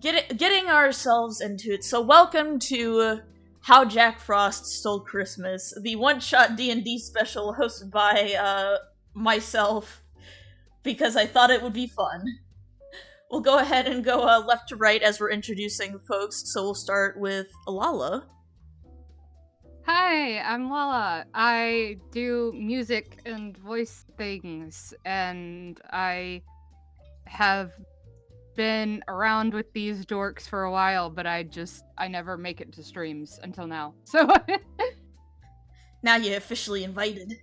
getting ourselves into it. So welcome to How Jack Frost Stole Christmas, the one-shot D&D special hosted by myself, because I thought it would be fun. We'll go ahead and go left to right as we're introducing folks, so we'll start with Alala. Hi, I'm Lala. I do music and voice things, and I have been around with these dorks for a while, but I never make it to streams until now. So Now you're officially invited.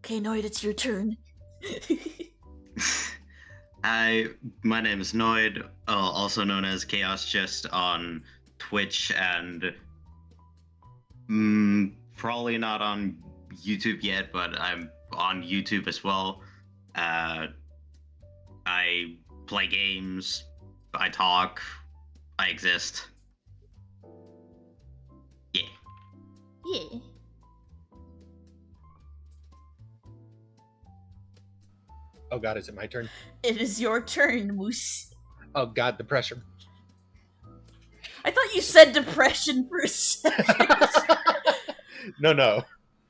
Okay, Noid, it's your turn. Hi, my name is Noid, also known as Chaos Just on Twitch and probably not on YouTube yet, but I'm on YouTube as well. I play games, I talk, I exist. Yeah. Yeah. Oh god, is it my turn? It is your turn, Moose. Oh god, the pressure. I thought you said depression for a second. No.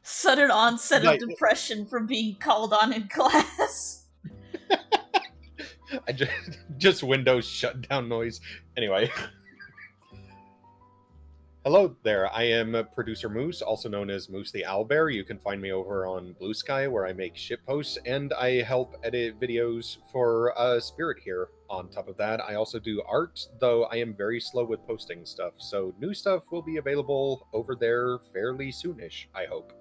Sudden onset of depression from being called on in class. I just Windows shutdown noise. Anyway. Hello there, I am producer Moose, also known as Moose the Owlbear. You can find me over on Blue Sky, where I make shitposts, and I help edit videos for Spirit here. On top of that, I also do art, though I am very slow with posting stuff, so new stuff will be available over there fairly soonish, I hope.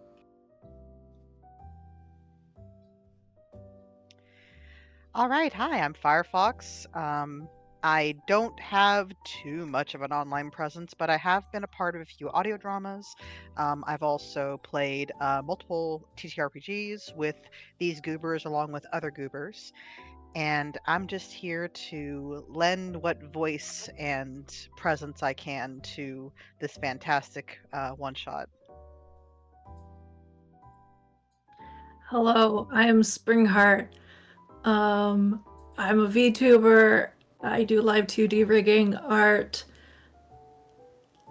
Alright, hi, I'm Firefox. I don't have too much of an online presence, but I have been a part of a few audio dramas. I've also played multiple TTRPGs with these goobers along with other goobers. And I'm just here to lend what voice and presence I can to this fantastic one-shot. Hello, I am Springheart. I'm a VTuber. I do live 2D rigging, art.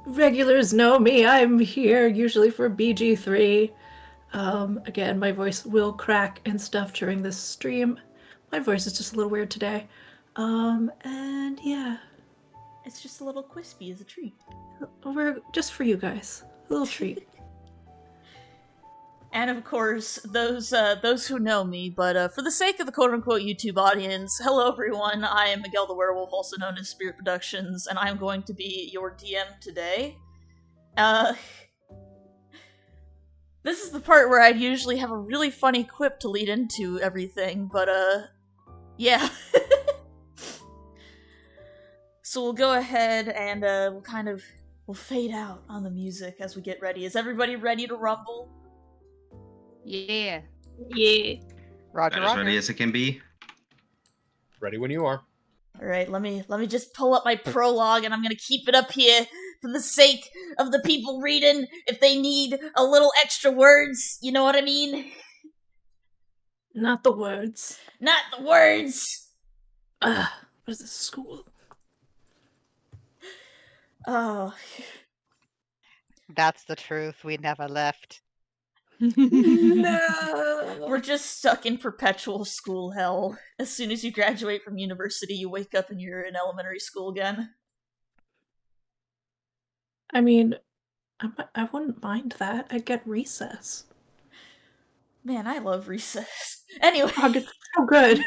Regulars know me. I'm here usually for BG3. Again, my voice will crack and stuff during this stream. My voice is just a little weird today. And yeah. It's just a little crispy as a treat. We're just for you guys. A little treat. And of course, those who know me, but for the sake of the quote-unquote YouTube audience, hello everyone, I am Miguel the Werewolf, also known as Spirit Productions, and I'm going to be your DM today. This is the part where I'd usually have a really funny quip to lead into everything, but yeah. So we'll go ahead and we'll fade out on the music as we get ready. Is everybody ready to rumble? Yeah. Roger. As ready as it can be. Ready when you are. Alright, let me just pull up my prologue, and I'm gonna keep it up here for the sake of the people reading, if they need a little extra words, you know what I mean? Not the words. Not the words! What is this, school? Oh. That's the truth. We never left. No! We're just stuck in perpetual school hell. As soon as you graduate from university, you wake up and you're in elementary school again. I mean, I wouldn't mind that. I'd get recess. Man, I love recess. Anyway. It's so good.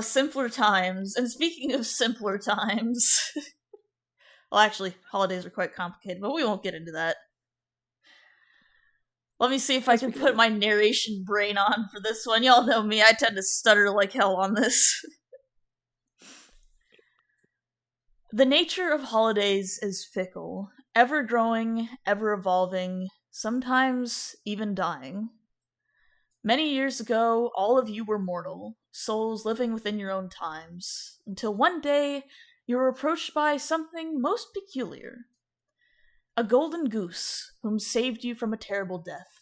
Simpler times. And speaking of simpler times... well, actually, holidays are quite complicated, but we won't get into that. Let me see if I can put my narration brain on for this one. Y'all know me, I tend to stutter like hell on this. The nature of holidays is fickle, ever growing, ever evolving, sometimes even dying. Many years ago, all of you were mortal, souls living within your own times, until one day you were approached by something most peculiar. A golden goose, whom saved you from a terrible death.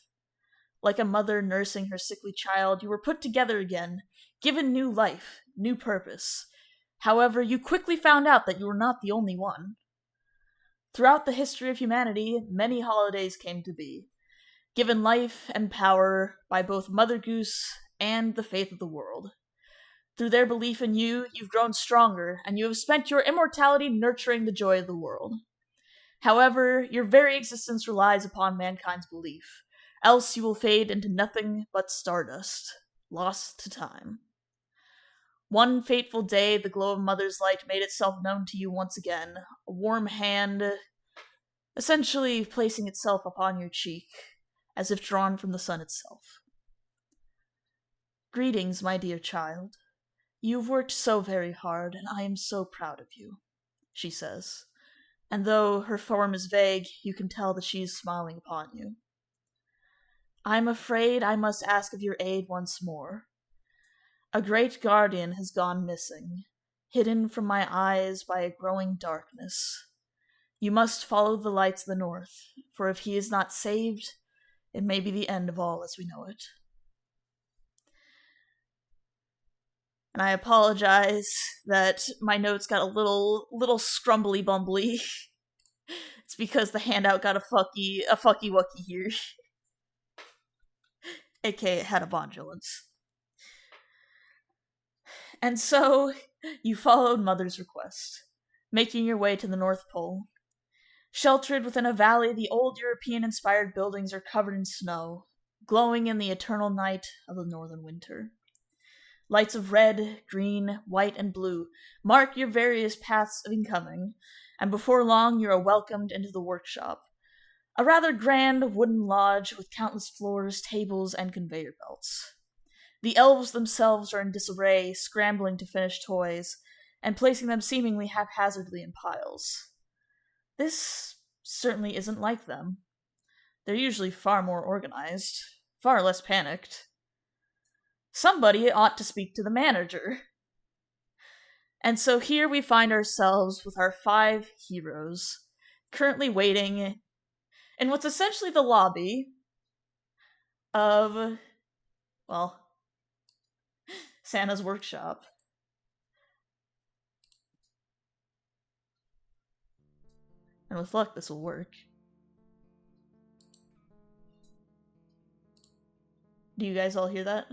Like a mother nursing her sickly child, you were put together again, given new life, new purpose. However, you quickly found out that you were not the only one. Throughout the history of humanity, many holidays came to be, given life and power by both Mother Goose and the faith of the world. Through their belief in you, you've grown stronger, and you have spent your immortality nurturing the joy of the world. However, your very existence relies upon mankind's belief, else you will fade into nothing but stardust, lost to time. One fateful day, the glow of Mother's light made itself known to you once again, a warm hand essentially placing itself upon your cheek, as if drawn from the sun itself. Greetings, my dear child. You've worked so very hard, and I am so proud of you, she says. And though her form is vague, you can tell that she is smiling upon you. I'm afraid I must ask of your aid once more. A great guardian has gone missing, hidden from my eyes by a growing darkness. You must follow the lights of the north, for if he is not saved, it may be the end of all as we know it. And I apologize that my notes got a little scrumbly bumbly. It's because the handout got a fucky wucky here. AKA it had a bondulance. And so, you followed Mother's request, making your way to the North Pole. Sheltered within a valley, the old European-inspired buildings are covered in snow, glowing in the eternal night of the northern winter. Lights of red, green, white, and blue mark your various paths of incoming, and before long you are welcomed into the workshop, a rather grand wooden lodge with countless floors, tables, and conveyor belts. The elves themselves are in disarray, scrambling to finish toys, and placing them seemingly haphazardly in piles. This certainly isn't like them. They're usually far more organized, far less panicked. Somebody ought to speak to the manager. And so here we find ourselves with our 5 heroes, currently waiting in what's essentially the lobby of, well, Santa's workshop. And with luck, this will work. Do you guys all hear that?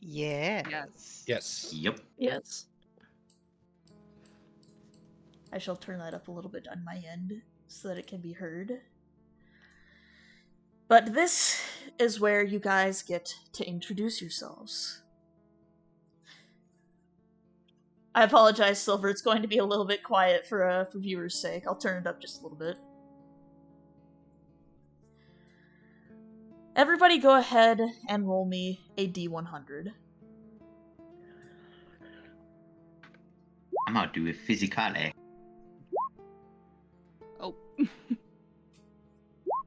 Yes. Yes. Yep. Yes. I shall turn that up a little bit on my end so that it can be heard. But this is where you guys get to introduce yourselves. I apologize, Silver. It's going to be a little bit quiet for viewers' sake. I'll turn it up just a little bit. Everybody go ahead and roll me a D100. I'm gonna do a physicale. Oh.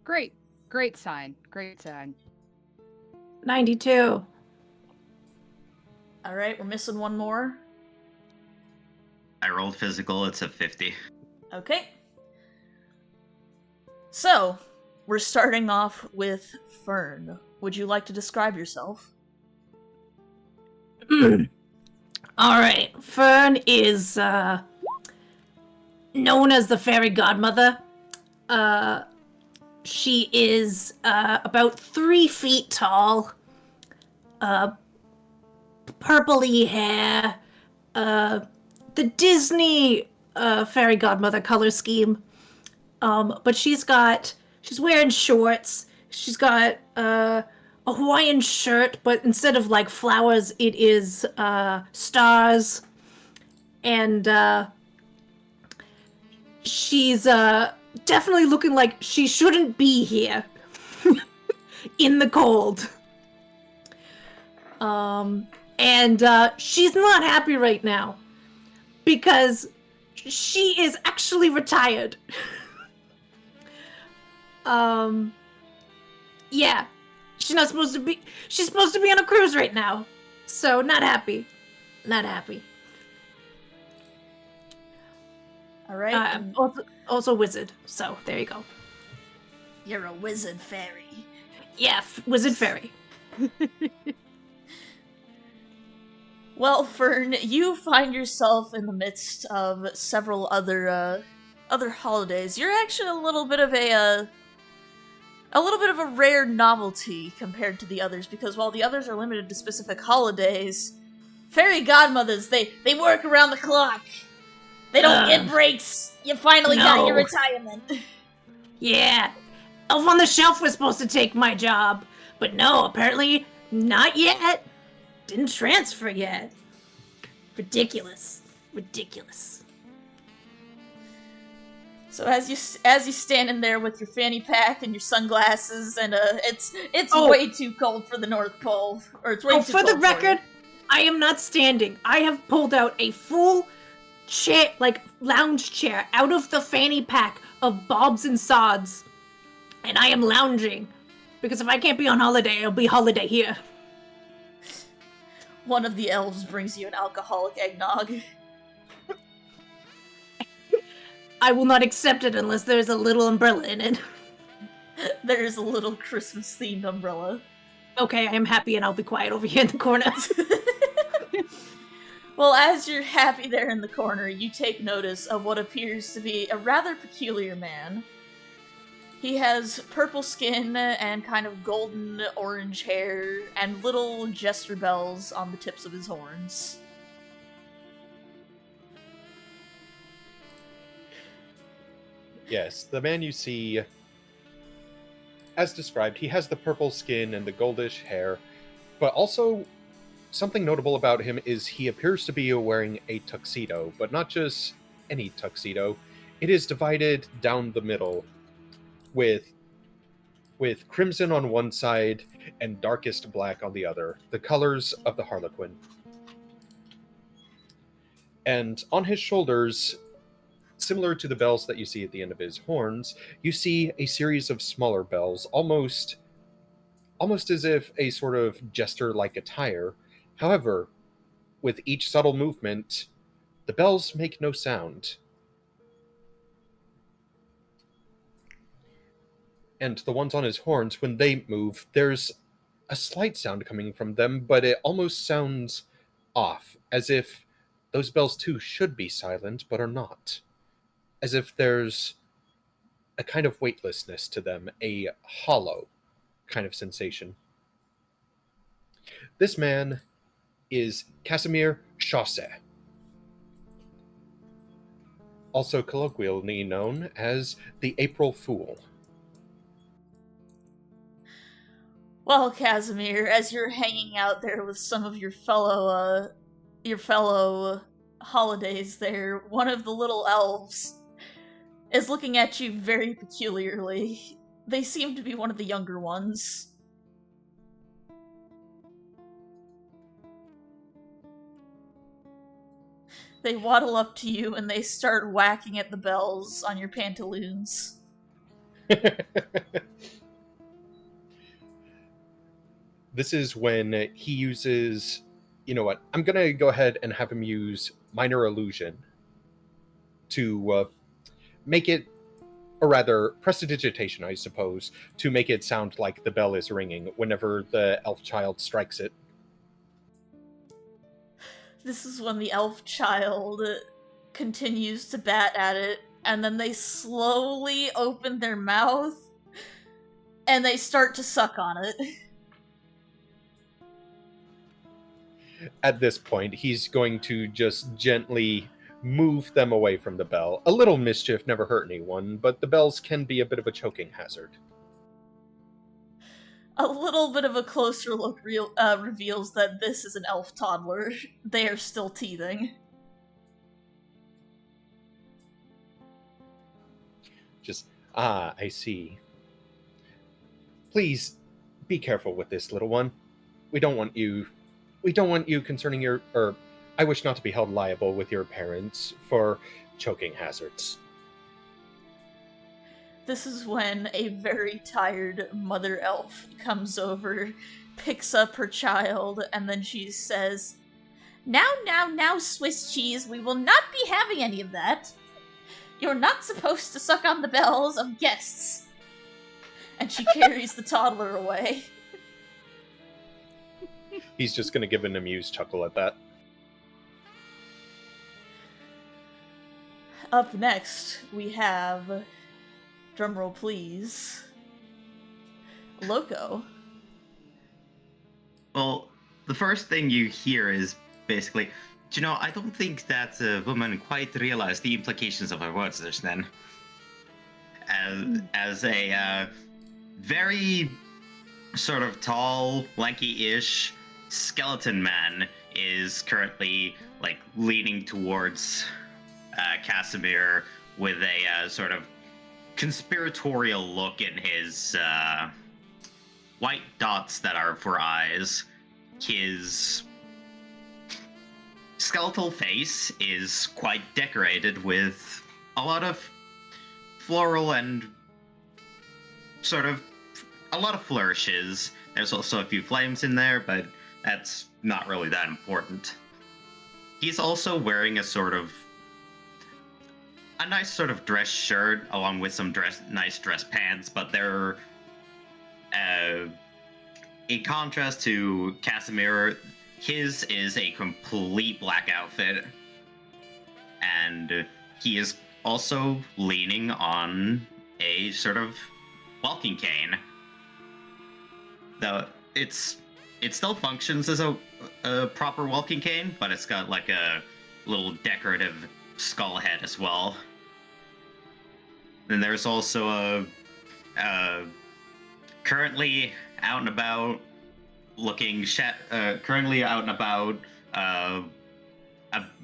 Great sign. 92. Alright, we're missing one more. I rolled physical, it's a 50. Okay. So, we're starting off with Fern. Would you like to describe yourself? Alright, Fern is known as the fairy godmother. She is about 3 feet tall, purpley hair, the Disney fairy godmother color scheme. But she's wearing shorts. She's got a Hawaiian shirt, but instead of like flowers, it is stars. And she's definitely looking like she shouldn't be here in the cold. And she's not happy right now because she is actually retired. Yeah, she's supposed to be on a cruise right now, so not happy. Alright. Also wizard, so there you go. You're a wizard fairy. Yeah, wizard fairy. Well, Fern, you find yourself in the midst of several other holidays. You're actually a little bit of a rare novelty compared to the others, because while the others are limited to specific holidays, fairy godmothers, they work around the clock. They don't get breaks. You finally got your retirement. Yeah, Elf on the Shelf was supposed to take my job, but no, apparently not yet. Didn't transfer yet. Ridiculous. So as you stand in there with your fanny pack and your sunglasses, and it's way too cold for the North Pole, or it's way too for cold the record, you. I am not standing. I have pulled out a full chair, like lounge chair, out of the fanny pack of Bobs and Sods, and I am lounging because if I can't be on holiday, I'll be holiday here. One of the elves brings you an alcoholic eggnog. I will not accept it unless there's a little umbrella in it. There's a little Christmas-themed umbrella. Okay, I am happy and I'll be quiet over here in the corner. Well, as you're happy there in the corner, you take notice of what appears to be a rather peculiar man. He has purple skin and kind of golden orange hair and little jester bells on the tips of his horns. Yes, the man you see, as described, he has the purple skin and the goldish hair, but also something notable about him is he appears to be wearing a tuxedo, but not just any tuxedo. It is divided down the middle with crimson on one side and darkest black on the other, the colors of the Harlequin. And on his shoulders, similar to the bells that you see at the end of his horns, you see a series of smaller bells, almost as if a sort of jester-like attire. However, with each subtle movement, the bells make no sound. And the ones on his horns, when they move, there's a slight sound coming from them, but it almost sounds off, as if those bells too should be silent, but are not. As if there's a kind of weightlessness to them, a hollow kind of sensation. This man is Casimir Chaussee, also colloquially known as the April Fool. Well, Casimir, as you're hanging out there with some of your fellow holidays there, one of the little elves is looking at you very peculiarly. They seem to be one of the younger ones. They waddle up to you and they start whacking at the bells on your pantaloons. This is when he uses, you know what, I'm going to go ahead and have him use Minor Illusion to make it, or rather, prestidigitation, I suppose, to make it sound like the bell is ringing whenever the elf child strikes it. This is when the elf child continues to bat at it, and then they slowly open their mouth, and they start to suck on it. At this point, he's going to just gently move them away from the bell. A little mischief never hurt anyone, but the bells can be a bit of a choking hazard. A little bit of a closer look reveals that this is an elf toddler. They are still teething. Just, I see. Please, be careful with this, little one. We don't want you concerning your, I wish not to be held liable with your parents for choking hazards. This is when a very tired mother elf comes over, picks up her child, and then she says, Now, Swiss cheese, we will not be having any of that. You're not supposed to suck on the bells of guests. and she carries the toddler away. He's just going to give an amused chuckle at that. Up next, we have, drumroll please, Loco. Well, the first thing you hear is basically, I don't think that woman quite realized the implications of her words just then. As a very sort of tall, lanky-ish skeleton man is currently leaning towards Casimir with a sort of conspiratorial look in his white dots that are for eyes. His skeletal face is quite decorated with a lot of floral and sort of a lot of flourishes. There's also a few flames in there, but that's not really that important. He's also wearing a nice sort of dress shirt along with some nice dress pants, but they're in contrast to Casimir, his is a complete black outfit, and he is also leaning on a sort of walking cane. Though it still functions as a proper walking cane, but it's got a little decorative skull head as well. Then there's also a currently out and about a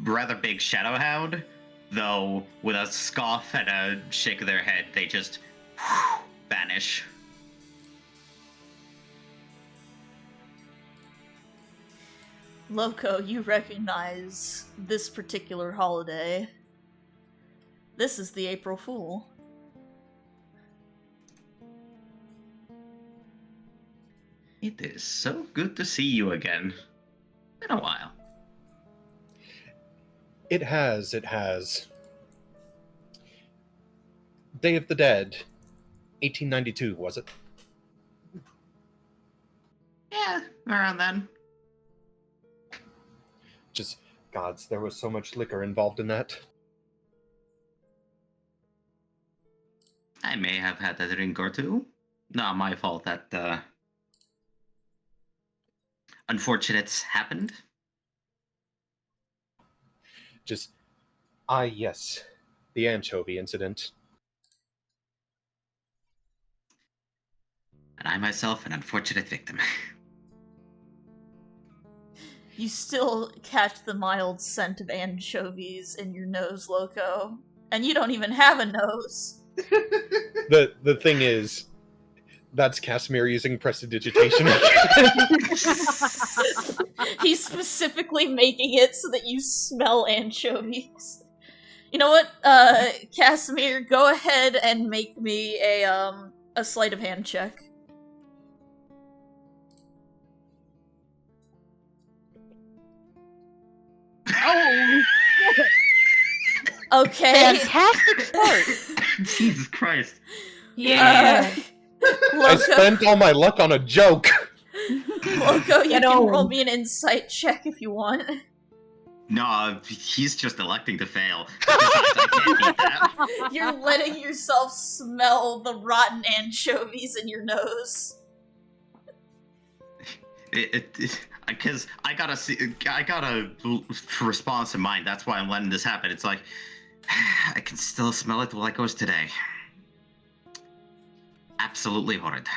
rather big shadow hound, though with a scoff and a shake of their head, they just vanish. Loco, you recognize this particular holiday. This is the April Fool. It is so good to see you again. Been a while. It has. Day of the Dead, 1892, was it? Yeah, around then. Just, gods, there was so much liquor involved in that. I may have had a drink or two. Not my fault that unfortunates happened. Just, yes, the anchovy incident. And I myself an unfortunate victim. You still catch the mild scent of anchovies in your nose, Loco. And you don't even have a nose. The thing is, that's Casimir using prestidigitation. He's specifically making it so that you smell anchovies. You know what, Casimir, go ahead and make me a sleight of hand check. Oh! Okay. Fantastic start. Jesus Christ. Yeah. I Loco, spent all my luck on a joke. Loco, you Get can on. roll me an insight check if you want. No, he's just electing to fail. I can't beat that. You're letting yourself smell the rotten anchovies in your nose. Because I got a response in mind. That's why I'm letting this happen. It's like I can still smell it like it was today. Absolutely horrid.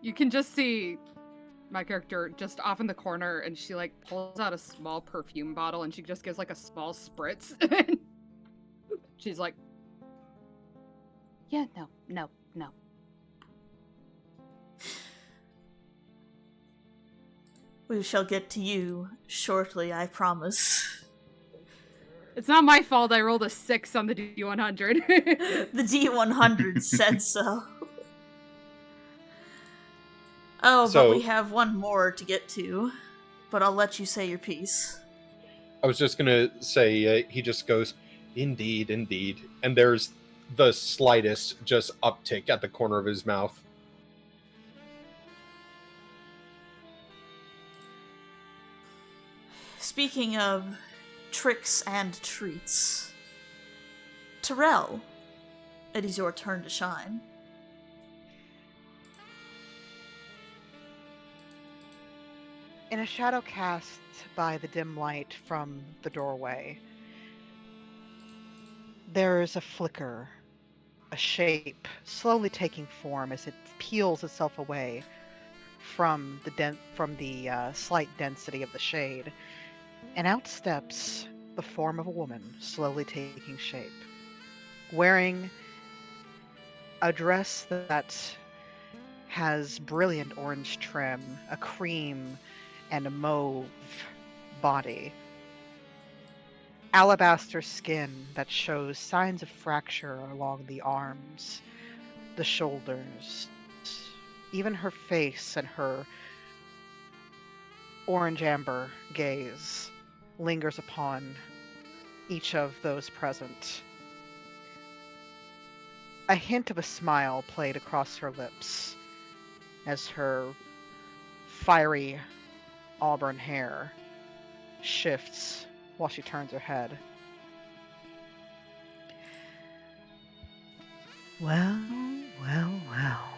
You can just see my character just off in the corner, and she pulls out a small perfume bottle, and she just gives a small spritz. She's like, "Yeah, no." We shall get to you shortly, I promise. It's not my fault I rolled a 6 on the D100. The D100 said so. Oh, So- but we have one more to get to. But I'll let you say your piece. I was just gonna say, he just goes, indeed. And there's the slightest just uptick at the corner of his mouth. Speaking of tricks and treats, Terrell, it is your turn to shine. In a shadow cast by the dim light from the doorway, there is a flicker, a shape slowly taking form as it peels itself away from the slight density of the shade, and out steps the form of a woman slowly taking shape, wearing a dress that has brilliant orange trim, a cream and a mauve body, alabaster skin that shows signs of fracture along the arms, the shoulders, even her face, and her orange amber gaze lingers upon each of those present. A hint of a smile played across her lips as her fiery auburn hair shifts while she turns her head. Well, well, well.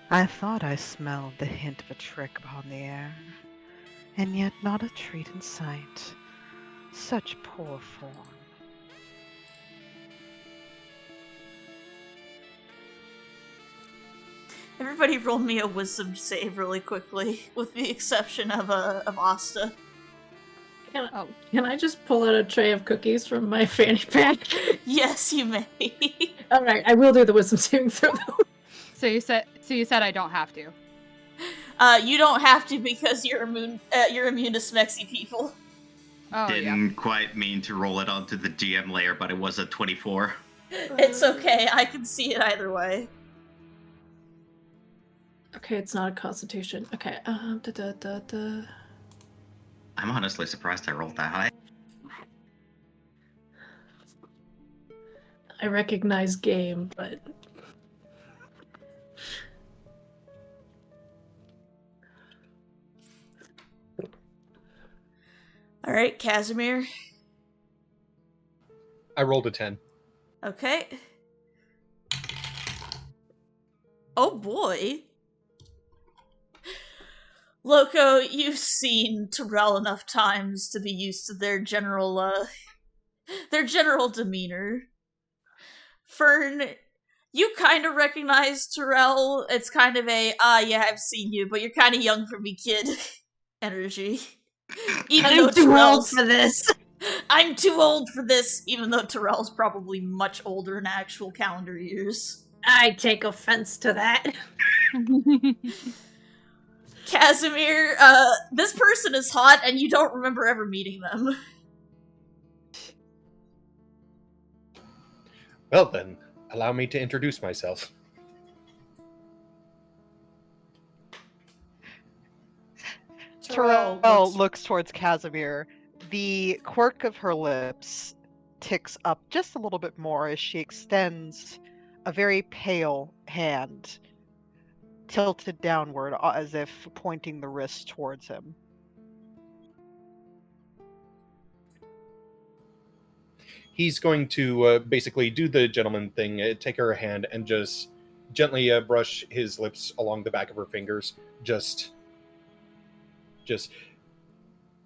I thought I smelled the hint of a trick upon the air, and yet not a treat in sight. Such poor form. Everybody roll me a wisdom save really quickly, with the exception of Asta. Can I just pull out a tray of cookies from my fanny pack? Yes, you may. All right, I will do the wisdom saving throw though. So you said I don't have to. You don't have to because you're immune to Smexy people. Oh, Didn't quite mean to roll it onto the GM layer, but it was a 24. It's okay, I can see it either way. Okay, it's not a constitution. Okay, I'm honestly surprised I rolled that high. I recognize game, but... Alright, Casimir. I rolled a 10. Okay. Oh boy. Loco, you've seen Terrell enough times to be used to their general demeanor. Fern, you kind of recognize Terrell. It's kind of a, yeah, I've seen you, but you're kind of young for me, kid energy. Even though I'm too old for this. I'm too old for this, even though Terrell's probably much older in actual calendar years. I take offense to that. Casimir, this person is hot and you don't remember ever meeting them. Well then, allow me to introduce myself. Terrell looks towards Casimir. The quirk of her lips ticks up just a little bit more as she extends a very pale hand, tilted downward as if pointing the wrist towards him. He's going to basically do the gentleman thing, take her hand, and just gently brush his lips along the back of her fingers. Just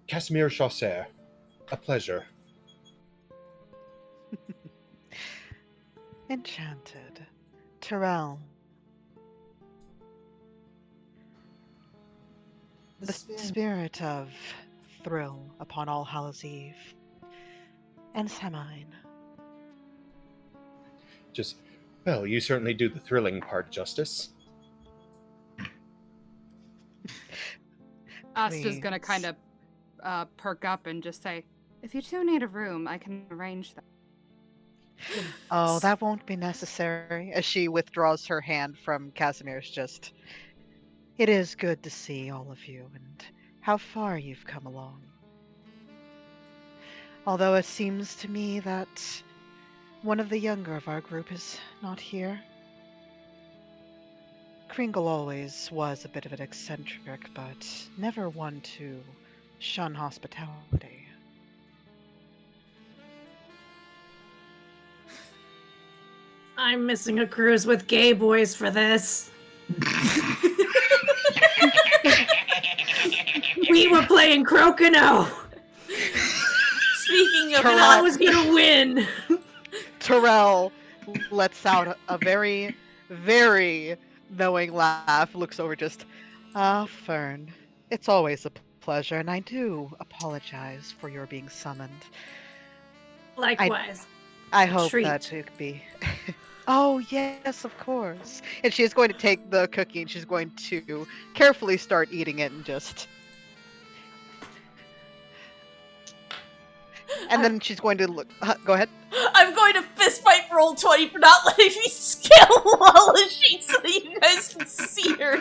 Casimir Chausser, a pleasure. Enchanted. Terrell. The spirit of thrill upon All Hallows Eve. And Samhain. Well, you certainly do the thrilling part justice. Asta's gonna kind of perk up and just say, if you two need a room, I can arrange that. Oh, that won't be necessary. As she withdraws her hand from Casimir's, it is good to see all of you and how far you've come along. Although it seems to me that one of the younger of our group is not here. Kringle always was a bit of an eccentric, but never one to shun hospitality. I'm missing a cruise with gay boys for this. We were playing Crokinole. Speaking of Terrell- I was gonna win. Terrell lets out a very, very knowing laugh, looks over just, Fern, it's always a pleasure, and I do apologize for your being summoned. Likewise. I hope treat. that it could be. Oh, yes, of course. And she is going to take the cookie and she's going to carefully start eating it and just. And then she's going to look. Go ahead. I'm going to fist fight Roll20 for not letting me scale Lala sheet so that you guys can see her.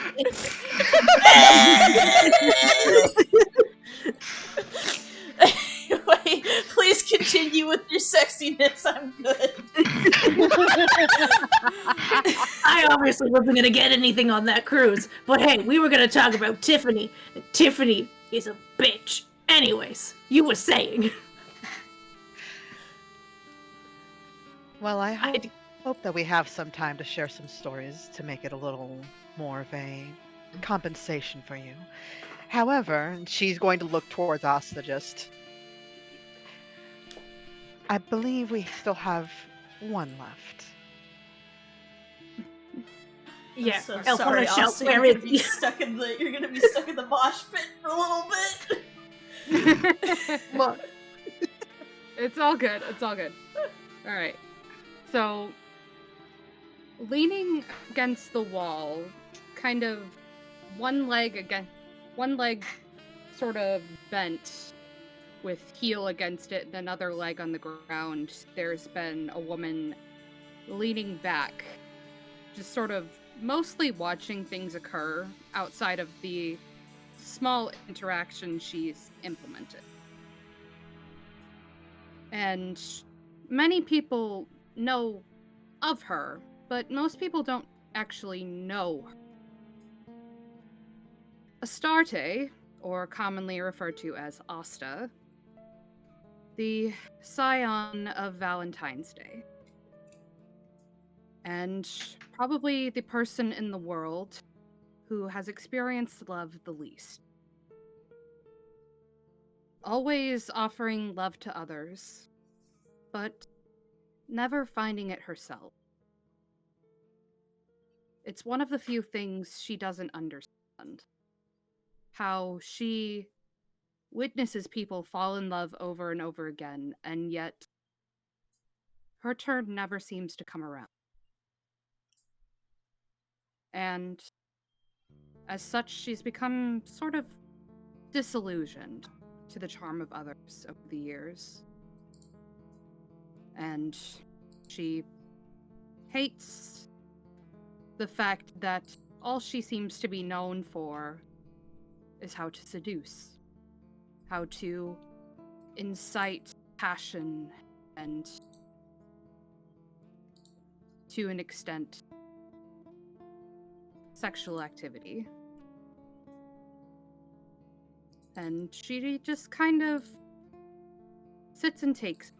Anyway, please continue with your sexiness. I'm good. I obviously wasn't gonna get anything on that cruise, but hey, we were gonna talk about Tiffany, and Tiffany is a bitch. Anyways, you were saying. Well, I hope that we have some time to share some stories to make it a little more of a compensation for you. However, she's going to look towards Asta just. I believe we still have one left. Yeah, So Elf on sorry, a Shelf, Austin, where you're is gonna be he? you're gonna be stuck in the mosh pit for a little bit. Look, It's all good. It's all good. All right. So, leaning against the wall, kind of one leg sort of bent with heel against it and another leg on the ground. There's been a woman leaning back, just sort of mostly watching things occur outside of the small interaction she's implemented. And many people know of her, but most people don't actually know her. Astarte, or commonly referred to as Asta, the scion of Valentine's Day, and probably the person in the world who has experienced love the least. Always offering love to others, but never finding it herself. It's one of the few things she doesn't understand. How she witnesses people fall in love over and over again, and yet her turn never seems to come around. And as such, she's become sort of disillusioned to the charm of others over the years. And she hates the fact that all she seems to be known for is how to seduce, how to incite passion and, to an extent, sexual activity. And she just kind of sits and takes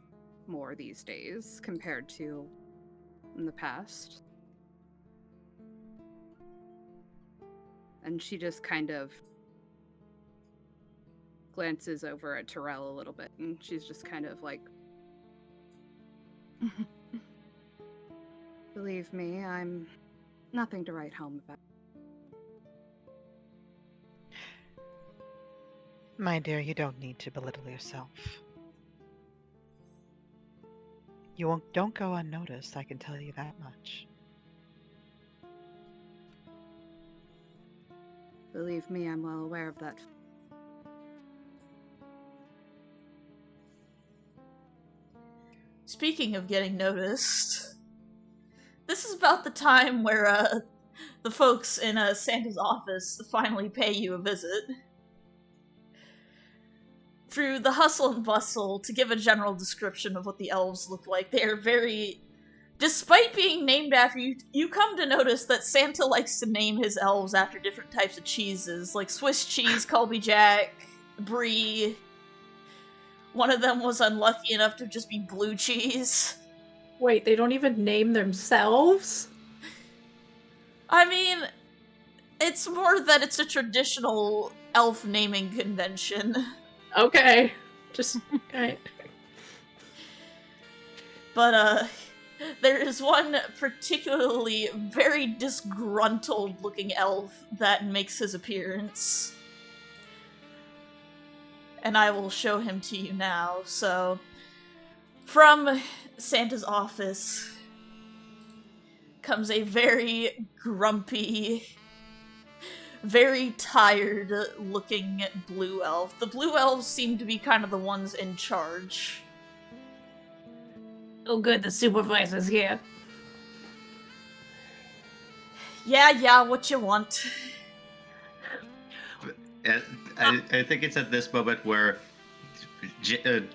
more these days compared to in the past. And she just kind of glances over at Terrell a little bit, and she's just kind of like, believe me, I'm nothing to write home about. My dear, you don't need to belittle yourself. Don't go unnoticed, I can tell you that much. Believe me, I'm well aware of that. Speaking of getting noticed, this is about the time where the folks in Santa's office finally pay you a visit. through the hustle and bustle, to give a general description of what the elves look like, they are very... Despite being named after you, you come to notice that Santa likes to name his elves after different types of cheeses, like Swiss cheese, Colby Jack, brie. One of them was unlucky enough to just be blue cheese. Wait, they don't even name themselves? I mean, it's more that it's a traditional elf naming convention. Okay. Just, alright. But, there is one particularly very disgruntled looking elf that makes his appearance. And I will show him to you now. So, from Santa's office comes a very grumpy, very tired looking blue elf. The blue elves seem to be kind of the ones in charge. Oh good, the supervisor's here. Yeah, what you want? I think it's at this moment where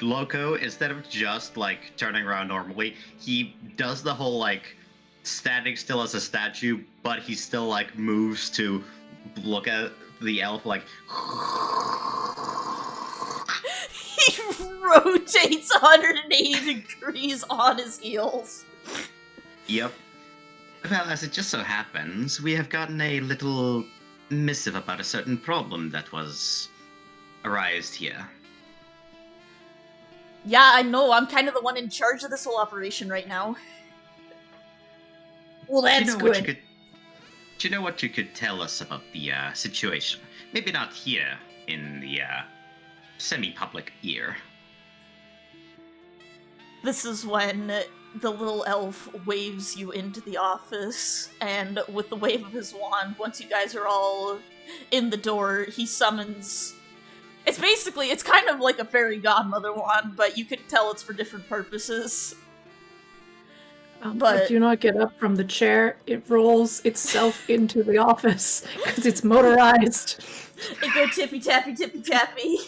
Loco, instead of just like turning around normally, he does the whole like standing still as a statue, but he still like moves to look at the elf like. He rotates 180 degrees on his heels. Yep. Well, as it just so happens, we have gotten a little missive about a certain problem that was arised here. Yeah, I know. I'm kind of the one in charge of this whole operation right now. Well, that's good. Do you know what you could tell us about the situation? Maybe not here in the semi-public ear. This is when the little elf waves you into the office, and with the wave of his wand, once you guys are all in the door, he summons... It's kind of like a fairy godmother wand, but you can tell it's for different purposes. But do not get up from the chair. It rolls itself into the office, because it's motorized. It go tippy-tappy, tippy-tappy.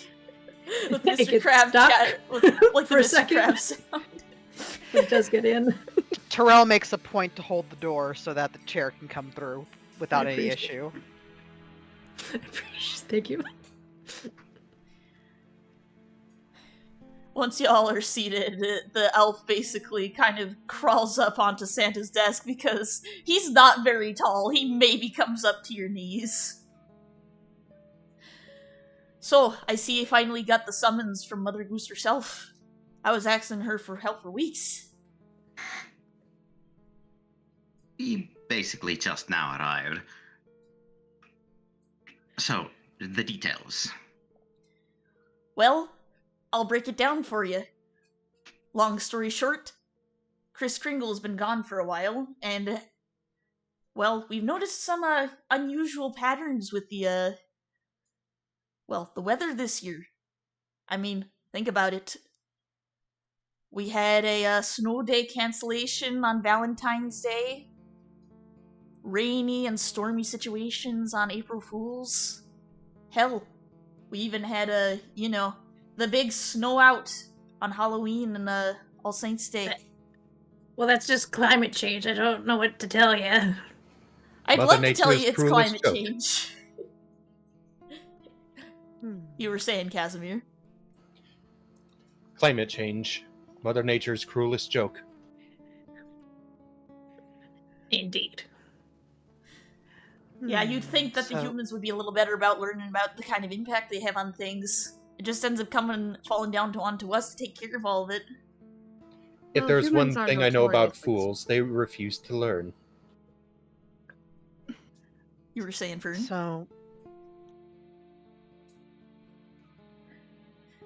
With It Mr. gets Crab stuck chat, like for the a Mr. second. Crab sound. It does get in. Terrell makes a point to hold the door so that the chair can come through without I any appreciate issue. Thank you. Once y'all are seated, the elf basically kind of crawls up onto Santa's desk because he's not very tall. He maybe comes up to your knees. So, I see you finally got the summons from Mother Goose herself. I was asking her for help for weeks. We basically just now arrived. So, the details. Well, I'll break it down for you. Long story short, Kris Kringle's been gone for a while, and, well, we've noticed some, unusual patterns with the weather this year. I mean, think about it. We had a, snow day cancellation on Valentine's Day. Rainy and stormy situations on April Fools. Hell, we even had the big snow out on Halloween and All Saints Day. Well, that's just climate change. I don't know what to tell you. I'd Mother like to Nature tell is you it's cruel as climate joke. change. You were saying, Casimir. Climate change. Mother Nature's cruelest joke. Indeed. Yeah, you'd think that the So- humans would be a little better about learning about the kind of impact they have on things. It just ends up falling down onto us to take care of all of it. If Well, there's one humans are thing I know about notoriously- fools, they refuse to learn. You were saying, Fern? So,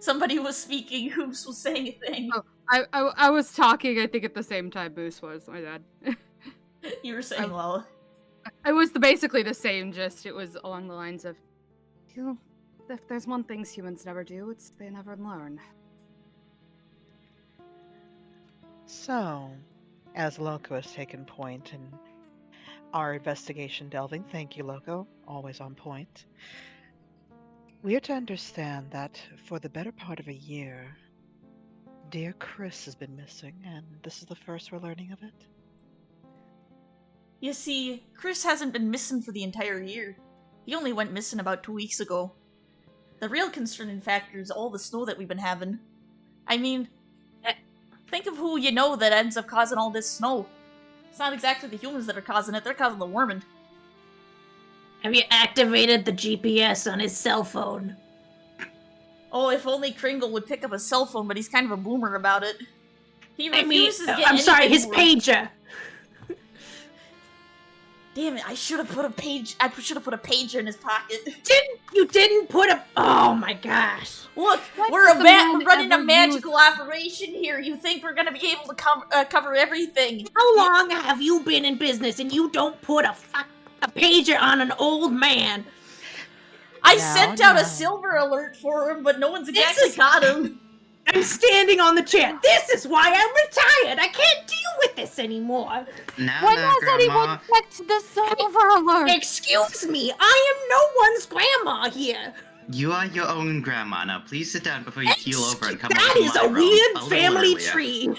Somebody was speaking, Hoops was saying a thing. Oh. I was talking, I think, at the same time Moose was. My bad. You were saying, Lala. It was basically the same, just it was along the lines of, if there's one thing humans never do, it's they never learn. So, as Loco has taken point in our investigation delving, thank you, Loco, always on point. We are to understand that for the better part of a year, dear Chris has been missing, and this is the first we're learning of it. You see, Chris hasn't been missing for the entire year. He only went missing about 2 weeks ago. The real concerning factor is all the snow that we've been having. I mean, think of who you know that ends up causing all this snow. It's not exactly the humans that are causing it, they're causing the warming. Have you activated the GPS on his cell phone? Oh, if only Kringle would pick up a cell phone, but he's kind of a boomer about it. He refuses to get I'm sorry, anything his work. pager. Damn it, I should have put a pager in his pocket. You didn't put a... Oh my gosh. Look, When we're has the man running a ever magical operation here. You think we're gonna be able to cover everything? How long have you been in business and you don't put a pager on an old man? I No, sent out no. a silver alert for him, but no one's exactly caught him. I'm standing on the chair. This is why I'm retired. I can't deal with this anymore. No, When no, has Grandma. anyone checked the silver alert? Excuse me, I am no one's grandma here. You are your own grandma. Now, please sit down before you keel over and come That over to is my a room weird little family earlier. tree.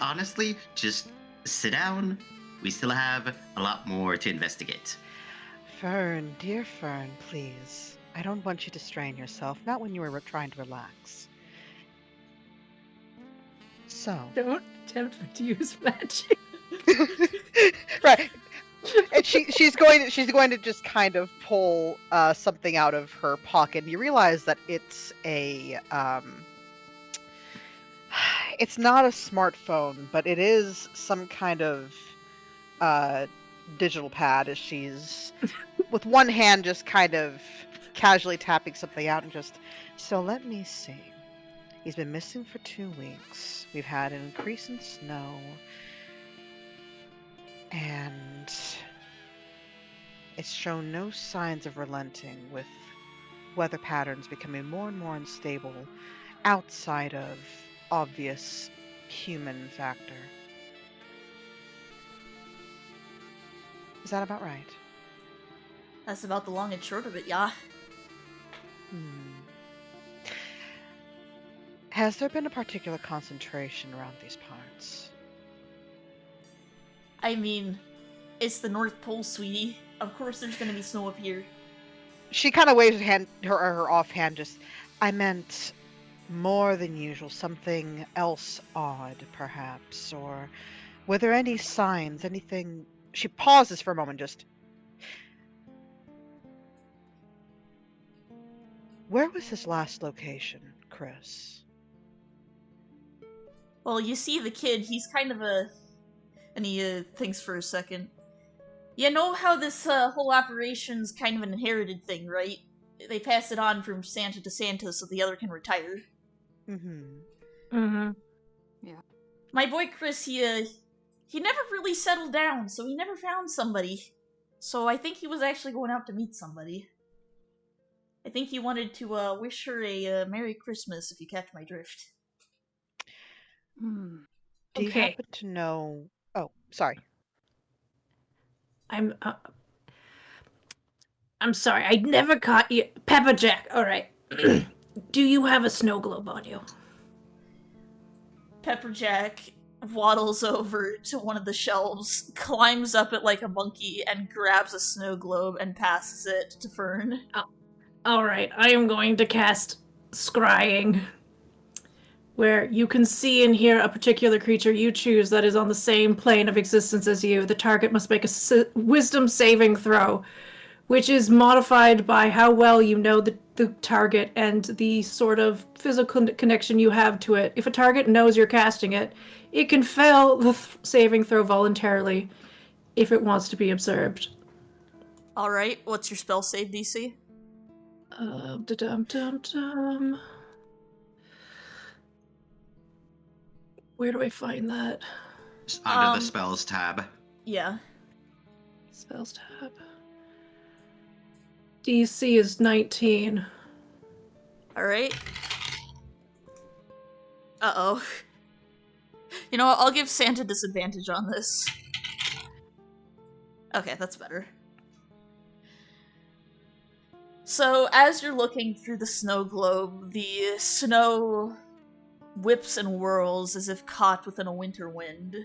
Honestly, just sit down. We still have a lot more to investigate. Fern, dear Fern, please. I don't want you to strain yourself, not when you were trying to relax. So. Don't attempt to use magic. Right. And she's going to just kind of pull something out of her pocket. You realize that it's it's not a smartphone, but it is some kind of digital pad, as she's with one hand just kind of casually tapping something out and just, so let me see. He's been missing for 2 weeks. We've had an increase in snow. And it's shown no signs of relenting, with weather patterns becoming more and more unstable outside of obvious human factor. Is that about right? That's about the long and short of it, yeah. Has there been a particular concentration around these parts? I mean, it's the North Pole, sweetie. Of course there's gonna be snow up here. She kind of waves her offhand, just, I meant more than usual, something else odd, perhaps, or were there any signs, anything? She pauses for a moment, just, where was his last location, Chris? Well, you see the kid, he's kind of a... And he thinks for a second. You know how this whole operation's kind of an inherited thing, right? They pass it on from Santa to Santa so the other can retire. Mm-hmm. My boy Chris, he never really settled down, so he never found somebody. So I think he was actually going out to meet somebody. I think he wanted to wish her a Merry Christmas, if you catch my drift. Do you happen to know... Oh, sorry. I'm sorry, I never caught you. Pepper Jack, alright. Do you have a snow globe on you? Pepperjack waddles over to one of the shelves, climbs up it like a monkey, and grabs a snow globe and passes it to Fern. Alright, I am going to cast Scrying, where you can see and hear a particular creature you choose that is on the same plane of existence as you. The target must make a wisdom saving throw, which is modified by how well you know the target and the sort of physical connection you have to it. If a target knows you're casting it, it can fail the saving throw voluntarily if it wants to be observed. Alright, what's your spell save DC? Where do I find that? It's under the spells tab. Yeah. Spells tab. DC is 19. Alright. Uh-oh. You know what, I'll give Santa disadvantage on this. Okay, that's better. So, as you're looking through the snow globe, the snow whips and whirls as if caught within a winter wind.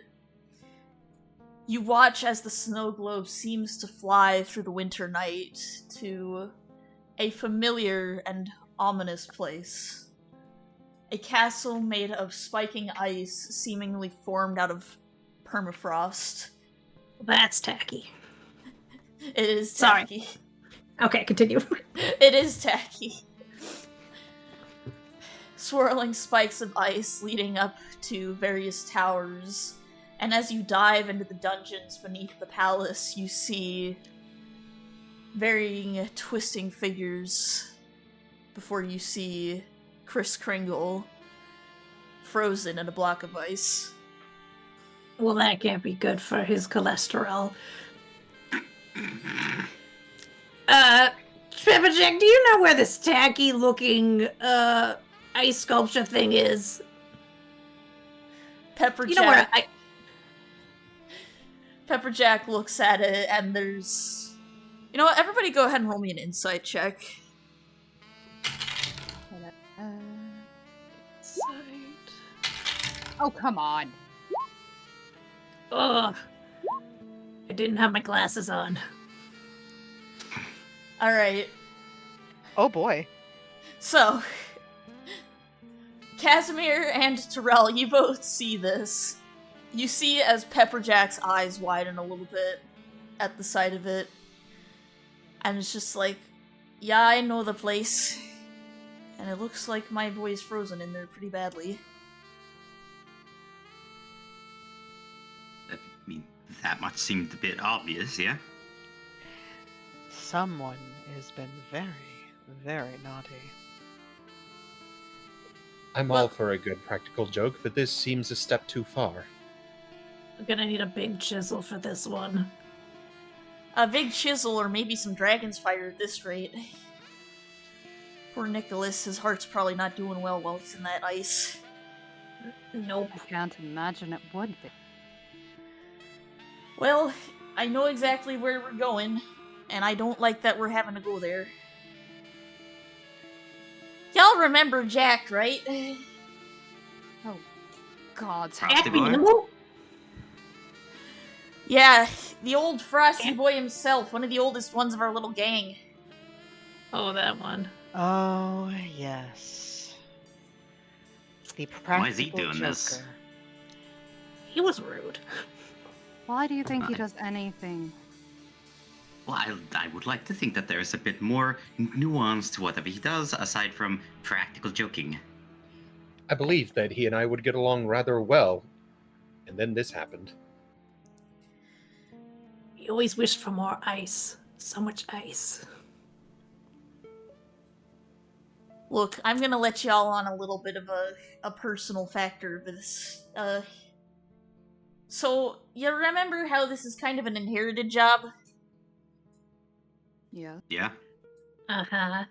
You watch as the snow globe seems to fly through the winter night to a familiar and ominous place. A castle made of spiking ice, seemingly formed out of permafrost. That's tacky. It is Sorry. tacky. Okay, continue. It is tacky. Swirling spikes of ice leading up to various towers, and as you dive into the dungeons beneath the palace, you see varying twisting figures before you see Kris Kringle frozen in a block of ice. Well, that can't be good for his cholesterol. Trevor, do you know where this tacky-looking, ice sculpture thing is? Pepperjack. You know where Pepperjack looks at it, and there's... You know what? Everybody go ahead and roll me an insight check. Oh, come on. Ugh. I didn't have my glasses on. Alright, Oh boy. so... Casimir and Terrell, you both see this. You see as Pepperjack's eyes widen a little bit at the sight of it. And it's just like, yeah, I know the place. And it looks like my boy's frozen in there pretty badly. I mean, that much seemed a bit obvious, yeah? Someone has been very, very naughty. I'm all for a good practical joke, but this seems a step too far. I'm gonna need a big chisel for this one. A big chisel or maybe some dragon's fire at this rate. Poor Nicholas, his heart's probably not doing well while he's in that ice. Nope. I can't imagine it would be. Well, I know exactly where we're going, and I don't like that we're having to go there. Y'all remember Jack, right? Oh, God. Happy boy. animal? Yeah, the old frosty boy himself, one of the oldest ones of our little gang. Oh, that one. Oh, yes. The practical Why is he doing joker. this? He was rude. Why do you think he Right. does anything? Well, I would like to think that there's a bit more nuance to whatever he does, aside from practical joking. I believed that he and I would get along rather well, and then this happened. He always wished for more ice. So much ice. Look, I'm gonna let y'all on a little bit of a personal factor of this. So, you remember how this is kind of an inherited job? Yeah. Yeah? Uh-huh.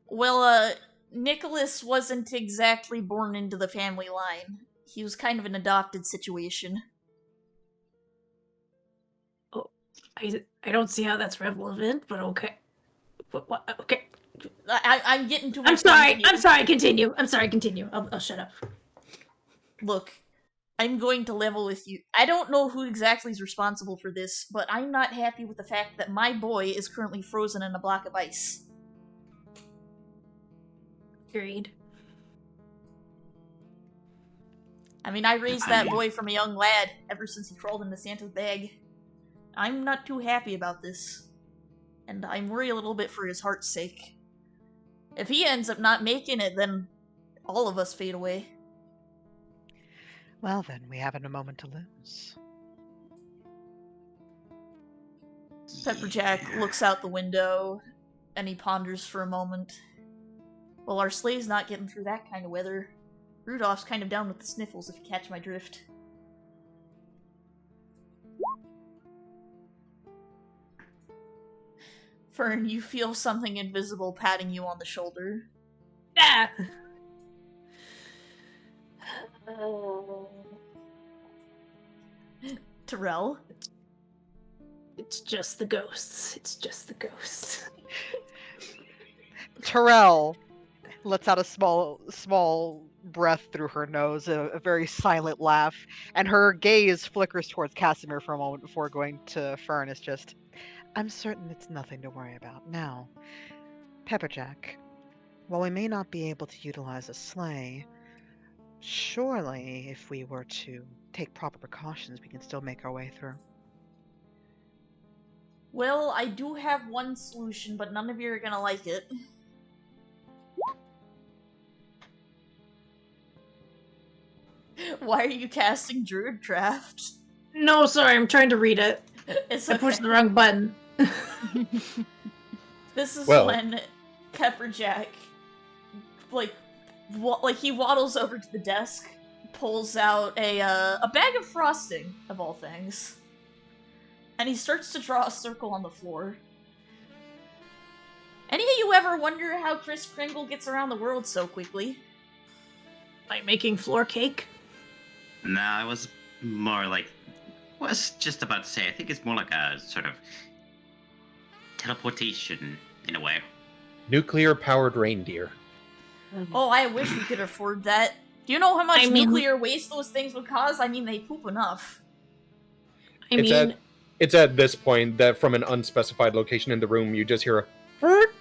Well, Nicholas wasn't exactly born into the family line. He was kind of an adopted situation. I don't see how that's relevant, but okay. What? Okay. I'm getting to my I'm point sorry. here. I'm sorry. Continue. I'm sorry. Continue. I'll shut up. Look, I'm going to level with you. I don't know who exactly is responsible for this, but I'm not happy with the fact that my boy is currently frozen in a block of ice. Agreed. I mean, I raised that boy from a young lad ever since he crawled into Santa's bag. I'm not too happy about this. And I'm worried a little bit for his heart's sake. If he ends up not making it, then all of us fade away. Well, then, we haven't a moment to lose. Pepperjack looks out the window, and he ponders for a moment. Well, our sleigh's not getting through that kind of weather. Rudolph's kind of down with the sniffles, if you catch my drift. Fern, you feel something invisible patting you on the shoulder. Ah. Terrell? It's just the ghosts. It's just the ghosts. Terrell lets out a small breath through her nose, a very silent laugh, and her gaze flickers towards Casimir for a moment before going to Fern. It's just, I'm certain it's nothing to worry about. Now, Pepperjack, while we may not be able to utilize a sleigh, surely if we were to take proper precautions, we can still make our way through. Well, I do have one solution, but none of you are gonna like it. Why are you casting Druid Draft? No, sorry, I'm trying to read it. It's I pushed the wrong button. This is Well. when Pepperjack, he waddles over to the desk, pulls out a bag of frosting, of all things, and he starts to draw a circle on the floor. Any of you ever wonder how Kris Kringle gets around the world so quickly? By making floor cake? No, I was more like... was just about to say, I think it's more like a sort of teleportation, in a way. Nuclear-powered reindeer. Oh, I wish we could afford that. Do you know how much I mean- nuclear waste those things would cause? I mean, they poop enough. It's at this point that from an unspecified location in the room, you just hear a... "Fart."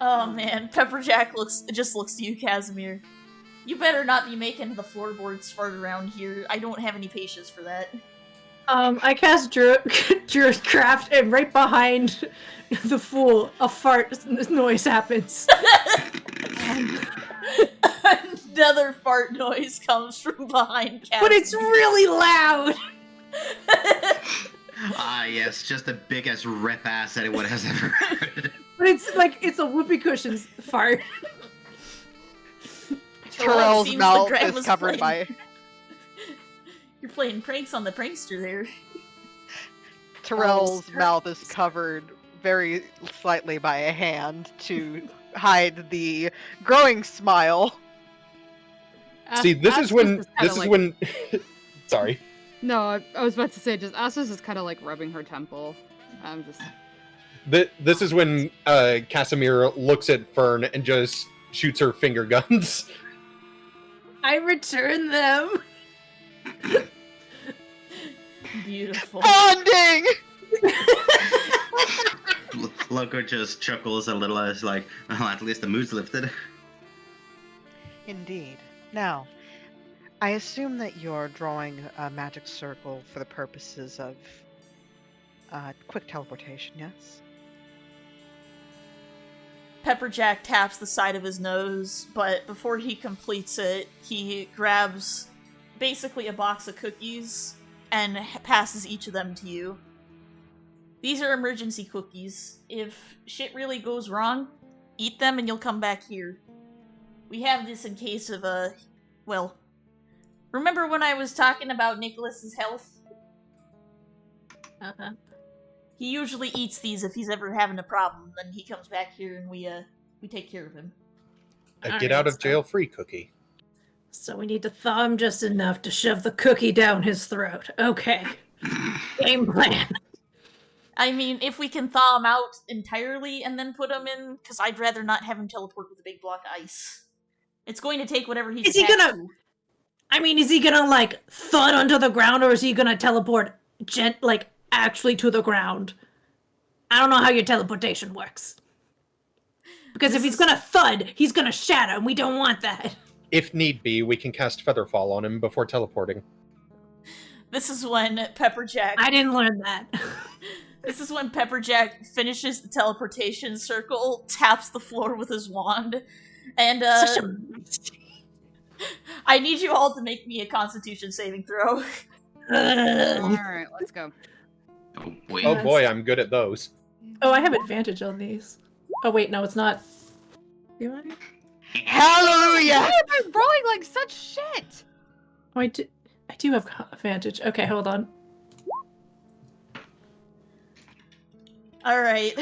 Oh man, Pepperjack just looks to you, Casimir. You better not be making the floorboards fart around here. I don't have any patience for that. I cast Druid Craft, and right behind the fool, a fart noise happens. Another fart noise comes from behind Casimir. But it's really loud! Ah, yes, just the biggest rip ass anyone has ever heard. But it's a whoopee cushion's fart. Terrell's seems mouth like is Grandma's covered playing- by... You're playing pranks on the prankster there. Terrell's mouth is covered very slightly by a hand to hide the growing smile. See, this is when... Sorry. No, I was about to say, just Astos is kind of like rubbing her temple. I'm just... This is when Casimir looks at Fern and just shoots her finger guns. I return them. Beautiful. Bonding! Loco just chuckles a little as like, well, at least the mood's lifted. Indeed. Now, I assume that you're drawing a magic circle for the purposes of quick teleportation, yes? Pepperjack taps the side of his nose, but before he completes it, he grabs basically a box of cookies and passes each of them to you. These are emergency cookies. If shit really goes wrong, eat them and you'll come back here. We have this in case of well, remember when I was talking about Nicholas's health? Uh-huh. He usually eats these if he's ever having a problem. Then he comes back here and we take care of him. A get out of jail free cookie. So we need to thaw him just enough to shove the cookie down his throat. Okay. Game plan. I mean, if we can thaw him out entirely and then put him in, because I'd rather not have him teleport with a big block of ice. It's going to take whatever he's Is he attached gonna- to. I mean, is he gonna, thud onto the ground, or is he gonna teleport actually to the ground? I don't know how your teleportation works. Because if he's gonna thud, he's gonna shatter, and we don't want that. If need be, we can cast Featherfall on him before teleporting. This is when Pepperjack... I didn't learn that. This is when Pepperjack finishes the teleportation circle, taps the floor with his wand, and, Such a... I need you all to make me a Constitution saving throw. Alright, let's go. Oh, wait. Oh boy, I'm good at those. Oh, I have advantage on these. Oh wait, no, it's not. Do I? Hallelujah! Why am I rolling like such shit? Oh, I do have advantage. Okay, hold on. Alright.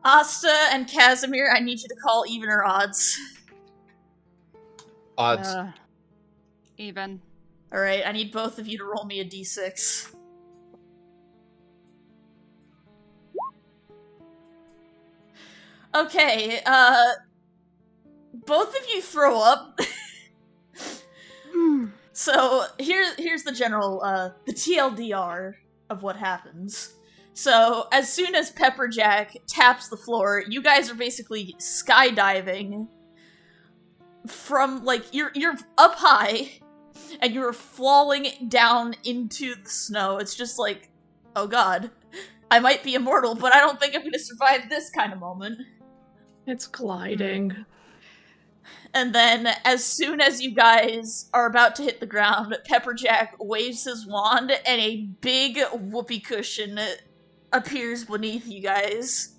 Asta and Casimir, I need you to call even or odds. Odds. Even. Alright, I need both of you to roll me a d6. Okay, both of you throw up. So here's the general the TLDR of what happens. So as soon as Pepperjack taps the floor, you guys are basically skydiving from like you're up high and you're falling down into the snow. It's just like, oh god, I might be immortal, but I don't think I'm gonna survive this kind of moment. It's gliding. And then, as soon as you guys are about to hit the ground, Pepperjack waves his wand, and a big whoopee cushion appears beneath you guys.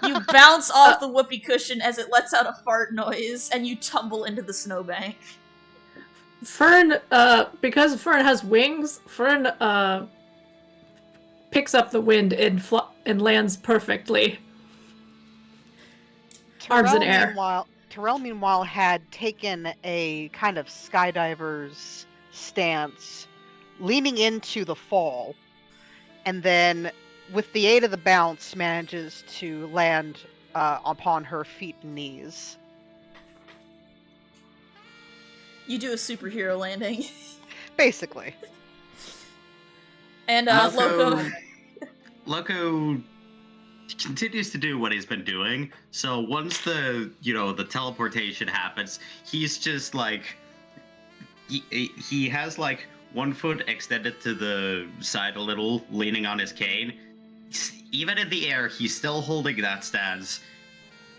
You bounce off the whoopee cushion as it lets out a fart noise, and you tumble into the snowbank. Fern, because Fern has wings, Fern picks up the wind and lands perfectly. Arms in air. Terrell, meanwhile, had taken a kind of skydiver's stance, leaning into the fall, and then, with the aid of the bounce, manages to land upon her feet and knees. You do a superhero landing. Basically. And, Loco continues to do what he's been doing. So once the teleportation happens, he's just like he has like one foot extended to the side a little, leaning on his cane. Even in the air, he's still holding that stance.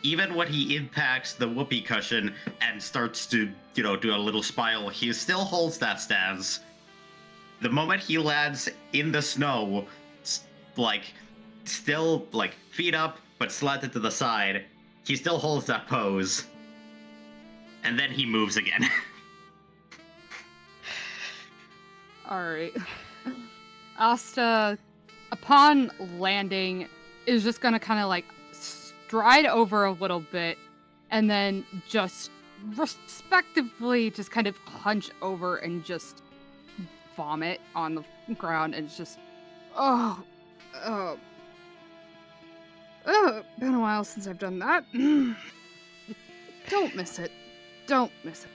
Even when he impacts the whoopee cushion and starts to, do a little spiral, he still holds that stance. The moment he lands in the snow, still feet up but slanted to the side, he still holds that pose, and then he moves again. Alright. Asta, upon landing, is just gonna kind of stride over a little bit and then just respectively just kind of hunch over and just vomit on the ground, and it's just been a while since I've done that. Don't miss it. Don't miss it.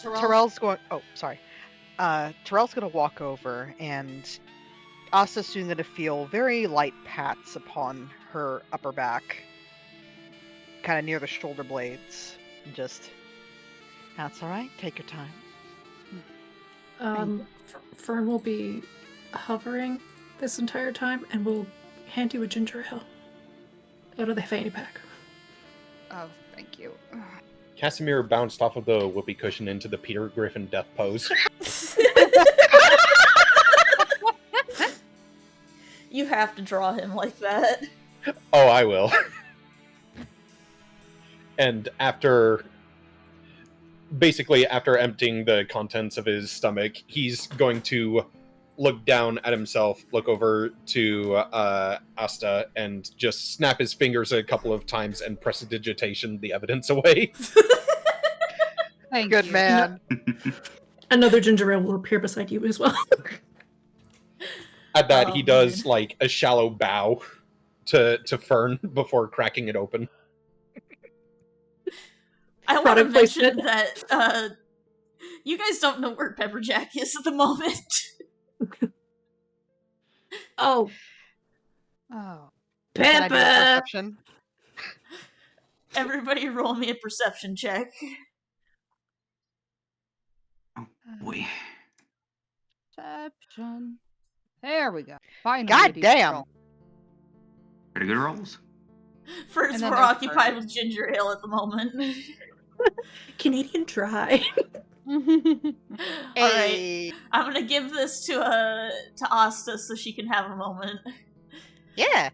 Terrell's going... Oh, sorry. Terrell's going to walk over, and Asta's soon going to feel very light pats upon her upper back, kind of near the shoulder blades. And just, that's all right. Take your time. Fern will be hovering this entire time, and will hand you a ginger ale out of the fanny pack. Oh, thank you. Casimir bounced off of the whoopee cushion into the Peter Griffin death pose. You have to draw him like that. Oh, I will. And after emptying the contents of his stomach, he's going to look down at himself, look over to Asta, and just snap his fingers a couple of times and prestidigitation the evidence away. Thank Good you. man. Another ginger ale will appear beside you as well. At that, he does a shallow bow to Fern before cracking it open. I want to mention that you guys don't know where Pepperjack is at the moment. Oh. Can I do a Pepper! perception? Everybody roll me a perception check. Boy. Perception. There we go. Finally. God damn. Roll. Pretty good rolls. First, And then we're there's occupied Fern. with ginger ale at the moment. Canadian dry. Alright, Hey. I'm gonna give this to Asta so she can have a moment. Yeah.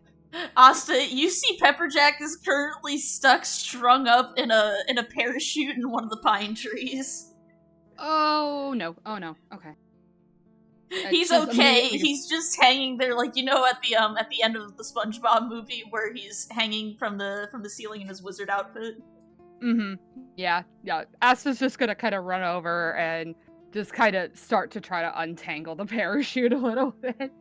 Asta, you see Pepperjack is currently strung up in a parachute in one of the pine trees. Oh no. Okay. He's Just okay. immediately- He's just hanging there, at the end of the SpongeBob movie where he's hanging from the ceiling in his wizard outfit. Mm-hmm. Yeah. Asta's just gonna kind of run over and just kind of start to try to untangle the parachute a little bit.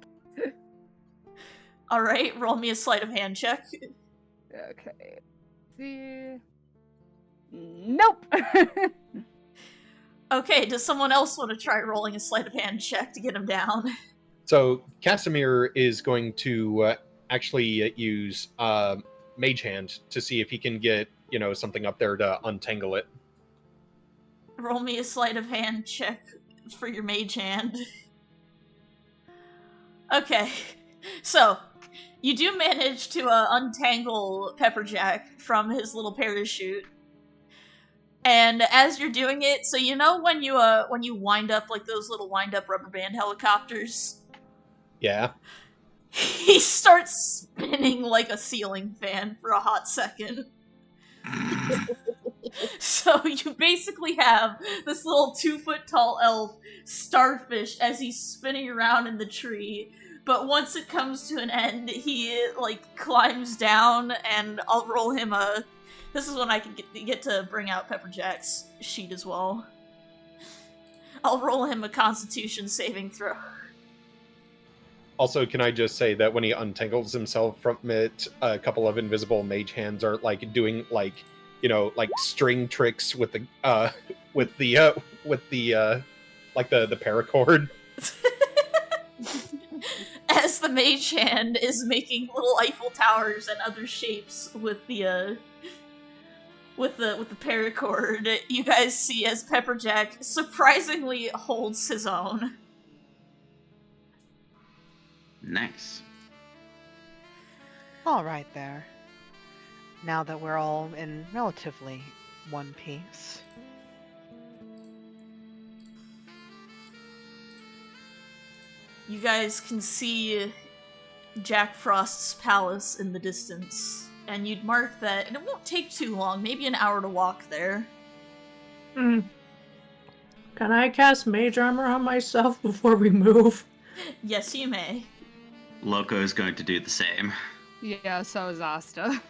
All right, roll me a sleight of hand check. Okay. See. Nope. Okay, does someone else want to try rolling a sleight of hand check to get him down? So Casimir is going to actually use Mage Hand to see if he can get, something up there to untangle it. Roll me a sleight of hand check for your mage hand. Okay, so you do manage to untangle Pepperjack from his little parachute. And as you're doing it, so when you wind up like those little wind up rubber band helicopters? Yeah. He starts spinning like a ceiling fan for a hot second. So you basically have this little 2-foot tall elf starfish as he's spinning around in the tree. But once it comes to an end, he climbs down, and I'll roll him a. This is when I can get to bring out Pepperjack's sheet as well. I'll roll him a Constitution saving throw. Also, can I just say that when he untangles himself from it, a couple of invisible mage hands are doing string tricks with the paracord. As the mage hand is making little Eiffel Towers and other shapes with the paracord, you guys see as Pepperjack surprisingly holds his own. Nice. All right there. Now that we're all in relatively one piece. You guys can see Jack Frost's palace in the distance, and you'd mark that, and it won't take too long, maybe an hour to walk there. Can I cast mage armor on myself before we move? Yes, you may. Loco is going to do the same. Yeah, so is Asta.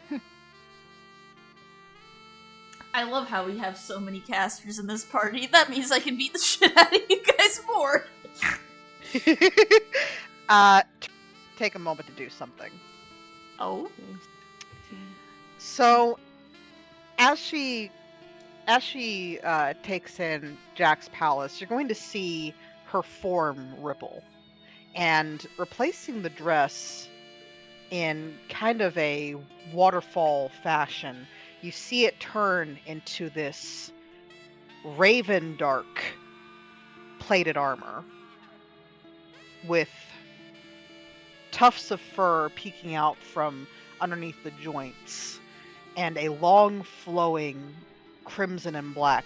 I love how we have so many casters in this party. That means I can beat the shit out of you guys more. Take a moment to do something. Oh? So, as she takes in Jack's palace, you're going to see her form ripple, and replacing the dress in kind of a waterfall fashion, you see it turn into this raven dark plated armor with tufts of fur peeking out from underneath the joints, and a long flowing crimson and black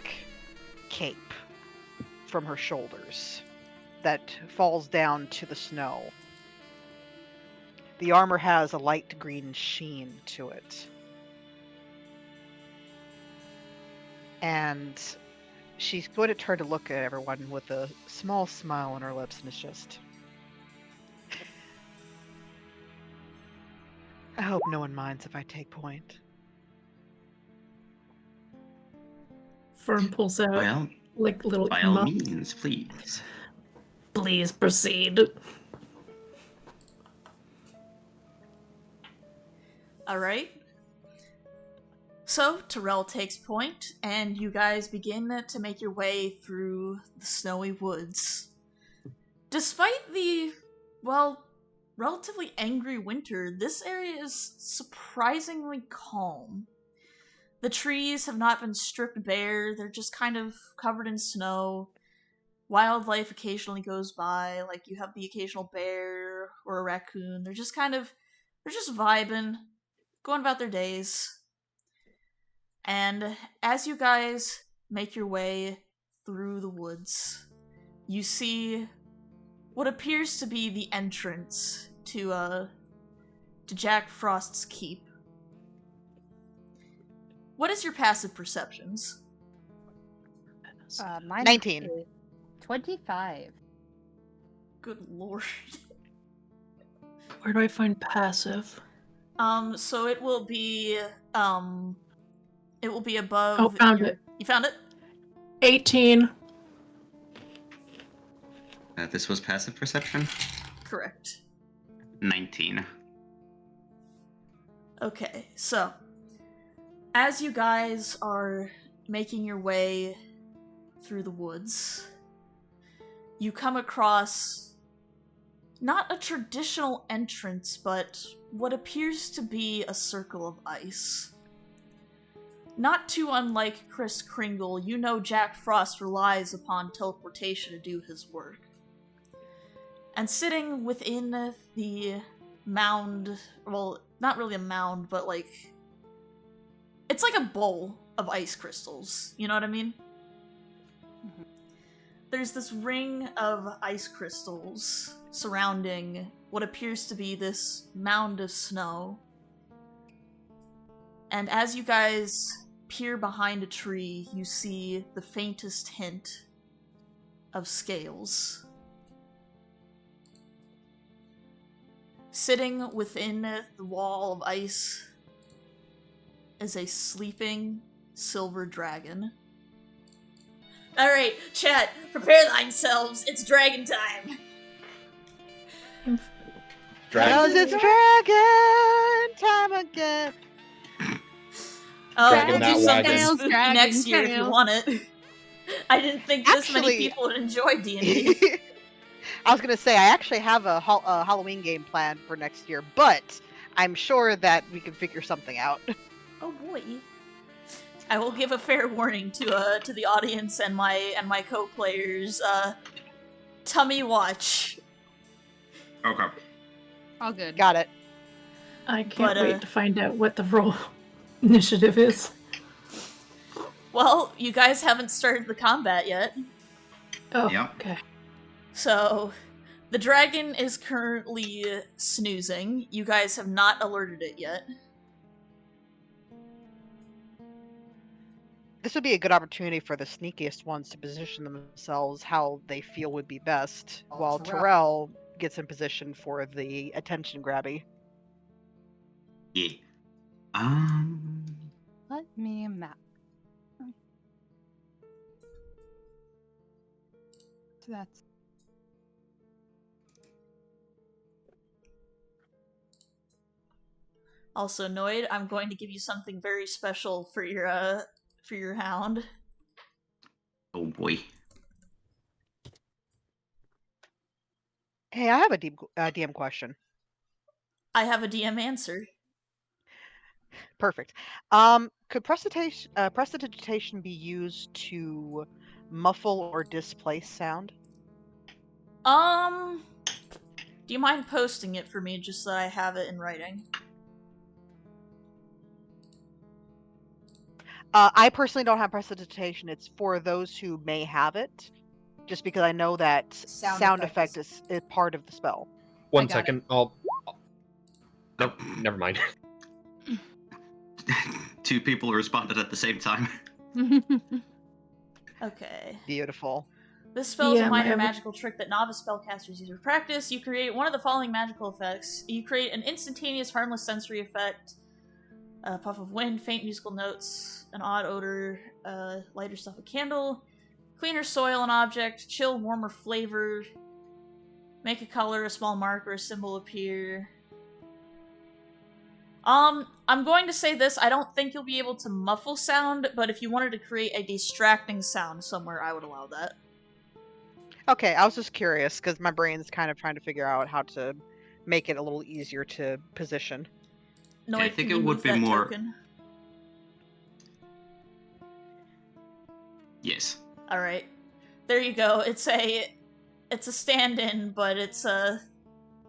cape from her shoulders that falls down to the snow. The armor has a light green sheen to it. And she's going to turn to look at everyone with a small smile on her lips, and it's just... I hope no one minds if I take point. Fern pulls out Well, little by all mug. means, please. Please proceed. Alright. So, Terrell takes point, and you guys begin to make your way through the snowy woods. Despite the, relatively angry winter, this area is surprisingly calm. The trees have not been stripped bare, they're just kind of covered in snow. Wildlife occasionally goes by, you have the occasional bear or a raccoon. They're just vibing, going about their days. And as you guys make your way through the woods, you see what appears to be the entrance to Jack Frost's keep. What is your passive perceptions? Mine 19. is 25. Good lord. Where do I find passive? So it will be above. Oh, found it. You found it? 18. This was passive perception? Correct. 19. Okay, so as you guys are making your way through the woods, you come across not a traditional entrance, but what appears to be a circle of ice. Not too unlike Kris Kringle, you know Jack Frost relies upon teleportation to do his work. And sitting within the mound, well, not really a mound, but like, it's like a bowl of ice crystals, you know what I mean? Mhm. There's this ring of ice crystals surrounding what appears to be this mound of snow. And as you guys peer behind a tree, you see the faintest hint of scales. Sitting within the wall of ice is a sleeping silver dragon. Alright, chat, prepare thyselves, it's dragon time! Cause it's dragon time again. Oh, Dragon we'll that do something wagon. spooky Dragon next year if you tails. want it. I didn't think this many Actually- people would enjoy D&D. I was gonna say I actually have a Halloween game planned for next year, but I'm sure that we can figure something out. Oh boy. I will give a fair warning to the audience and my co-players. Tummy watch. Okay. All good. Got it. I can't But, wait to find out what the roll initiative is. Well, you guys haven't started the combat yet. Oh, Yep. okay. So, the dragon is currently snoozing. You guys have not alerted it yet. This would be a good opportunity for the sneakiest ones to position themselves how they feel would be best, while Terrell gets in position for the attention grabby. Yeah. Let me map. So that's Also, Noid, I'm going to give you something very special for your hound. Oh boy. Hey, I have a DM question. I have a DM answer. Perfect. Could prestidigitation be used to muffle or displace sound? Do you mind posting it for me just so I have it in writing? I personally don't have prestidigitation. It's for those who may have it, just because I know that sound effect is part of the spell. I One got second. Nope, never mind. Two people responded at the same time. Okay. Beautiful. This spell is Yeah, a minor my- magical trick that novice spellcasters use for practice. You create one of the following magical effects. You create an instantaneous harmless sensory effect, a puff of wind, faint musical notes, an odd odor, lighter stuff, a candle, cleaner soil, an object, chill, warmer flavor, make a color, a small mark, or a symbol appear. I'm going to say this, I don't think you'll be able to muffle sound, but if you wanted to create a distracting sound somewhere, I would allow that. Okay, I was just curious because my brain's kind of trying to figure out how to make it a little easier to position. No, Yeah, I can think you it would move be that more- token? Yes. All right, there you go. It's a stand-in, but it's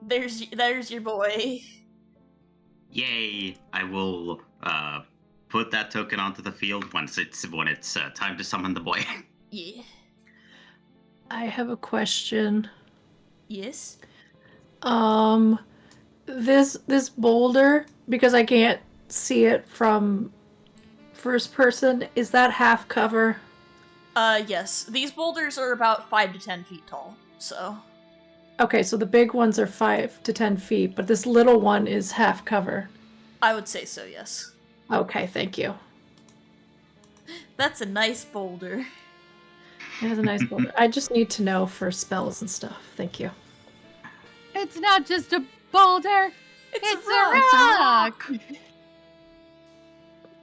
there's your boy. Yay! I will put that token onto the field when it's time to summon the boy. Yeah. I have a question. Yes. This boulder, because I can't see it from first person, is that half cover? Yes. These boulders are about 5 to 10 feet tall. So. Okay, so the big ones are 5 to 10 feet, but this little one is half cover. I would say so. Yes. Okay, thank you. That's a nice boulder. It has a nice boulder. I just need to know for spells and stuff. Thank you. It's not just a boulder. It's a rock.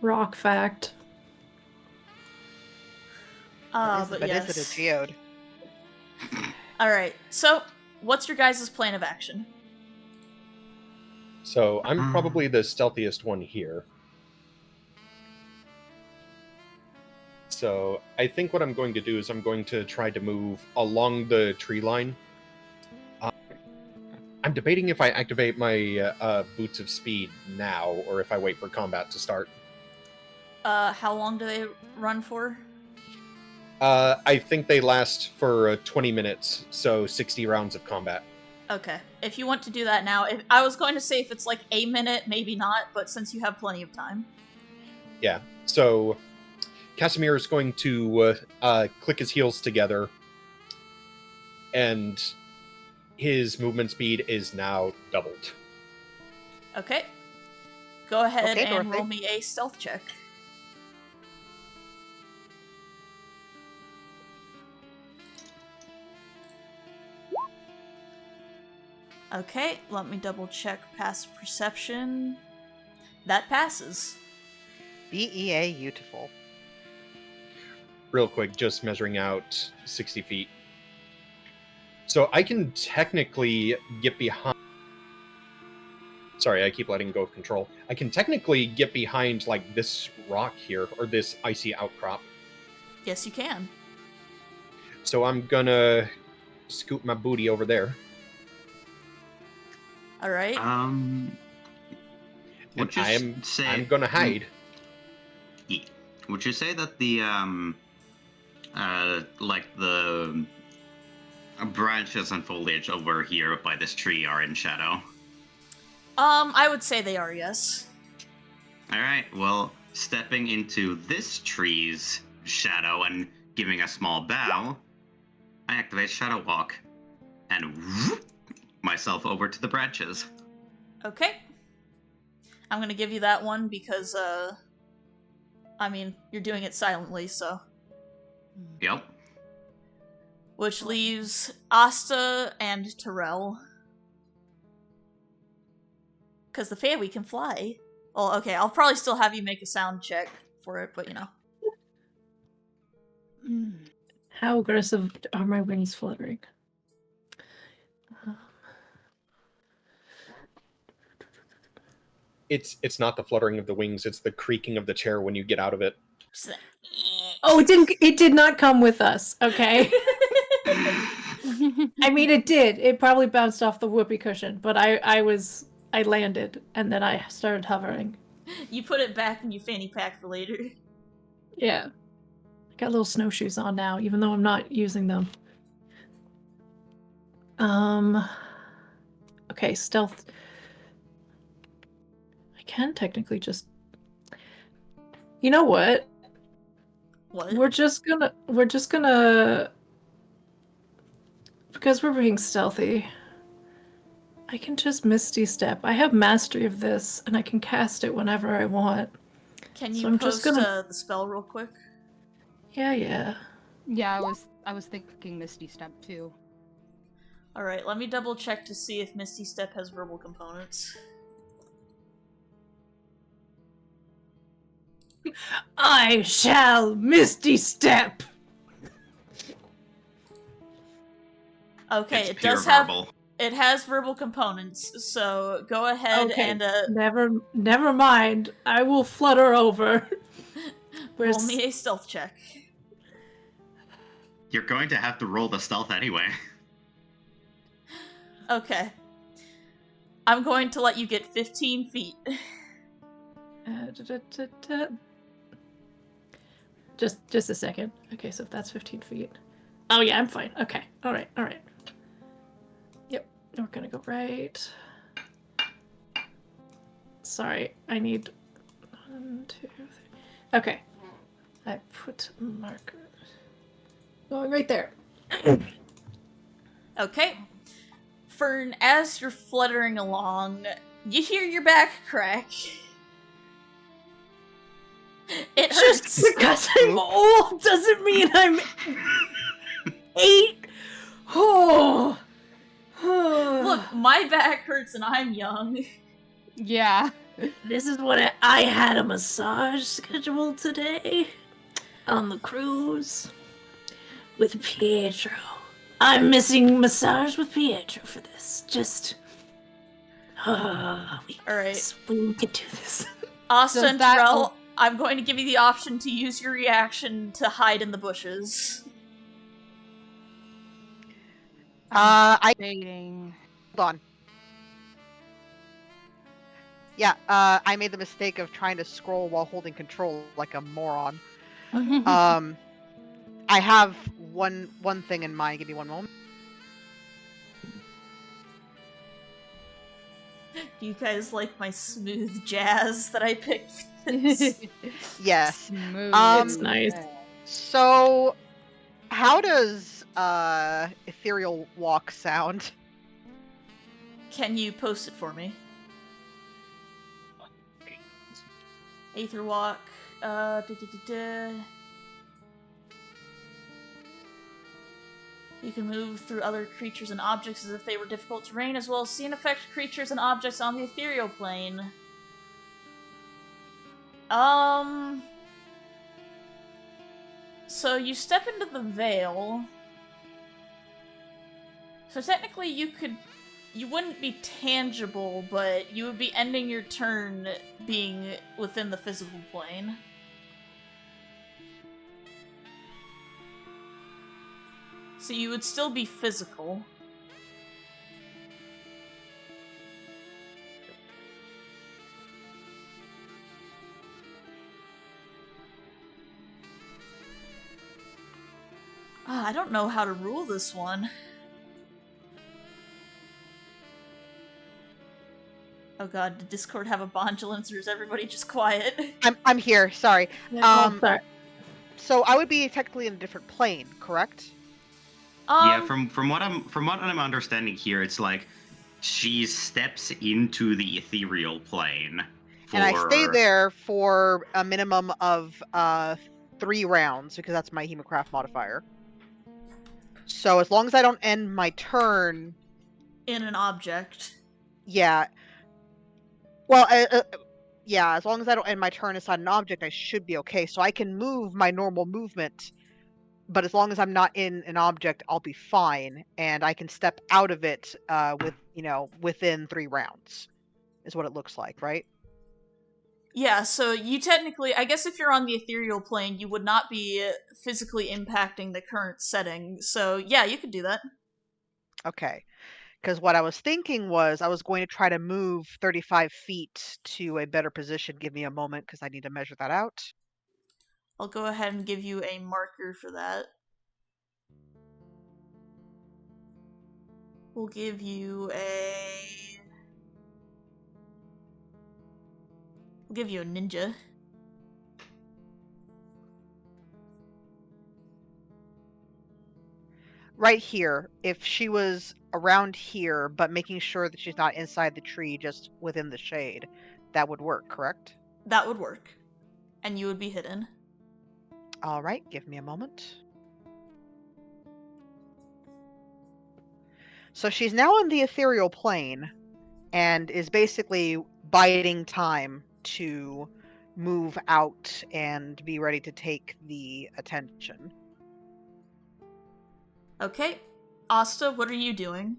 rock fact. But But yes. is it a geode? Alright, so, what's your guys' plan of action? So I'm probably the stealthiest one here. So I think what I'm going to do is I'm going to try to move along the tree line. I'm debating if I activate my Boots of Speed now, or if I wait for combat to start. How long do they run for? I think they last for 20 minutes, so 60 rounds of combat. Okay. If you want to do that now, I was going to say if it's like a minute, maybe not, but since you have plenty of time. Yeah, so Casimir is going to click his heels together, and his movement speed is now doubled. Okay. Go ahead Okay, and Dorothy. roll me a stealth check. Okay, let me double check passive perception. That passes. BEA beautiful. Real quick, just measuring out 60 feet. So I can technically get behind... Sorry, I keep letting go of control. I can technically get behind, like, this rock here, or this icy outcrop. Yes, you can. So I'm gonna scoot my booty over there. Alright. Would you I'm say gonna hide. Would you say that the like the branches and foliage over here by this tree are in shadow? I would say they are, yes. All right. Well, stepping into this tree's shadow and giving a small bow, I activate Shadow Walk and whoop myself over to the branches. Okay. I'm gonna give you that one because, I mean, you're doing it silently, so. Yep. Which leaves Asta and Terrell. Because the fairy can fly. Well, okay, I'll probably still have you make a sound check for it, but you know. How aggressive are my wings fluttering? It's not the fluttering of the wings, it's the creaking of the chair when you get out of it. Just like, Oh, it did not come with us, okay? I mean, it did. It probably bounced off the whoopee cushion, but I landed, and then I started hovering. You put it back in your fanny pack for later. Yeah. I got little snowshoes on now, even though I'm not using them. Okay, stealth. I can technically just... You know what? What? We're just gonna... Because we're being stealthy, I can just Misty Step. I have mastery of this, and I can cast it whenever I want. Can you So I'm post just gonna... the spell real quick? Yeah. Yeah, I was thinking Misty Step too. Alright, let me double check to see if Misty Step has verbal components. I shall Misty Step! Okay, It's it pure does have... verbal. It has verbal components, so go ahead Okay, and, never mind. I will flutter over. roll me a stealth check. You're going to have to roll the stealth anyway. Okay. I'm going to let you get 15 feet. Just a second. Okay, so if that's 15 feet. Oh yeah, I'm fine. Okay, alright. Yep, we're gonna go right. Sorry, I need 1, 2, 3. Okay. I put marker. Going right there. Okay. Fern, as you're fluttering along, you hear your back crack. It hurts. Just because I'm old doesn't mean I'm 8. Look, my back hurts and I'm young. Yeah. This is what I had a massage scheduled today on the cruise with Pietro. I'm missing massage with Pietro for this. Just, All right. we can do this. Asta Does and that- Terrell, I'm going to give you the option to use your reaction to hide in the bushes. Dating. Hold on. Yeah, I made the mistake of trying to scroll while holding control like a moron. I have one thing in mind. Give me one moment. Do you guys like my smooth jazz that I picked for this? Yes. Smooth. It's nice. So, how does ethereal walk sound? Can you post it for me? Aether walk. You can move through other creatures and objects as if they were difficult terrain, as well as see and affect creatures and objects on the ethereal plane. So you step into the veil. So technically you wouldn't be tangible, but you would be ending your turn being within the physical plane. So you would still be physical. I don't know how to rule this one. Oh god, did Discord have a bondulance or is everybody just quiet? I'm here. Sorry. Sorry. So I would be technically in a different plane, correct? Yeah, from what I'm understanding here, it's like she steps into the ethereal plane. And I stay there for a minimum of 3 rounds because that's my Hemocraft modifier. So as long as I don't end my turn in an object. Yeah. Well, yeah, as long as I don't end my turn inside an object, I should be okay. So I can move my normal movement, but as long as I'm not in an object, I'll be fine, and I can step out of it within 3 rounds. Is what it looks like, right? Yeah, so you technically, I guess if you're on the ethereal plane, you would not be physically impacting the current setting. So yeah, you could do that. Okay. Because what I was thinking was I was going to try to move 35 feet to a better position. Give me a moment because I need to measure that out. I'll go ahead and give you a marker for that. We'll give you We'll give you a ninja. Right here, if she was around here, but making sure that she's not inside the tree, just within the shade, that would work, correct? That would work. And you would be hidden. All right, give me a moment. So she's now in the ethereal plane and is basically biding time to move out and be ready to take the attention. Okay. Asta, what are you doing?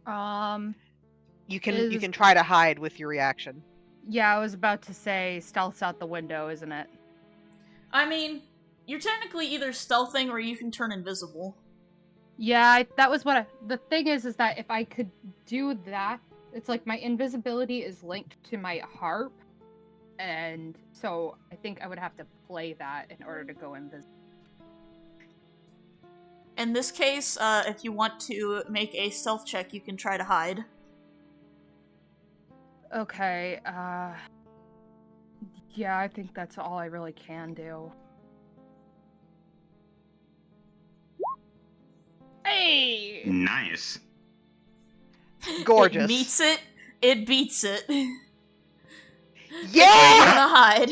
You can try to hide with your reaction. Yeah, I was about to say stealth's out the window, isn't it? I mean, you're technically either stealthing or you can turn invisible. Yeah, that was what the thing is that if I could do that, it's like my invisibility is linked to my harp, and so I think I would have to play that in order to go invisible. In this case, if you want to make a stealth check, you can try to hide. Okay, yeah, I think that's all I really can do. Hey! Nice. Gorgeous. It meets it. It beats it. Yeah! Gonna hide.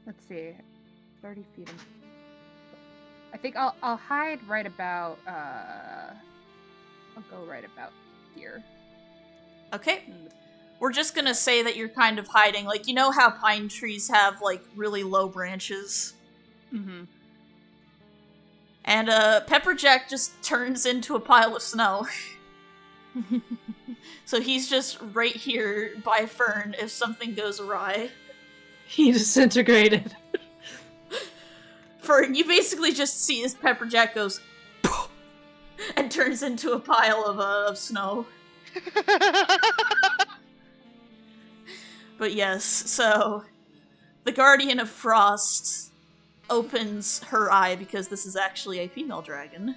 Let's see, 30 feet. I think I'll hide right about. I'll go right about here. Okay. We're just gonna say that you're kind of hiding. Like, you know how pine trees have, like, really low branches? Mm-hmm. And, Pepperjack just turns into a pile of snow. So he's just right here by Fern if something goes awry. He disintegrated. Fern, you basically just see as Pepperjack goes and turns into a pile of snow. But yes, so the Guardian of Frost opens her eye because this is actually a female dragon.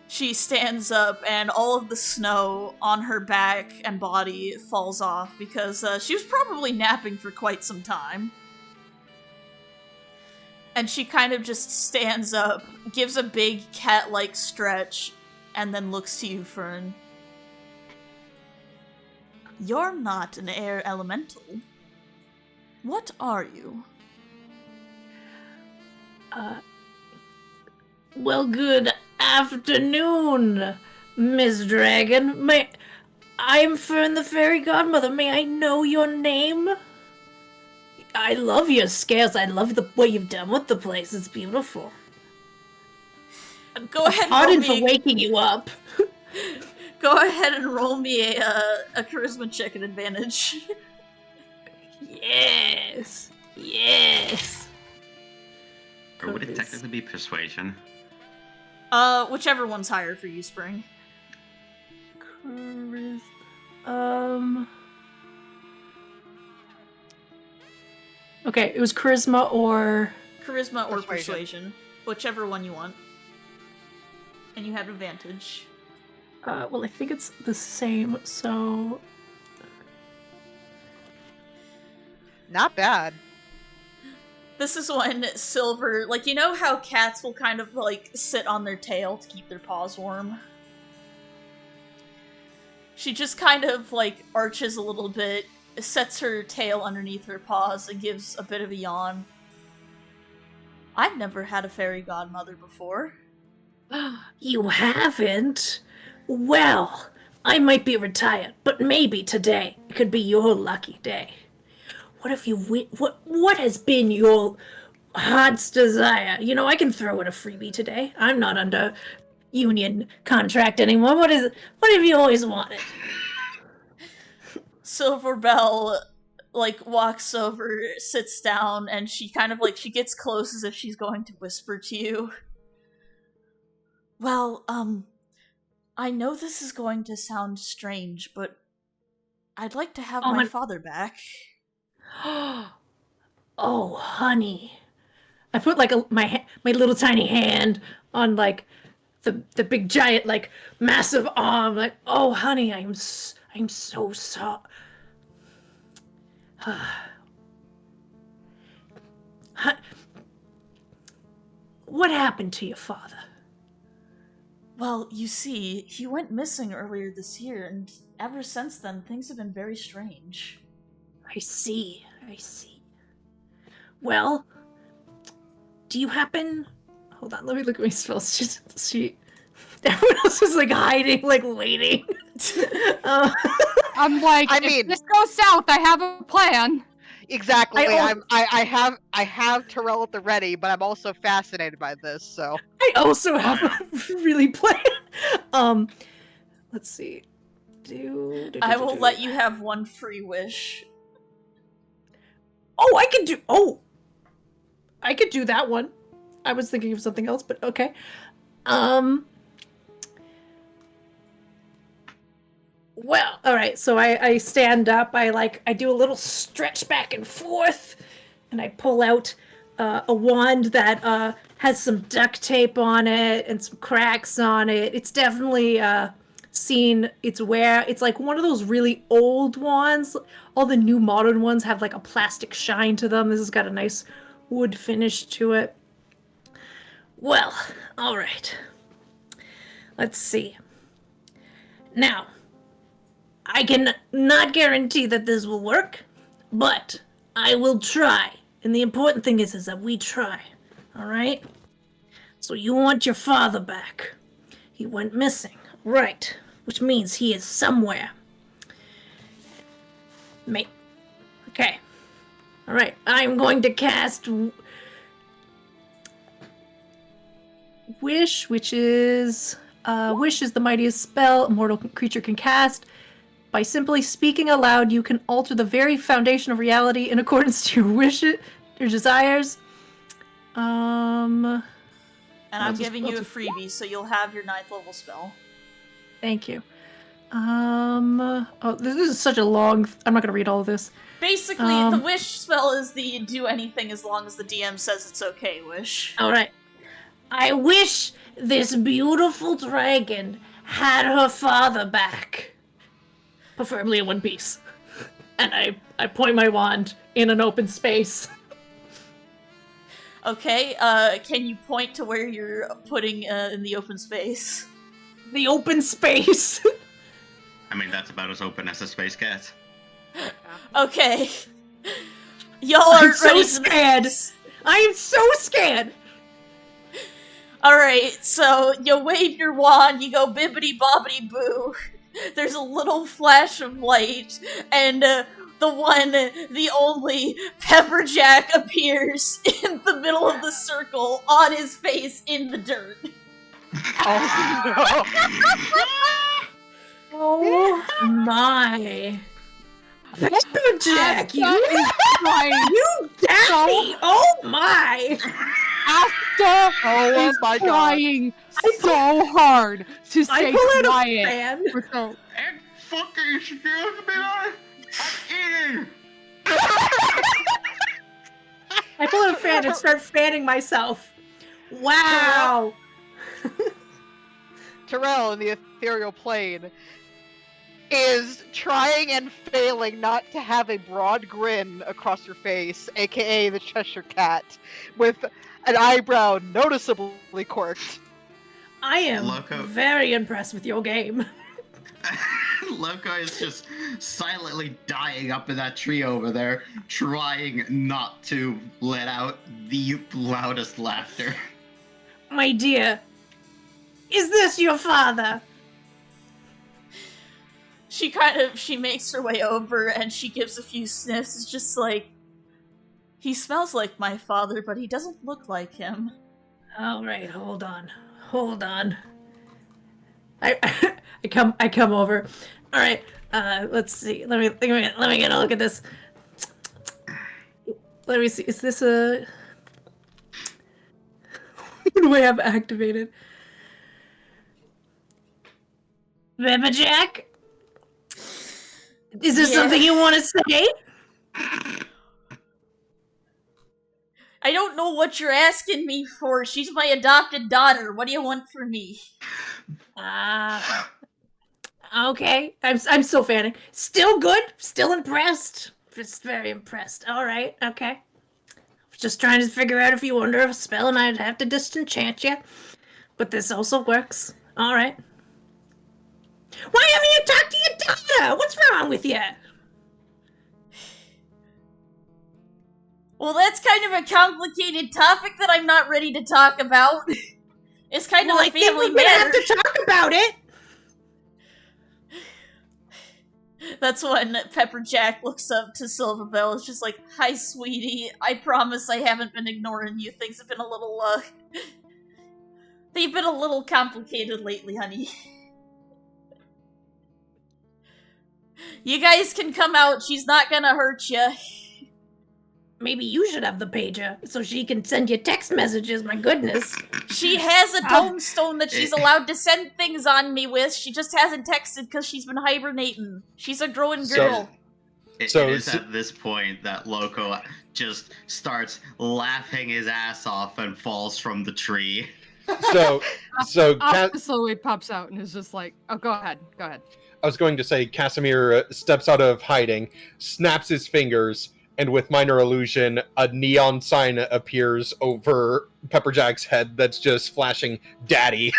She stands up and all of the snow on her back and body falls off because she was probably napping for quite some time. And she kind of just stands up, gives a big cat-like stretch, and then looks to you, Fern. You're not an air elemental. What are you? Well, good afternoon, Miss Dragon. I'm Fern the Fairy Godmother. May I know your name? I love your scales. I love what you've done with the place. It's beautiful. Go ahead and Pardon for waking you up. Go ahead and roll me a charisma check at advantage. Yes. Yes. Or would it technically be persuasion? Whichever one's higher for you, Spring. Okay, it was charisma or... Charisma or persuasion. Whichever one you want. And you have advantage. Well, I think it's the same, so... Not bad. This is when Silver, like, you know how cats will kind of, like, sit on their tail to keep their paws warm? She just kind of, like, arches a little bit, sets her tail underneath her paws, and gives a bit of a yawn. I've never had a fairy godmother before. You haven't? Well, I might be retired, but maybe today could be your lucky day. What if you what has been your heart's desire? You know, I can throw in a freebie today. I'm not under union contract anymore. What have you always wanted? Silverbell, like, walks over, sits down, and she kind of, like, she gets close as if she's going to whisper to you. Well, I know this is going to sound strange, but I'd like to have my father back. Oh, honey. I put, like, my little tiny hand on, like, the big giant, like, massive arm. Like, oh, honey, I'm so sorry. What happened to your father? Well, you see, he went missing earlier this year, and ever since then, things have been very strange. I see. Well, do you happen... Hold on, let me look at my spell sheet. Everyone else is, like, hiding, like, waiting. I'm like, if this goes south, I have a plan. Exactly. I have Terrell at the ready, but I'm also fascinated by this, so. I also have a really plan. Let's see. I will let you have one free wish. Oh, I could do that one. I was thinking of something else, but okay. Well, all right. So I stand up. I do a little stretch back and forth, and I pull out a wand that has some duct tape on it and some cracks on it. It's definitely seen its wear. It's like one of those really old wands. All the new modern ones have like a plastic shine to them. This has got a nice wood finish to it. Well, all right. Let's see. Now, I can not guarantee that this will work, but I will try. And the important thing is that we try. All right? So you want your father back. He went missing. Right. which means he is somewhere. Okay. Alright, I'm going to cast Wish, which is... Wish is the mightiest spell a mortal creature can cast. By simply speaking aloud, you can alter the very foundation of reality in accordance to your wishes, your desires. And I'm giving you a freebie, so you'll have your 9th level spell. Thank you. Oh, this is such a long... I'm not going to read all of this. Basically, the wish spell is the do anything as long as the DM says it's okay wish. Alright. I wish this beautiful dragon had her father back. Preferably in one piece. And I point my wand in an open space. Okay, can you point to where you're putting in the open space? The open space! I mean, that's about as open as a space gets. Okay. Y'all are so scared! I am so scared! Alright, so you wave your wand, you go bibbity bobbity boo. There's a little flash of light, and the only Pepperjack appears in the middle of the circle, on his face in the dirt. Oh Oh my. Pepperjack, you daddy! Oh my! Asta Oh my god. trying so hard to stay I pull out a quiet. fan. And fucking excuse me, man! I'm eating! I pull out a fan and start fanning myself. Wow! Terrell in the ethereal plane is trying and failing not to have a broad grin across your face, aka the Cheshire Cat, with an eyebrow noticeably quirked. I am Loco. very impressed with your game. Loco is just silently dying up in that tree over there, trying not to let out the loudest laughter. My dear, is this your father? She makes her way over and she gives a few sniffs. It's just like, he smells like my father, but he doesn't look like him. Alright, hold on. I come over. Alright, let's see. Let me get a look at this. Let me see. Is this a... What do I have activated? Pepperjack? Is this something you want to say? I don't know what you're asking me for. She's my adopted daughter. What do you want from me? Okay. I'm still fanning. Still good. Still impressed. Just very impressed. All right. Okay. Just trying to figure out if you were under a spell and I'd have to disenchant you. But this also works. All right. Why haven't you talked to your daughter? What's wrong with you? Well, that's kind of a complicated topic that I'm not ready to talk about. It's kind of a family we're gonna matter. have to talk about it. That's when Pepperjack looks up to Silverbell. It's just like, "Hi, sweetie. I promise I haven't been ignoring you. Things have been a little, they've been a little complicated lately, honey. You guys can come out. She's not gonna hurt you." Maybe you should have the pager so she can send you text messages. My goodness. She has a tombstone that she's allowed to send things on me with. She just hasn't texted because she's been hibernating. She's a growing girl. It is at this point that Loco just starts laughing his ass off and falls from the tree. So Asta slowly pops out and is just like, "Oh, go ahead." I was going to say, Casimir steps out of hiding, snaps his fingers, and with minor illusion, a neon sign appears over Pepperjack's head that's just flashing "Daddy."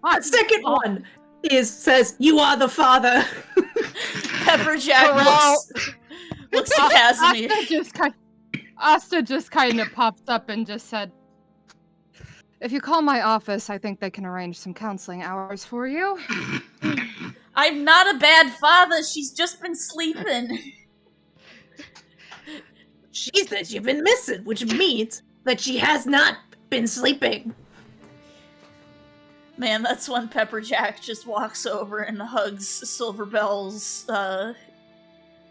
The second one says, "You are the father." Pepperjack looks at Casimir. Asta just kind of pops up and just said, If you call my office, I think they can arrange some counseling hours for you. I'm not a bad father. She's just been sleeping. She says you've been missing, which means that she has not been sleeping. Man, that's when Pepperjack just walks over and hugs Silverbell's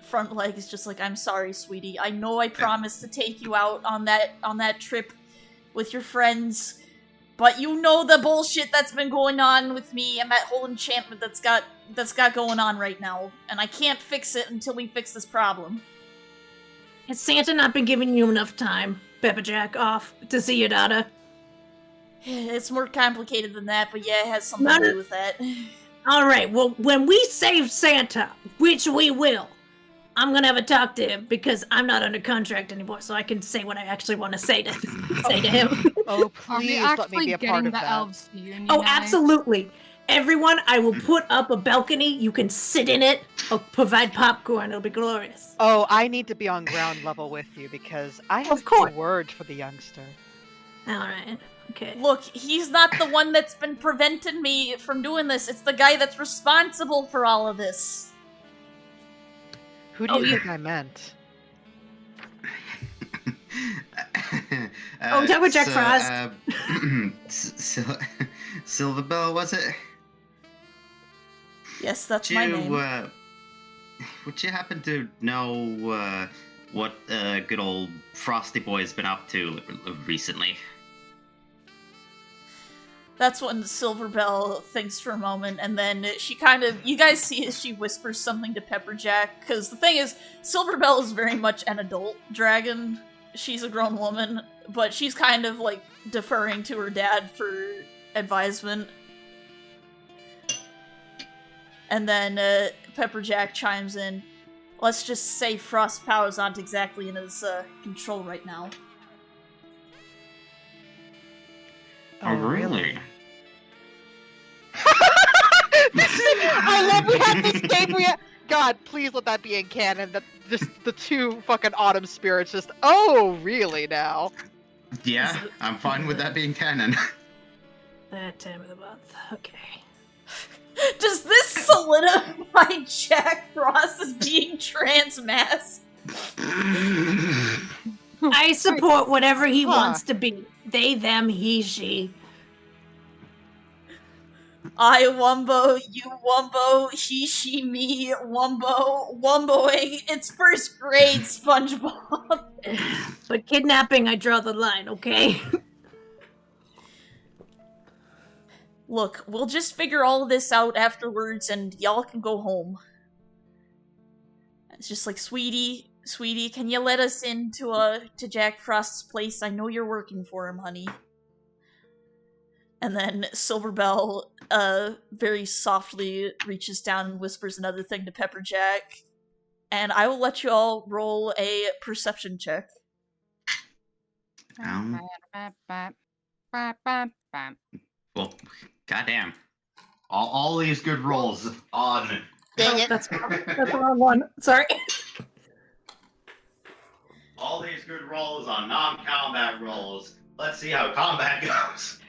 front legs, just like, I'm sorry, sweetie. I know I promised to take you out on that trip with your friends, but you know the bullshit that's been going on with me and that whole enchantment that's got going on right now, and I can't fix it until we fix this problem. Has Santa not been giving you enough time, Pepperjack, off to see your daughter? It's more complicated than that, but yeah, it has something to do with that. Alright, well, when we save Santa, which we will, I'm gonna have a talk to him, because I'm not under contract anymore, so I can say what I actually want to say to him. Oh, Are we please let me actually be a getting part of the that. elves to unionize? Oh, absolutely. Everyone, I will put up a balcony. You can sit in it. I'll provide popcorn. It'll be glorious. Oh, I need to be on ground level with you because I have Of course. a word for the youngster. Alright, okay. Look, he's not the one that's been preventing me from doing this. It's the guy that's responsible for all of this. Who do you think I meant? Oh, talk with Jack Frost. Silverbell, was it? Yes, that's my name. Would you happen to know what good old Frosty Boy's been up to recently? That's when Silverbell thinks for a moment, and then she you guys see as she whispers something to Pepperjack, because the thing is, Silverbell is very much an adult dragon. She's a grown woman, but she's kind of, like, deferring to her dad for advisement. And then Pepperjack chimes in, let's just say Frost Powers aren't exactly in his control right now. Oh, really? I love we had this game. God, please let that be in canon. That just the two fucking autumn spirits just. Oh, really now? Yeah, I'm fine with that being canon. That time of the month. Okay. Does this solidify Jack Frost as being trans-masked? I support whatever he wants to be. They, them, he, she. I wumbo, you wumbo, he, she, me, wumbo, wumboing. It's first grade, SpongeBob. But kidnapping, I draw the line, okay? Look, we'll just figure all this out afterwards and y'all can go home. It's just like, sweetie, can you let us into to Jack Frost's place? I know you're working for him, honey. And then Silverbell very softly reaches down and whispers another thing to Pepperjack. And I will let you all roll a perception check. Well, goddamn. All these good rolls on... Dang it. That's the wrong one. Sorry. All these good rolls on non-combat rolls. Let's see how combat goes.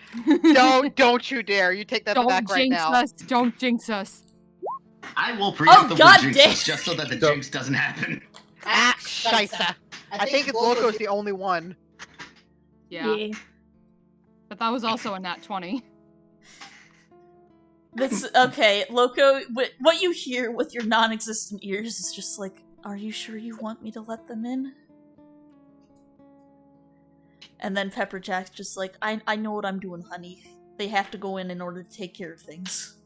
Don't you dare! You take that back right now. Don't jinx us. I will preempt the God word damn. jinx just so that the jinx doesn't happen. Ah, scheisse. I think Loco's the only one. Yeah. But that was also a nat 20. That's okay, Loco. What you hear with your non-existent ears is just like, "Are you sure you want me to let them in?" And then Pepperjack's just like, I know what I'm doing, honey. They have to go in order to take care of things.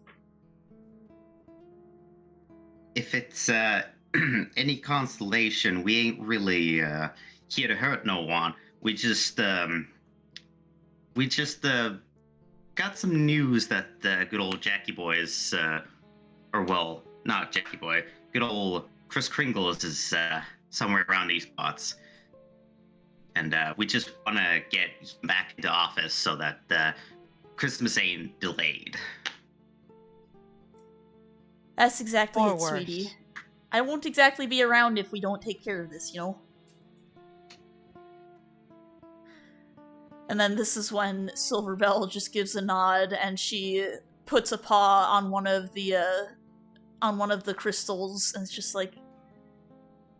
If it's any consolation, we ain't really here to hurt no one. We just got some news that good old Jackie Boy is, or well, not Jackie Boy, good old Kris Kringles is somewhere around these parts. And we just want to get him back into office so that Christmas ain't delayed. That's exactly Or it, worse. sweetie. I won't exactly be around if we don't take care of this, you know? And then this is when Silverbell just gives a nod, and she puts a paw on one of the crystals, and it's just like,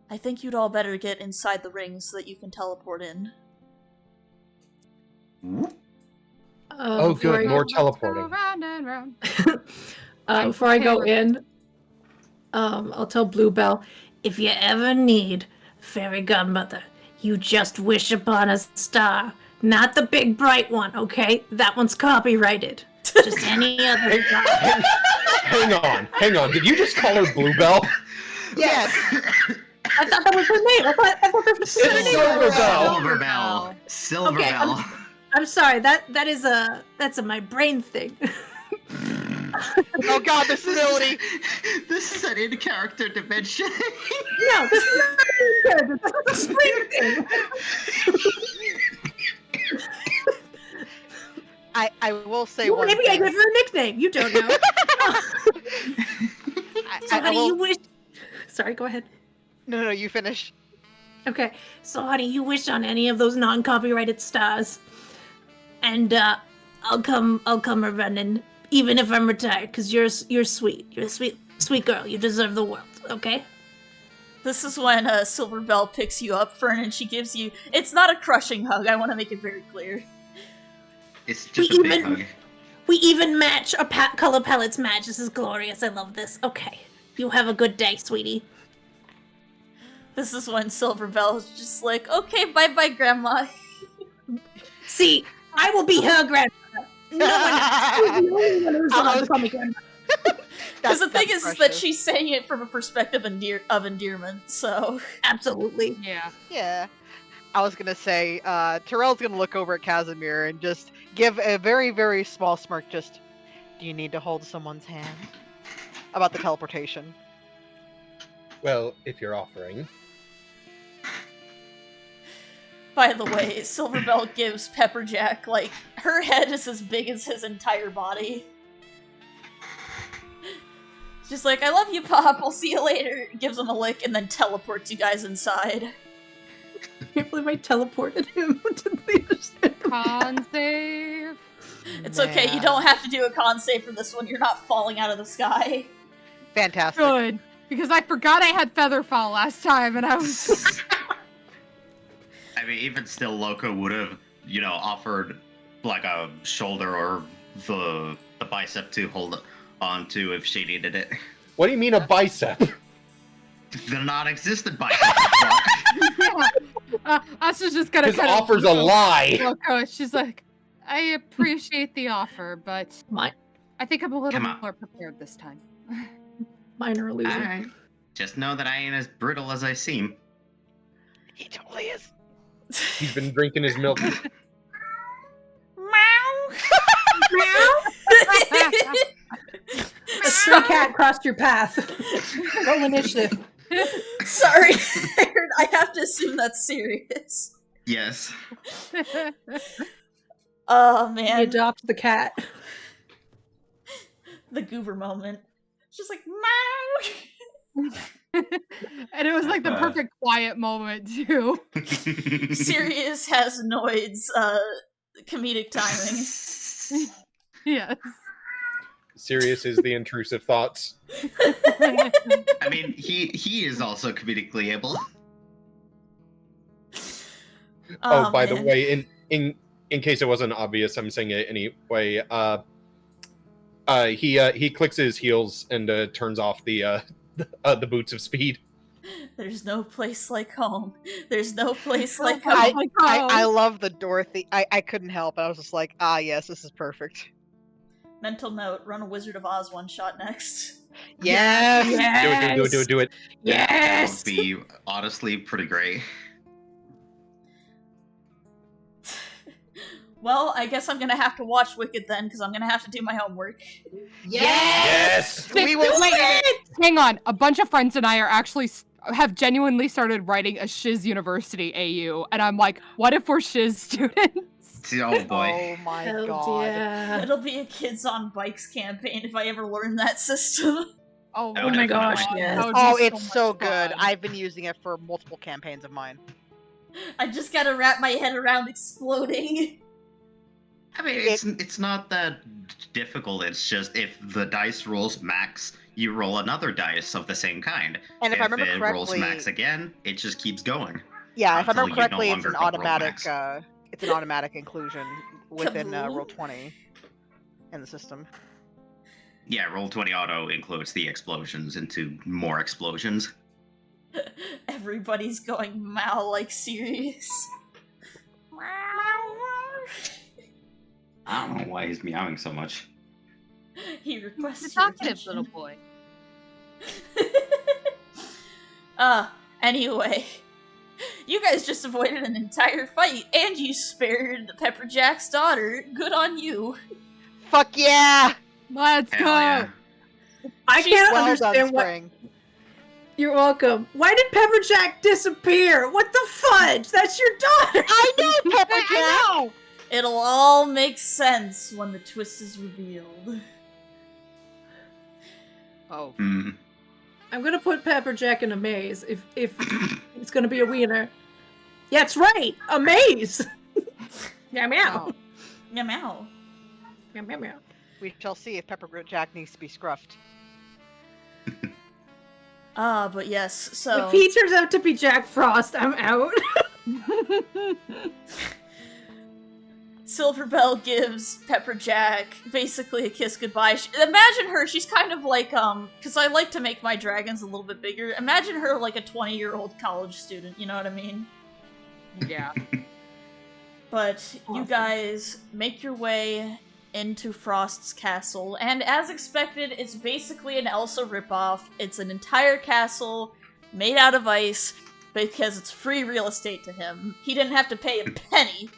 I think you'd all better get inside the ring so that you can teleport in. Oh, good, more teleporting. Round and round. Before I go in, I'll tell Bluebell, if you ever need Fairy Godmother, you just wish upon a star. Not the big bright one, okay? That one's copyrighted. Just any other star. Hang on. Did you just call her Bluebell? Yes. I thought that was her name. I thought that was her name. Silverbell. Silverbell. Okay, I'm sorry. That's my brain thing. Oh god, the senility! This is an in-character dimension. No, this is not a character. This is a spring thing. I will say Well, one maybe thing. I give her a nickname. You don't know. So, honey, you wish... Sorry, go ahead. No, you finish. Okay, so, honey, you wish on any of those non-copyrighted stars, and I'll come running, even if I'm retired, because you're sweet. You're a sweet girl. You deserve the world. Okay. This is when Silverbell picks you up, Fern, and she gives you... It's not a crushing hug, I want to make it very clear. It's just a big hug. We even match. Our color palettes match. This is glorious. I love this. Okay. You have a good day, sweetie. This is when Silverbell's just like, okay, bye-bye, Grandma. See, I will be her grandmother. No one who's allowed to call me grandma. Because the thing is that she's saying it from a perspective of endearment, so... Absolutely. Yeah. Yeah. I was gonna say, Terrell's gonna look over at Casimir and just give a very, very small smirk, just, do you need to hold someone's hand? About the teleportation. Well, if you're offering. By the way, Silverbell gives Pepperjack, like, her head is as big as his entire body. Just like, I love you, Pop, I'll see you later. Gives him a lick and then teleports you guys inside. I can't believe I teleported him to the other side. Con save. It's okay, you don't have to do a con save for this one, you're not falling out of the sky. Fantastic. Good. Because I forgot I had Featherfall last time, and I was... I mean, even still, Loco would have, offered like a shoulder or the bicep to hold on to if she needed it. What do you mean a bicep? The non-existent bicep. Asa's just gonna His kind offer's a lie. Loco. She's like, I appreciate the offer, but I think I'm a little more prepared this time. Minor illusion. Alright. Just know that I ain't as brittle as I seem. He totally is. He's been drinking his milk. Meow! A stray cat crossed your path. Roll initiative. Sorry, I have to assume that's serious. Yes. Oh, You man. adopt the cat. The goober moment. It's just like, meow! And it was like the perfect quiet moment, too. Sirius has Noid's comedic timing. Yes. Sirius is the intrusive thoughts. I mean, he is also comedically able. Oh, by the man. way, in case it wasn't obvious, I'm saying it anyway. He clicks his heels and turns off the boots of speed. There's no place like home. There's no place like home. I love the Dorothy. I couldn't help it. I was just like, yes, this is perfect. Mental note, run a Wizard of Oz one-shot next. Yes! Yes! Do it. That would be honestly pretty great. Well, I guess I'm gonna have to watch Wicked then, because I'm gonna have to do my homework. Yes! We will wait. Hang on. A bunch of friends and I have genuinely started writing a Shiz University AU, and I'm like, what if we're Shiz students? Oh boy. Oh my Hell god. yeah. It'll be a Kids on Bikes campaign if I ever learn that system. Oh, Oh my gosh, yes. That would be Oh, it's so much good. fun. I've been using it for multiple campaigns of mine. I just gotta wrap my head around exploding. I mean, it's not that difficult. It's just if the dice rolls max, you roll another dice of the same kind. And if I remember it rolls correctly, max again, it just keeps going. yeah, if I until remember you no correctly, it's longer an roll automatic. max. It's an automatic inclusion within Kaboom. roll 20 in the system. Yeah, roll 20 auto includes the explosions into more explosions. Everybody's going Mal like serious. I don't know why he's meowing so much. He The requests your talkative attention. little boy. Anyway. You guys just avoided an entire fight, and you spared Pepperjack's daughter. Good on you. Fuck yeah! Let's Hell go! yeah. I can't Well done, understand what. Spring. You're welcome. Why did Pepperjack disappear? What the fudge? That's your daughter. I know, Pepperjack! I know! It'll all make sense when the twist is revealed. Oh. Mm. I'm gonna put Pepperjack in a maze if it's gonna be a wiener. Yeah, that's right, a maze. Meow meow. Oh. Meow meow. Meow meow meow. We shall see if Pepperjack needs to be scruffed. But yes, so... If he turns out to be Jack Frost, I'm out. Silverbell gives Pepperjack basically a kiss goodbye. Imagine her, she's kind of like, because I like to make my dragons a little bit bigger. Imagine her like a 20-year-old college student, you know what I mean? Yeah. But you Awesome. guys make your way into Frost's castle, and as expected, it's basically an Elsa ripoff. It's an entire castle made out of ice because it's free real estate to him. He didn't have to pay a penny.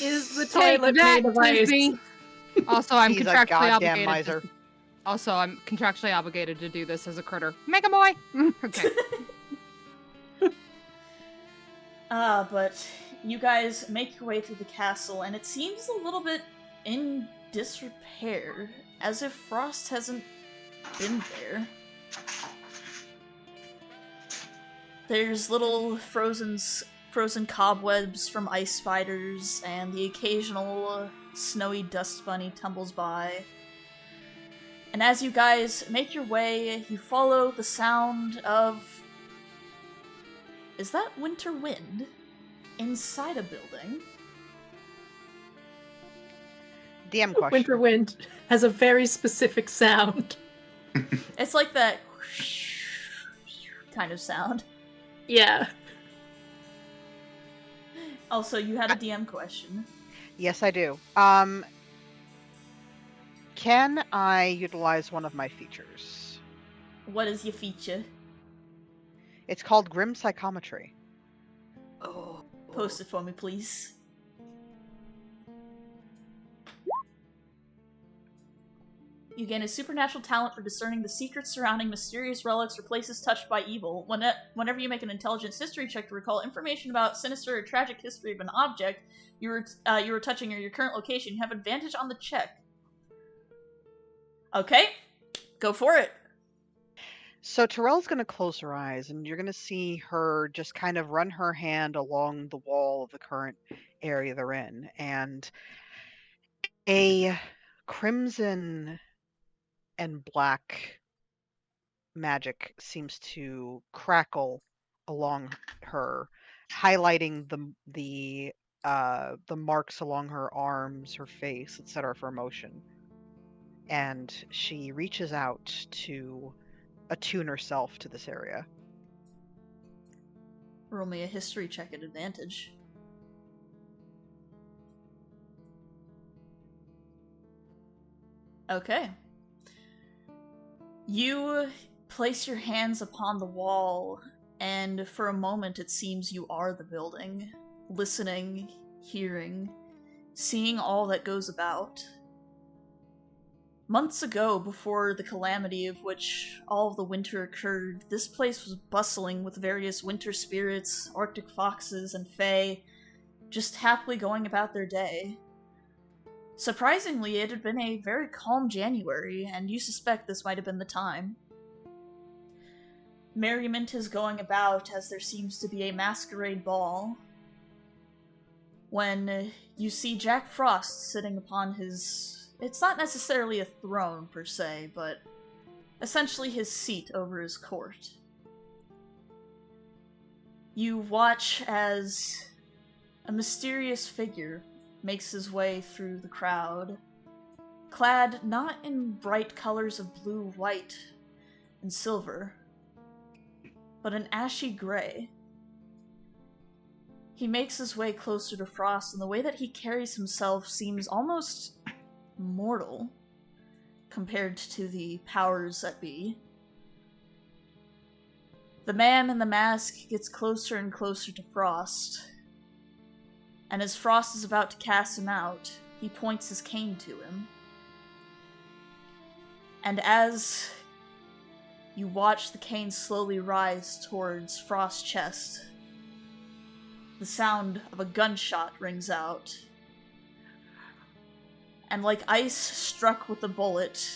Is the Take toilet that, made of ice? Disney. Also, I'm He's a contractually goddamn obligated. miser. Also, I'm contractually obligated to do this as a critter. Make a boy. Okay. But you guys make your way through the castle, and it seems a little bit in disrepair, as if Frost hasn't been there. There's little frozen cobwebs from ice spiders, and the occasional snowy dust bunny tumbles by. And as you guys make your way, you follow the sound of... Is that winter wind? Inside a building? DM question. Winter wind has a very specific sound. It's like that kind of sound. Yeah. Also, you had a DM question. Yes, I do. Can I utilize one of my features? What is your feature? It's called Grim Psychometry. Oh. Post it for me, please. You gain a supernatural talent for discerning the secrets surrounding mysterious relics or places touched by evil. Whenever you make an intelligence history check to recall information about sinister or tragic history of an object you were touching or your current location, you have advantage on the check. Okay, go for it. So Terrell's going to close her eyes, and you're going to see her just kind of run her hand along the wall of the current area they're in, and a crimson and black magic seems to crackle along her, highlighting the marks along her arms, her face, etc. for emotion. And she reaches out to attune herself to this area. Roll me a history check at advantage. Okay. You place your hands upon the wall, and for a moment it seems you are the building, listening, hearing, seeing all that goes about. Months ago, before the calamity of which all of the winter occurred, this place was bustling with various winter spirits, arctic foxes, and fae, just happily going about their day. Surprisingly, it had been a very calm January, and you suspect this might have been the time. Merriment is going about as there seems to be a masquerade ball. when you see Jack Frost sitting upon his... It's not necessarily a throne, per se, but essentially his seat over his court. You watch as a mysterious figure makes his way through the crowd, clad not in bright colors of blue, white, and silver, but an ashy gray. He makes his way closer to Frost, and the way that he carries himself seems almost mortal compared to the powers that be. The man in the mask gets closer and closer to Frost, and as Frost is about to cast him out, he points his cane to him. And as you watch the cane slowly rise towards Frost's chest, the sound of a gunshot rings out. And like ice struck with a bullet,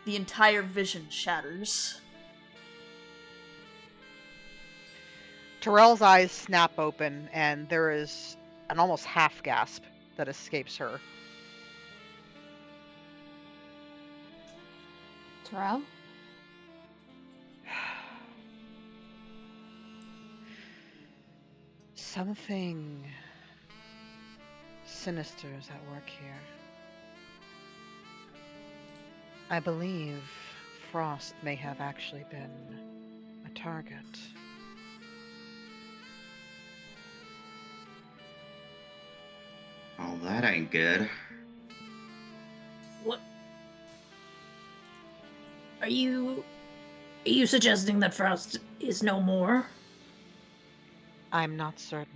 the entire vision shatters. Terrell's eyes snap open, and there is an almost half gasp that escapes her. Terrell? Something sinister is at work here. I believe Frost may have actually been a target. Oh, that ain't good. What? Are you suggesting that Frost is no more? I'm not certain.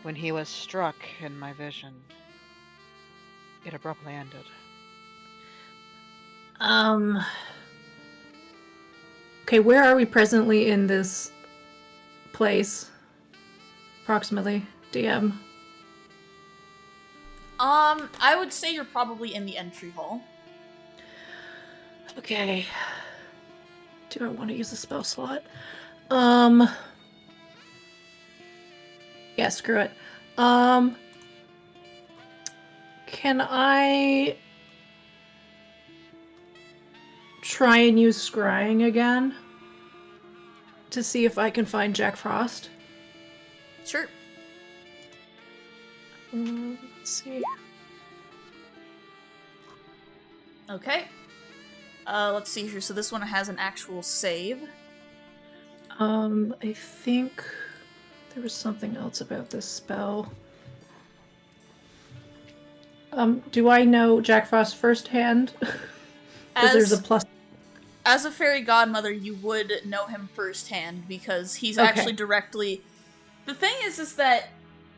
When he was struck in my vision, it abruptly ended. Okay, where are we presently in this place? Approximately, DM. I would say you're probably in the entry hall. Okay. Do I want to use a spell slot? Yeah, screw it. Can I try and use scrying again to see if I can find Jack Frost? Sure. Let's see. Okay. Let's see here. So this one has an actual save. I think there was something else about this spell. Do I know Jack Frost firsthand? Because there's a plus. As a fairy godmother, you would know him firsthand because he's Okay. actually directly... The thing is that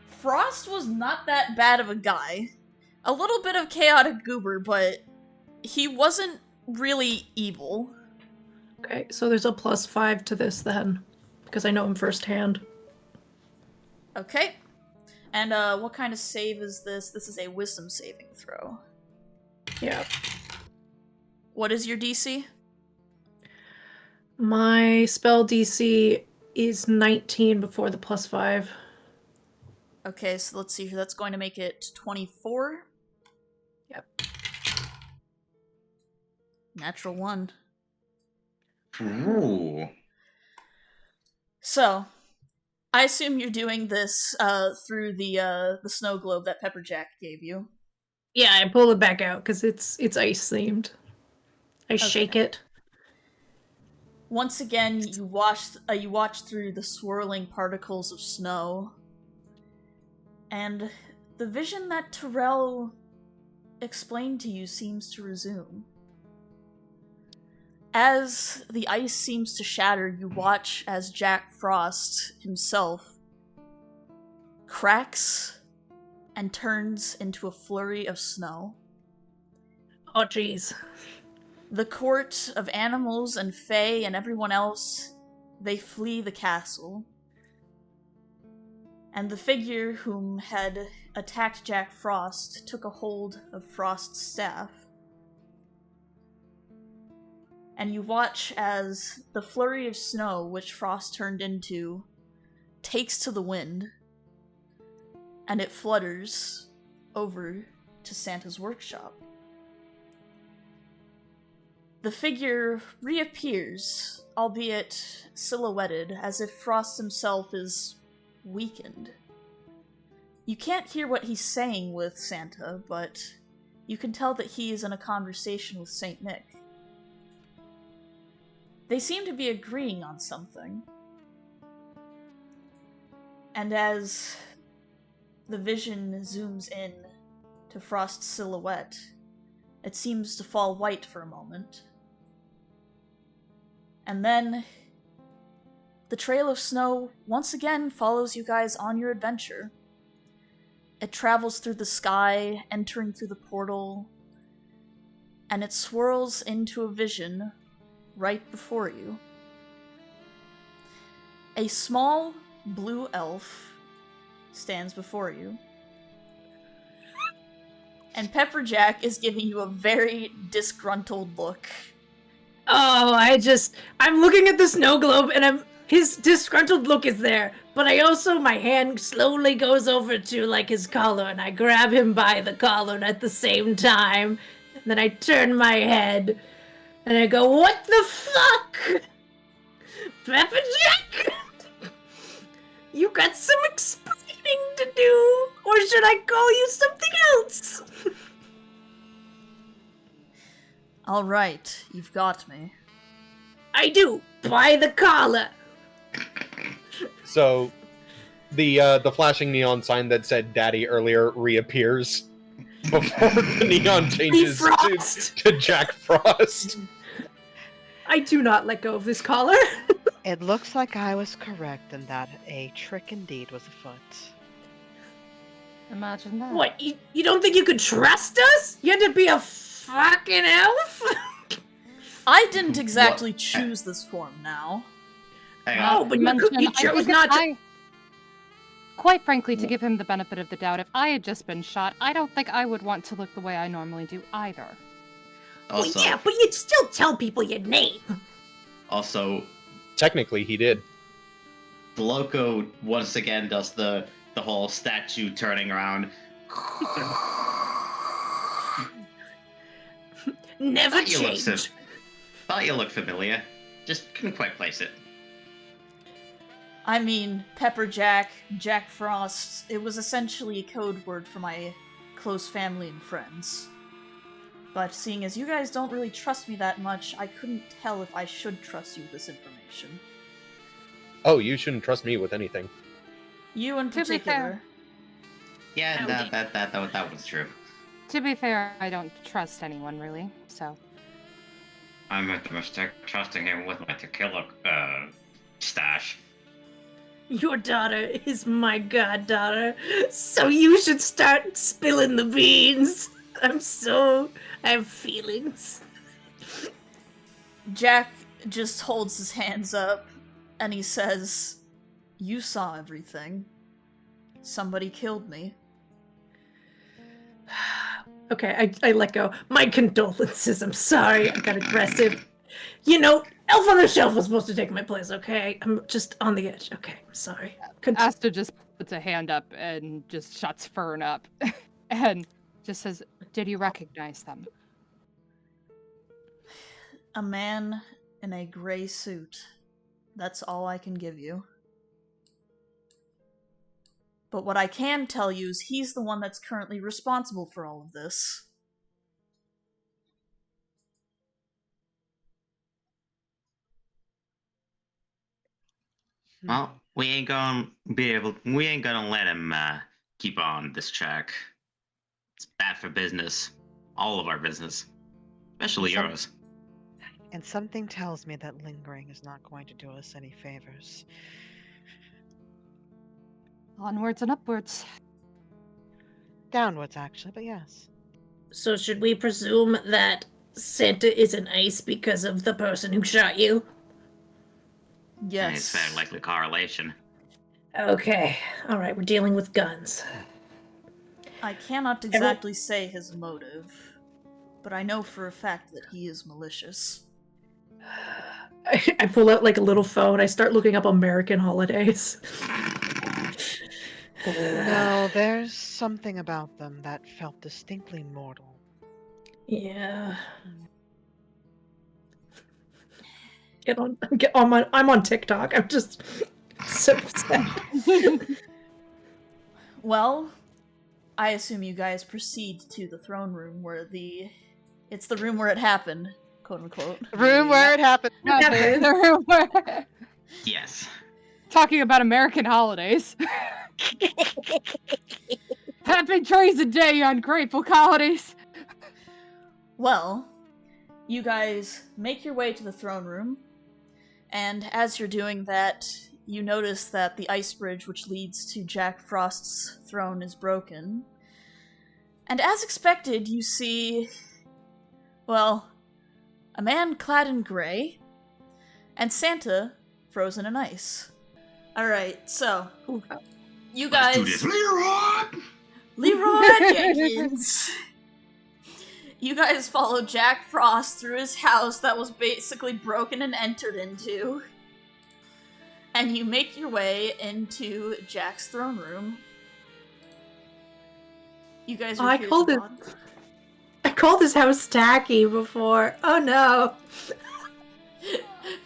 Frost was not that bad of a guy. A little bit of chaotic goober, but he wasn't really evil. Okay, so there's a +5 to this then, because I know him firsthand. Okay. And what kind of save is this? This is a wisdom saving throw. Yeah. What is your DC? My spell DC is 19 before the +5. Okay, so let's see here. That's going to make it 24. Yep. Natural 1. Ooh. So, I assume you're doing this through the snow globe that Pepperjack gave you. Yeah, I pull it back out because it's ice themed. I shake it. Once again, you watch through the swirling particles of snow, and the vision that Terrell explained to you seems to resume. As the ice seems to shatter, you watch as Jack Frost himself cracks and turns into a flurry of snow. Oh, jeez. The court of animals and fae and everyone else, they flee the castle. And the figure whom had attacked Jack Frost took a hold of Frost's staff. And you watch as the flurry of snow, which Frost turned into, takes to the wind, and it flutters over to Santa's workshop. The figure reappears, albeit silhouetted, as if Frost himself is weakened. You can't hear what he's saying with Santa, but you can tell that he is in a conversation with Saint Nick. They seem to be agreeing on something. And as the vision zooms in to Frost's silhouette, it seems to fall white for a moment. And then the trail of snow once again follows you guys on your adventure. It travels through the sky, entering through the portal, and it swirls into a vision right before you. A small blue elf stands before you. And Pepperjack is giving you a very disgruntled look. Oh, I'm looking at the snow globe and his disgruntled look is there, but my hand slowly goes over to, like, his collar, and I grab him by the collar at the same time, and then I turn my head, and I go, "What the fuck? Pepperjack? You got some explaining to do, or should I call you something else?" Alright, you've got me. I do, by the collar. So, the flashing neon sign that said "Daddy" earlier reappears before the neon changes to Jack Frost. I do not let go of this collar. It looks like I was correct in that a trick indeed was afoot. Imagine that. What, you don't think you could trust us? You had to be a fucking elf? I didn't exactly choose this form now. Hang No, on. but Mention, you chose not to. Quite frankly, to give him the benefit of the doubt, if I had just been shot, I don't think I would want to look the way I normally do either. Also, Well, yeah, but you'd still tell people your name. also, Technically, he did. the Loco once again does the whole statue turning around. Never Thought you looked change. Thought you looked familiar. Just couldn't quite place it. I mean, Pepperjack, Jack Frost, it was essentially a code word for my close family and friends. But seeing as you guys don't really trust me that much, I couldn't tell if I should trust you with this information. Oh, you shouldn't trust me with anything. You in To be particular. fair. Yeah, Howdy. that was true. To be fair, I don't trust anyone, really, so... I made the mistake trusting him with my tequila, stash. Your daughter is my goddaughter, so you should start spilling the beans. I have feelings. Jack just holds his hands up, and he says, "You saw everything. Somebody killed me." Okay, I let go. My condolences. I'm sorry. I got aggressive. You know, Elf on the Shelf was supposed to take my place, okay? I'm just on the edge. Okay, I'm sorry. Asta just puts a hand up and just shuts Fern up and just says, "Did you recognize them?" A man in a gray suit. That's all I can give you. But what I can tell you is he's the one that's currently responsible for all of this. Well, we ain't gonna let him keep on this track. It's bad for business. All of our business. Especially Some- yours. And something tells me that lingering is not going to do us any favors. Onwards and upwards. Downwards, actually, but yes. So should we presume that Santa isn't ice because of the person who shot you? It's Yes. very likely correlation. Okay. Alright, we're dealing with guns. I cannot exactly say his motive, but I know for a fact that he is malicious. I pull out like a little phone. I start looking up American holidays. No, there's something about them that felt distinctly mortal. Yeah. I'm on TikTok. I'm just so upset. Well, I assume you guys proceed to the throne room where it's the room where it happened, quote unquote. The room where it happened. Yeah, the room where... Yes. Talking about American holidays. Happy Treason Day, you ungrateful colonies! Well, you guys make your way to the throne room, and as you're doing that, you notice that the ice bridge which leads to Jack Frost's throne is broken. And as expected, you see, well, a man clad in gray, and Santa frozen in ice. Alright, so, you guys... Let's do this. Leroy Jenkins! You guys follow Jack Frost through his house that was basically broken and entered into. And you make your way into Jack's throne room. You guys are I called his house tacky before. Oh no.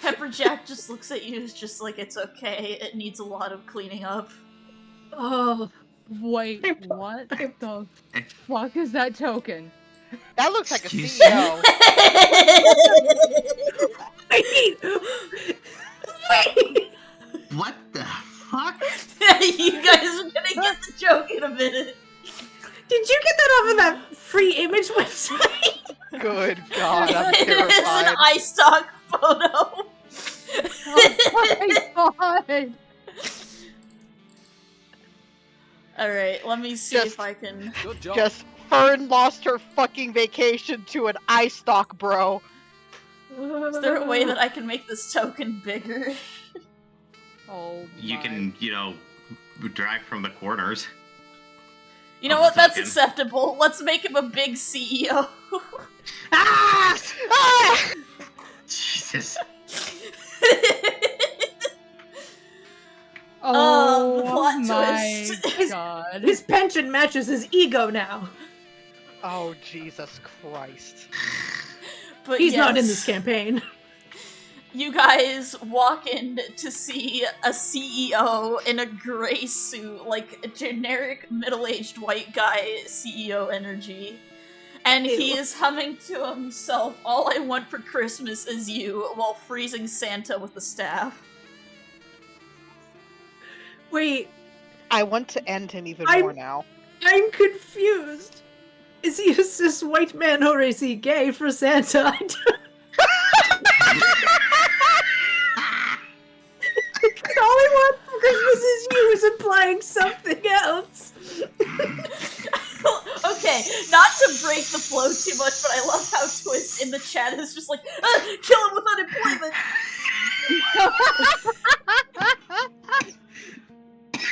Pepper Jack just looks at you, is just like, it's okay, it needs a lot of cleaning up. Oh. Wait, what the fuck is that token? That looks like a Excuse CEO. Wait. What the fuck? You guys are gonna get the joke in a minute. Did you get that off of that free image website? Good God, I'm It is an terrified. iStock photo. Oh my god! Alright, let me see if I can... Good job. Just Fern lost her fucking vacation to an iStock, bro. Is there a way that I can make this token bigger? Oh You my. can, drag from the corners. You know Oh, what? That's token. acceptable. Let's make him a big CEO. Ah! Ah! Jesus. Oh plot my twist. god. His pension matches his ego now. Oh, Jesus Christ. But He's not in yes, this campaign. You guys walk in to see a CEO in a gray suit, like a generic middle-aged white guy CEO energy. And he Ew. is humming to himself, "All I want for Christmas is you," while freezing Santa with the staff. Wait, I want to end him even I'm- more now. I'm confused. Is he a cis white man or is he gay for Santa? I don't... All I want for Christmas is you is implying something else. Okay, not to break the flow too much, but I love how Twist in the chat is just like, kill him with unemployment!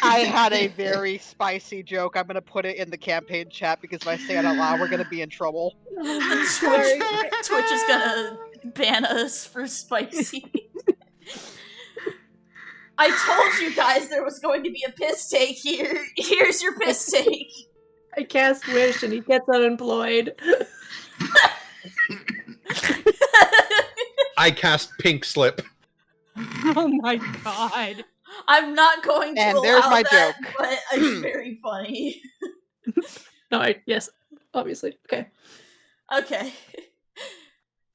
I had a very spicy joke. I'm gonna put it in the campaign chat because if I say it out loud, we're gonna be in trouble. Twitch is gonna ban us for spicy. I told you guys there was going to be a piss take here. Here's your piss take. I cast Wish and he gets unemployed. I cast Pink Slip. Oh my god. I'm not going to And allow there's my that, joke. but it's very funny. No, yes, obviously. Okay. Okay.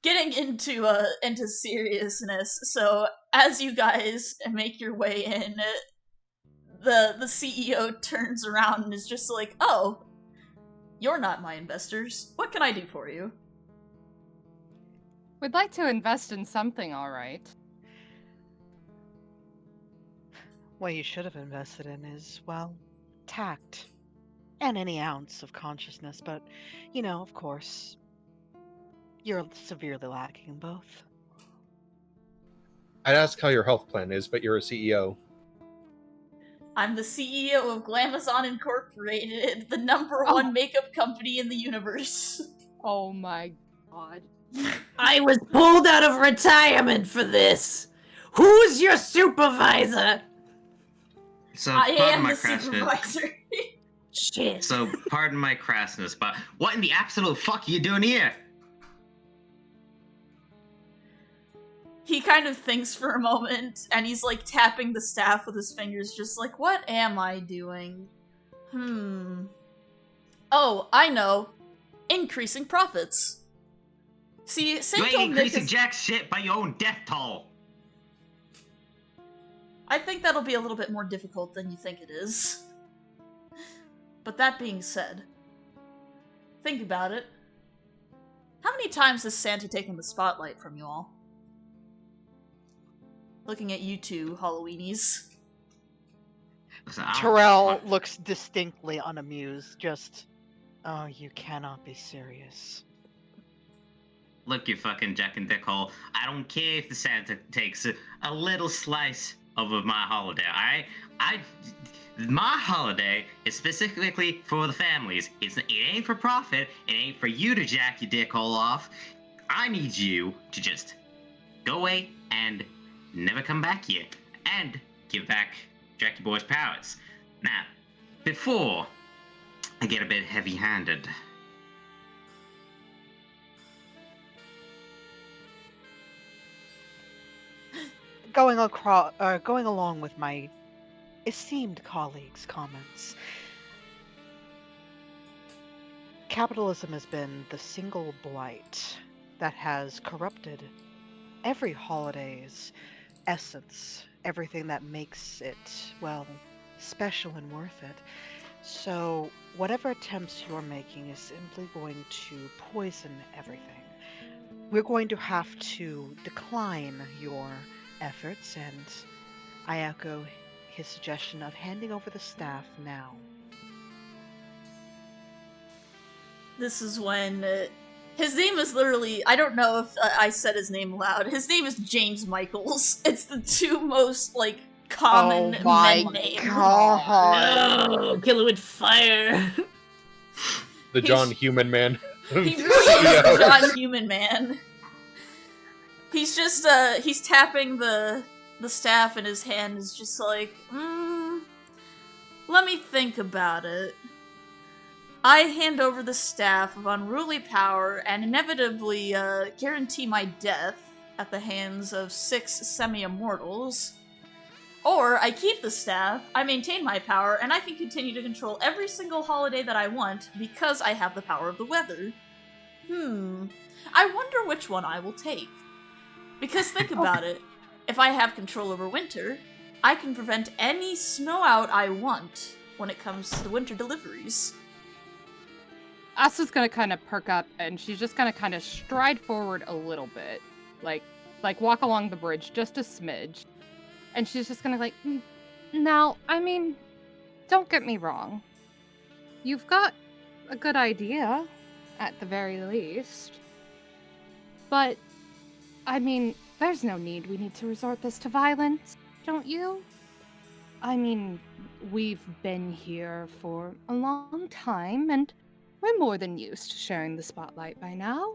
Getting into seriousness. So as you guys make your way in, the CEO turns around and is just like, "Oh, you're not my investors. What can I do for you?" We'd like to invest in something, alright. What you should have invested in is, well, tact. And any ounce of consciousness, but, of course, you're severely lacking in both. I'd ask how your health plan is, but you're a CEO. I'm the CEO of Glamazon Incorporated, the #1 makeup company in the universe. Oh my god. I was pulled out of retirement for this. Who's your supervisor? So I pardon am my the crassness. supervisor. Shit. So pardon my crassness, but what in the absolute fuck are you doing here? He kind of thinks for a moment, and he's like tapping the staff with his fingers, just like, what am I doing? Oh, I know. Increasing profits. See, You Saint ain't Nick increasing is... jack shit by your own death toll. I think that'll be a little bit more difficult than you think it is. But that being said, think about it. How many times has Santa taken the spotlight from you all? Looking at you two, Halloweenies. Listen, I don't Terrell fuck- looks distinctly unamused. Just, oh, you cannot be serious. Look, you fucking Jack and Dickhole. I don't care if the Santa takes a little slice of my holiday. My holiday is specifically for the families. It ain't for profit. It ain't for you to jack your dickhole off. I need you to just go away and never come back here, and give back Jackie Boy's powers. Now, before I get a bit heavy-handed, Going along with my esteemed colleagues' comments, capitalism has been the single blight that has corrupted every holiday's essence, everything that makes it, well, special and worth it. So, whatever attempts you're making is simply going to poison everything. We're going to have to decline your efforts, and I echo his suggestion of handing over the staff now. This is when his name is literally, I don't know if I said his name loud. His name is James Michaels. It's the two most like common Oh my men names. God. Oh, kill it with fire. The John Human Man. He really is the John Human Man. He's just he's tapping the staff in his hand, is just like, let me think about it. I hand over the staff of unruly power and inevitably guarantee my death at the hands of 6 semi-immortals. Or I keep the staff, I maintain my power, and I can continue to control every single holiday that I want because I have the power of the weather. I wonder which one I will take. Because think about it, if I have control over winter, I can prevent any snow out I want when it comes to winter deliveries. Asta's gonna kind of perk up, and she's just gonna kind of stride forward a little bit, like walk along the bridge just a smidge, and she's just gonna now, I mean, don't get me wrong, you've got a good idea, at the very least, but I mean, there's no need we need to resort this to violence, don't you? I mean, we've been here for a long time, and we're more than used to sharing the spotlight by now.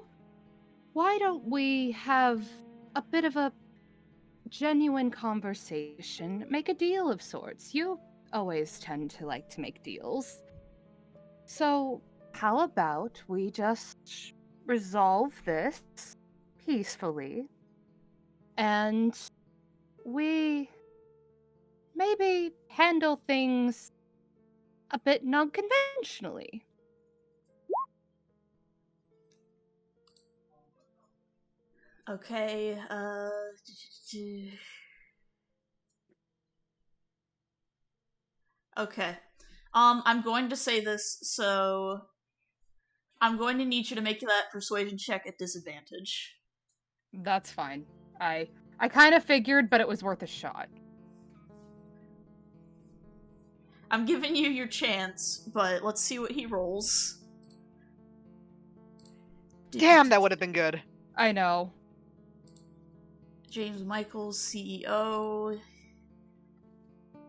Why don't we have a bit of a genuine conversation, make a deal of sorts? You always tend to like to make deals. So, how about we just resolve this peacefully, and we maybe handle things a bit non-conventionally? Okay, Okay. I'm going to say this, so I'm going to need you to make that persuasion check at disadvantage. That's fine. I kind of figured, but it was worth a shot. I'm giving you your chance, but let's see what he rolls. Damn, that would have been good. I know. James Michaels, CEO.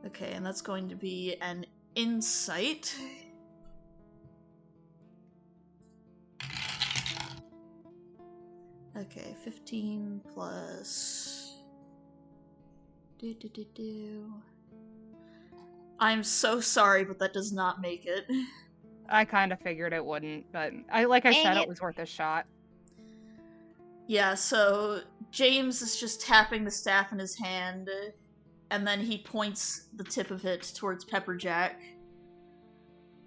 Okay, and that's going to be an insight. Okay, 15 plus... I'm so sorry, but that does not make it. I kind of figured it wouldn't, but like I said, it was worth a shot. Yeah, so James is just tapping the staff in his hand, and then he points the tip of it towards Pepperjack.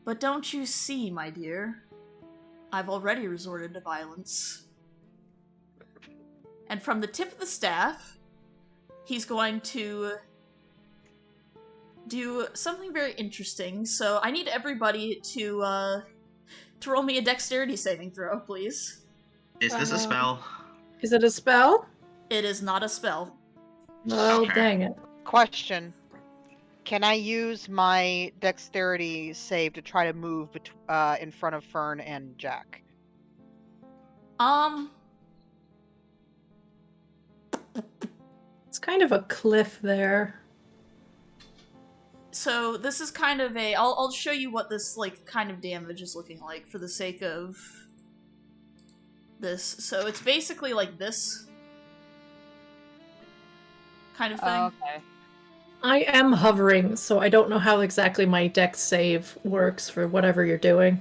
But don't you see, my dear? I've already resorted to violence. And from the tip of the staff, he's going to do something very interesting. So I need everybody to roll me a dexterity saving throw, please. Is this a spell? Is it a spell? It is not a spell. Well, Okay. dang it. Question. Can I use my dexterity save to try to move in front of Fern and Jack? It's kind of a cliff there. So this is kind of a... I'll show you what this, like, kind of damage is looking like for the sake of this. So it's basically like this kind of thing. Okay. I am hovering, so I don't know how exactly my dex save works for whatever you're doing.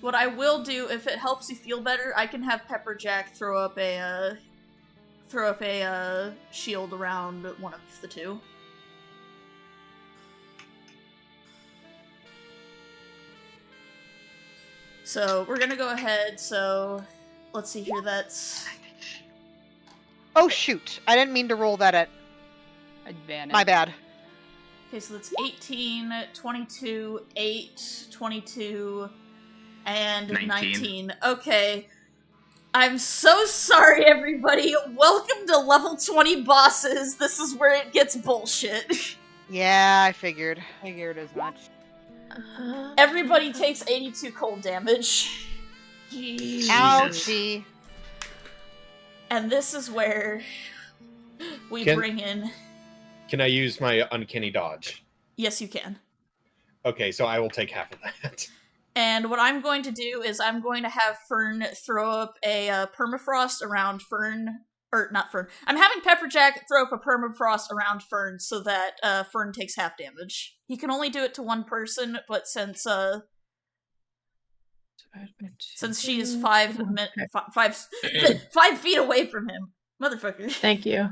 What I will do, if it helps you feel better, I can have Pepperjack throw up a shield around one of the two. So we're gonna go ahead. So let's see here. That's Oh shoot! I didn't mean to roll that at. Advantage. My bad. okay. So that's 18, 22, 8, 22, and 19. Okay. I'm so sorry, everybody. Welcome to level 20 bosses. This is where it gets bullshit. Yeah, I figured. Figured as much. Everybody takes 82 cold damage. Ouchie. And this is where we Can- bring in... Can I use my uncanny dodge? Yes, you can. Okay, so I will take half of that. And what I'm going to do is I'm going to have Fern throw up a permafrost around Fern. Or, not Fern. I'm having Pepperjack throw up a permafrost around Fern so that Fern takes half damage. He can only do it to one person, but since she is 5 feet away from him. Motherfucker. Thank you.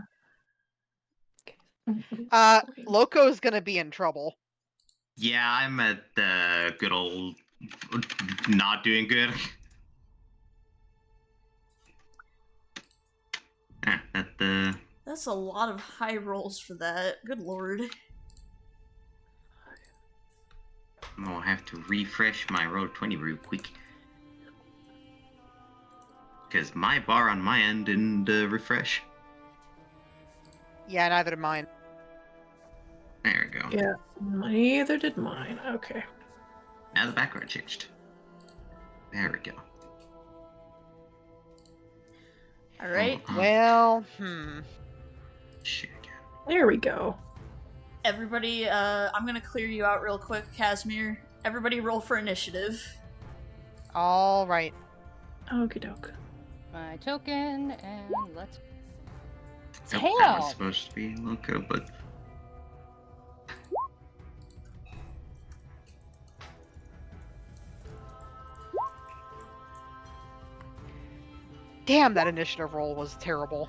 Loco is gonna be in trouble. Yeah, I'm at the good old not doing good. That's a lot of high rolls for that. Good lord. Oh, I have to refresh my roll 20 real quick. Because my bar on my end didn't refresh. Yeah, neither did mine. There we go. Yeah, neither did mine. Okay. Now the background changed. There we go. Alright. Well, Shit again. There we go. Everybody, I'm gonna clear you out real quick, Casimir. Everybody roll for initiative. all right. Okie doke. My token, and let's... Nope, that was Tail! supposed to be Loco, but... Damn, that initiative roll was terrible.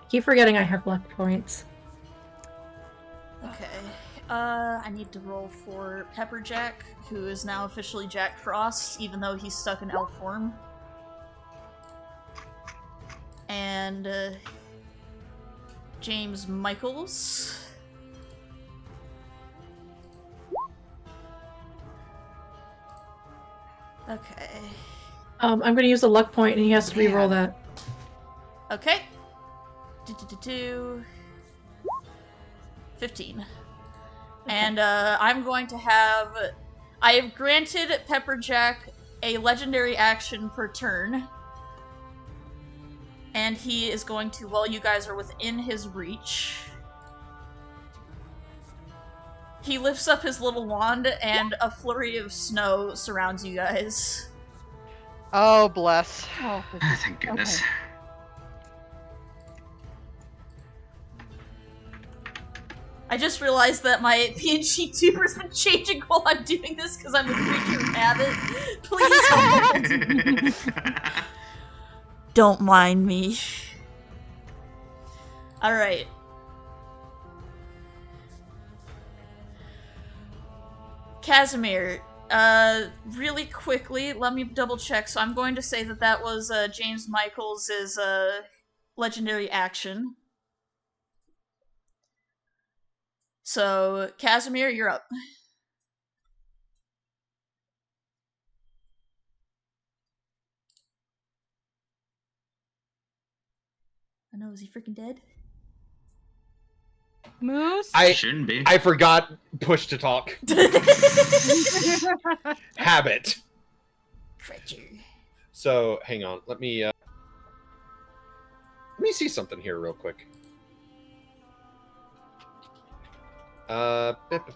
Keep forgetting I have luck points. Okay. I need to roll for Pepperjack, who is now officially Jack Frost, even though he's stuck in elf form. And, James Michaels. Okay. I'm going to use a luck point, and he has to re-roll that. Okay. 15. And I'm going to have... I have granted Pepperjack a legendary action per turn. And he is going to, while you guys are within his reach... He lifts up his little wand, and a flurry of snow surrounds you guys. Oh, bless. Oh, Thank goodness. okay. I just realized that my PNG tuber's been changing while I'm doing this because I'm a creature of habit. Please hold. Don't mind me. Alright. Casimir, really quickly, let me double check. So I'm going to say that that was James Michaels' legendary action. So, Casimir, you're up. Oh no, is he freaking dead? Moose? Shouldn't be. I forgot push to talk. Habit. Creature. So, hang on. Let me see something here real quick. Gotta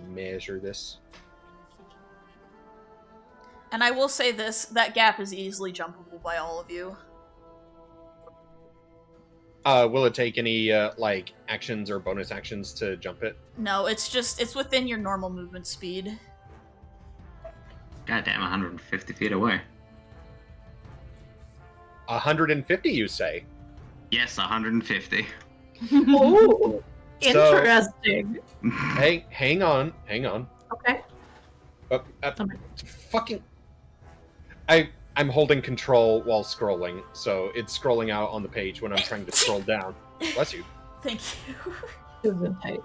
measure this. And I will say this, that gap is easily jumpable by all of you. Will it take any, like, actions or bonus actions to jump it? No, it's within your normal movement speed. Goddamn, 150 feet away. 150, you say? Yes, 150. Oh, So- interesting. Hang on. Okay. Fucking... I'm holding control while scrolling, so it's scrolling out on the page when I'm trying to scroll down. Bless you. Thank you. Gesundheit.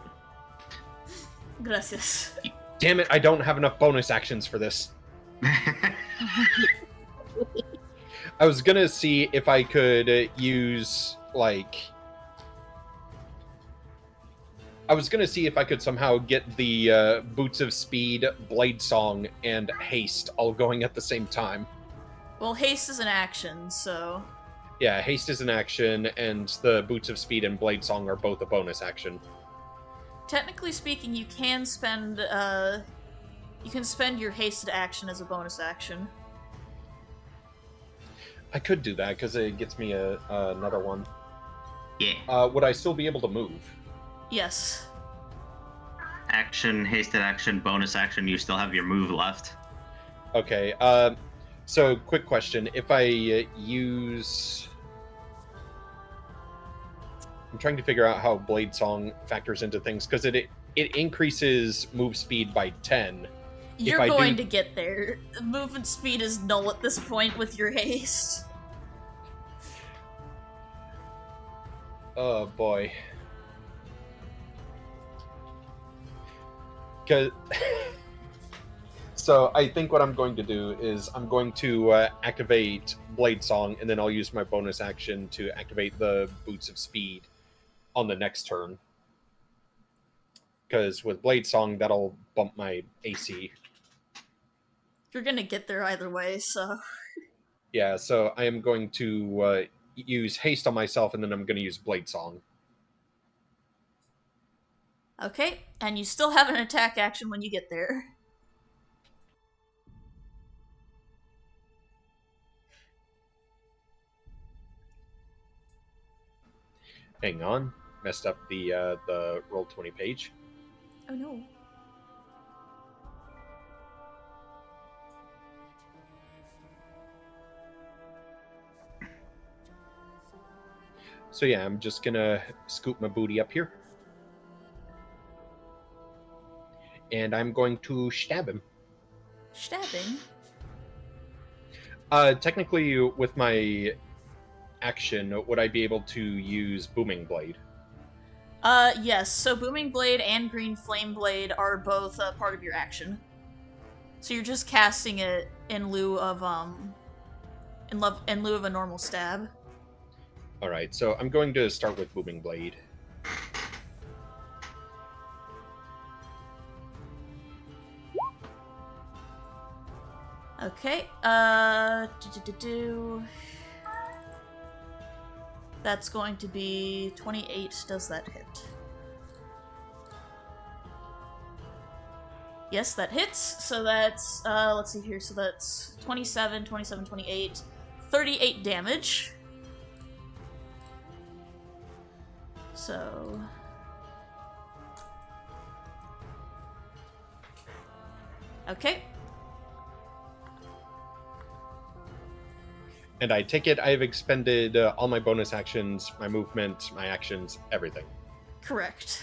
Gracias. Damn it, I don't have enough bonus actions for this. I was gonna see if I could use, like... I was gonna see if I could somehow get the Boots of Speed, Blade Song, and Haste all going at the same time. Well, haste is an action, so... Yeah, Haste is an action, and the Boots of Speed and Blade Song are both a bonus action. Technically speaking, you can spend your hasted action as a bonus action. I could do that, because it gets me another one. Yeah. Would I still be able to move? Yes. Action, hasted action, bonus action, you still have your move left. Okay, so quick question. If I use... I'm trying to figure out how Blade Song factors into things, because it increases move speed by 10. You're going to get there. Movement speed is null at this point with your haste. Oh boy. So I think what I'm going to do is I'm going to activate Blade Song, and then I'll use my bonus action to activate the Boots of Speed on the next turn. Because with Blade Song, that'll bump my AC. You're gonna get there either way, so... Yeah, so I am going to use Haste on myself, and then I'm going to use Blade Song. Okay, and you still have an attack action when you get there. Hang on. Messed up the Roll20 page. Oh no. So yeah, I'm just gonna scoop my booty up here. And I'm going to stab him. Stabbing? Technically, with my action, would I be able to use Booming Blade? Yes. So Booming Blade and Green Flame Blade are both part of your action. So you're just casting it in lieu of in lieu of a normal stab. All right, so I'm going to start with Booming Blade. Okay. That's going to be 28. Does that hit? Yes, that hits. So that's, let's see here. So that's 27, 27, 28, 38 damage. So... Okay. And I take it I've expended all my bonus actions, my movement, my actions, everything. Correct.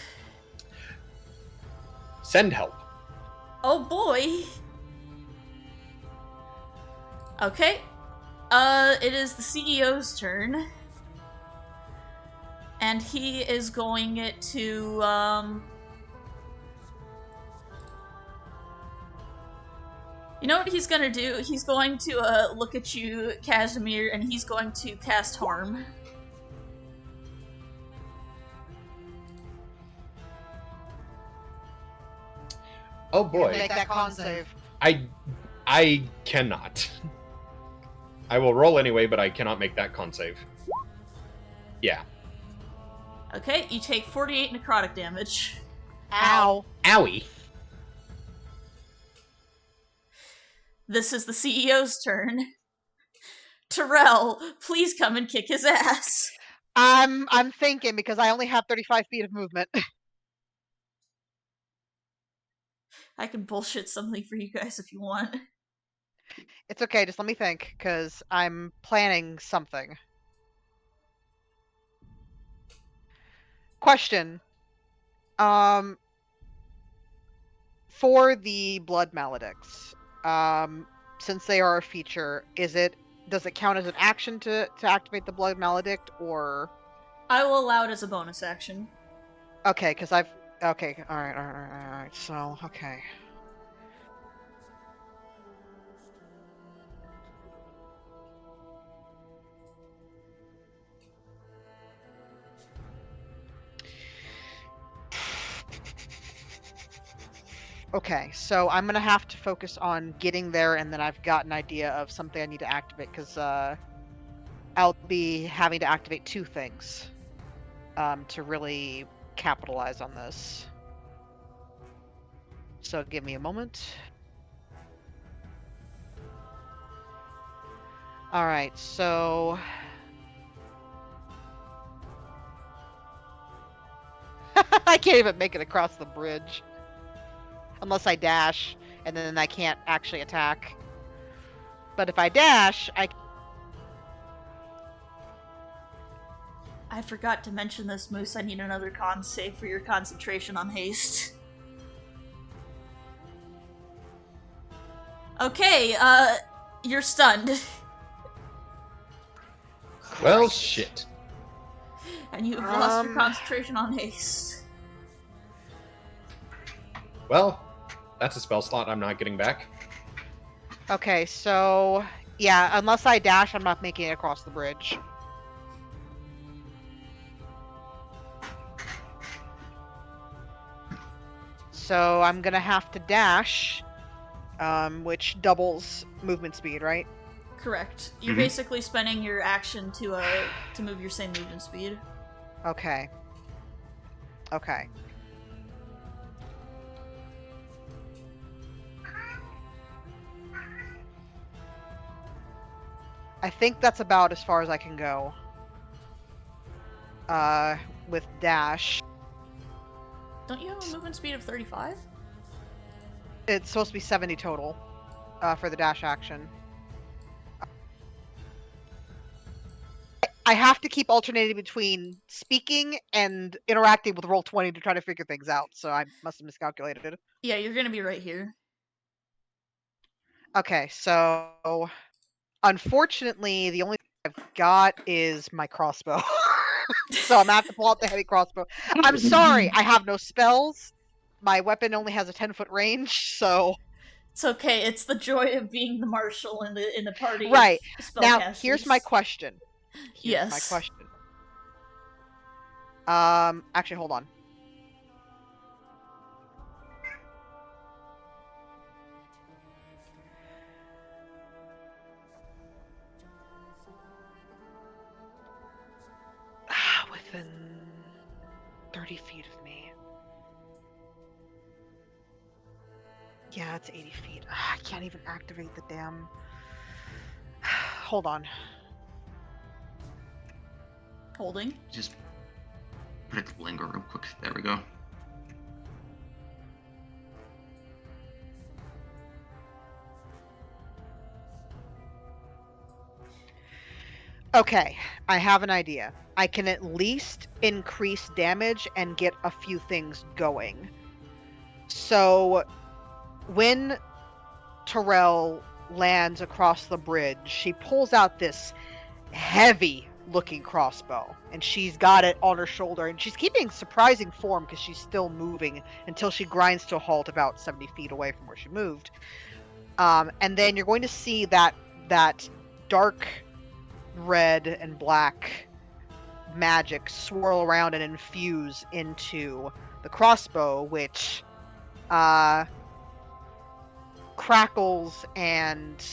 Send help. Oh boy! Okay. It is the CEO's turn. And he is going to, You know what he's gonna do? He's going to, look at you, Casimir, and he's going to cast Harm. Oh boy. Make that con save. I cannot. I will roll anyway, but I cannot make that con save. Yeah. Okay, you take 48 necrotic damage. Ow. Owie. This is the CEO's turn. Terrell, please come and kick his ass. I'm thinking because I only have 35 feet of movement. I can bullshit something for you guys if you want. It's okay, just let me think, because I'm planning something. Question. For the blood maledicts, since they are a feature, does it count as an action to activate the blood maledict, or? I will allow it as a bonus action. Okay, because okay, alright, so, okay. Okay, so I'm gonna have to focus on getting there, and then I've got an idea of something I need to activate, because I'll be having to activate 2 things to really capitalize on this. So give me a moment. Alright, so... I can't even make it across the bridge. Unless I dash, and then I can't actually attack. But if I dash, I forgot to mention this, Moose. I need another con save for your concentration on haste. Okay, you're stunned. Well, shit. And you've lost your concentration on haste. Well, that's a spell slot I'm not getting back. Okay, so... Yeah, unless I dash, I'm not making it across the bridge. So I'm gonna have to dash, which doubles movement speed, right? Correct. You're basically spending your action to move your same movement speed. Okay. Okay. I think that's about as far as I can go. With dash. Don't you have a movement speed of 35? It's supposed to be 70 total, for the dash action. I have to keep alternating between speaking and interacting with Roll20 to try to figure things out, so I must have miscalculated. Yeah, you're gonna be right here. Okay, so... Unfortunately, the only thing I've got is my crossbow. So I'm gonna have to pull out the heavy crossbow. I'm sorry, I have no spells. My weapon only has a 10-foot range, so... It's okay, it's the joy of being the marshal in the party. Right. Of Now, spellcasters. here's my question. Yes. My question. Actually, hold on. Within 30 feet of me. Yeah, it's 80 feet. I can't even activate the damn... Hold on. Holding. Just put it to linger real quick. There we go. Okay, I have an idea. I can at least increase damage and get a few things going. So, when Terrell lands across the bridge, she pulls out this heavy looking crossbow, and she's got it on her shoulder, and she's keeping surprising form because she's still moving until she grinds to a halt about 70 feet away from where she moved. And then you're going to see that dark red and black magic swirl around and infuse into the crossbow, which crackles, and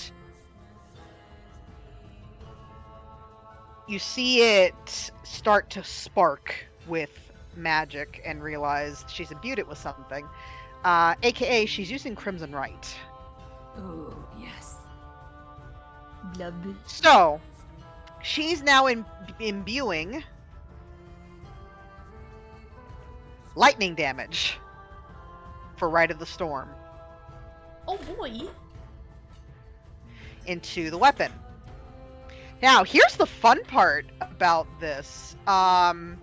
you see it start to spark with magic and realize she's imbued it with something. AKA, she's using Crimson Right. Oh, yes. Blub. So, she's now imbuing lightning damage for Rite of the Storm Oh boy. into the weapon. Now, here's the fun part about this. I'm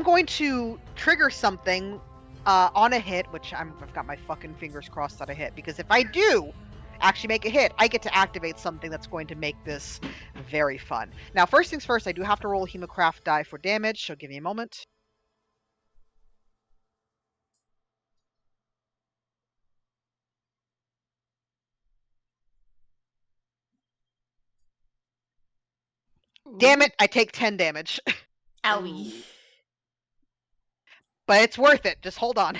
going to trigger something on a hit, which I've got my fucking fingers crossed that I hit, because if I do actually make a hit, I get to activate something that's going to make this very fun. Now, first things first, I do have to roll a Hemocraft die for damage, so give me a moment. Damn it, I take 10 damage. Owie. But it's worth it, just hold on.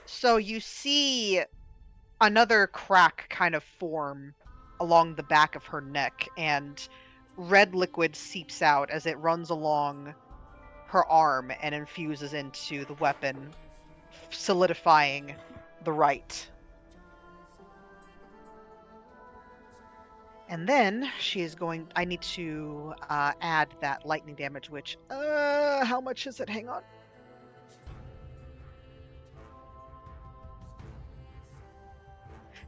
So you see another crack kind of form along the back of her neck, and red liquid seeps out as it runs along her arm and infuses into the weapon, solidifying the right. And then she is going... I need to add that lightning damage, which... how much is it? Hang on.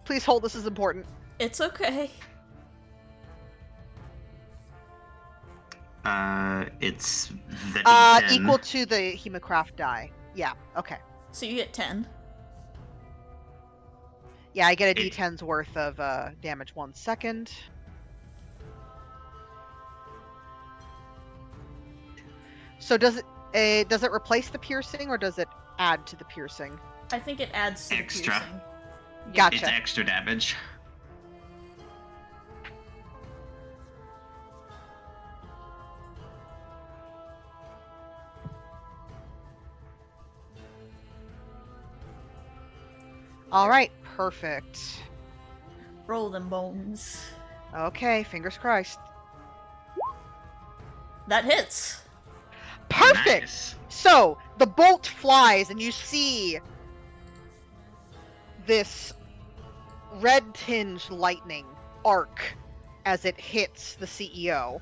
Please hold, this is important. It's okay. It's the D10. Equal to the Hemocraft die. Yeah, okay. So you get 10. Yeah, I get a D10's worth of damage. 1 second. So does it replace the piercing, or does it add to the piercing? I think it adds to Extra. the piercing. Gotcha. It's extra damage. Alright, perfect. Roll them bones. Okay, fingers crossed. That hits. Perfect! Nice. So, the bolt flies, and you see this red-tinged lightning arc as it hits the CEO,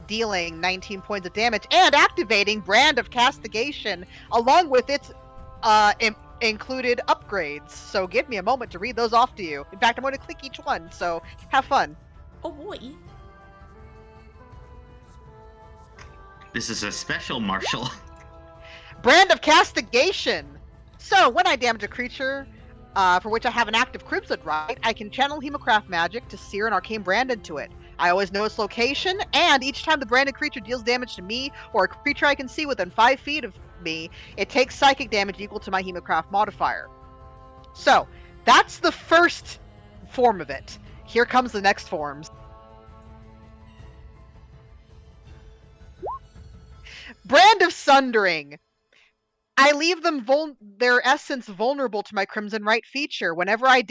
dealing 19 points of damage and activating Brand of Castigation along with its included upgrades. So give me a moment to read those off to you. In fact, I'm going to click each one, so have fun. Oh boy. This is a special martial. Brand of Castigation! So, when I damage a creature for which I have an active Crimson Right, I can channel Hemocraft magic to sear an arcane brand into it. I always know its location, and each time the branded creature deals damage to me or a creature I can see within 5 feet of me, it takes psychic damage equal to my Hemocraft modifier. So, that's the first form of it. Here comes the next forms. Brand of Sundering. I leave them their essence vulnerable to my Crimson Right feature. Whenever I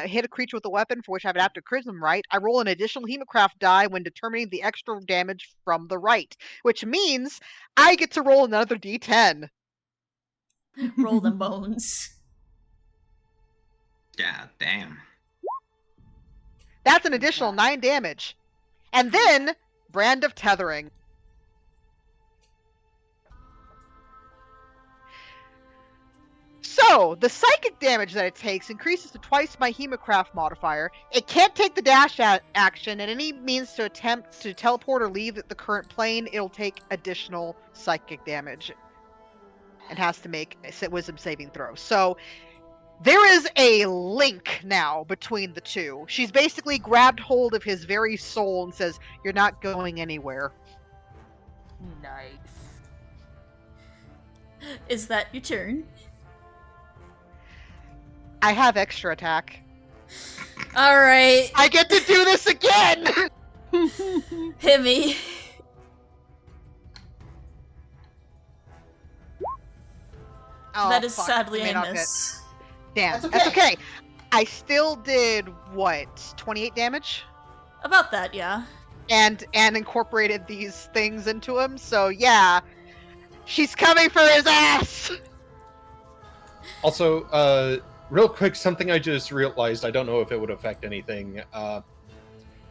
hit a creature with a weapon for which I have an active Crimson Right, I roll an additional Hemocraft die when determining the extra damage from the right, which means I get to roll another D10. Roll them bones. God damn. That's an additional 9 damage. And then, Brand of Tethering. So, the psychic damage that it takes increases to twice my Hemocraft modifier. It can't take the dash action, and any means to attempt to teleport or leave the current plane, it'll take additional psychic damage. And has to make a wisdom saving throw. So, there is a link now between the two. She's basically grabbed hold of his very soul and says, "You're not going anywhere." Nice. Is that your turn? I have extra attack. Alright. I get to do this again! Hit me. Oh, That is fuck. sadly May a not hit. miss. Damn, That's that's okay. okay. I still did, what, 28 damage? About that, yeah. And incorporated these things into him, so yeah. She's coming for his ass! Also, real quick, something I just realized, I don't know if it would affect anything.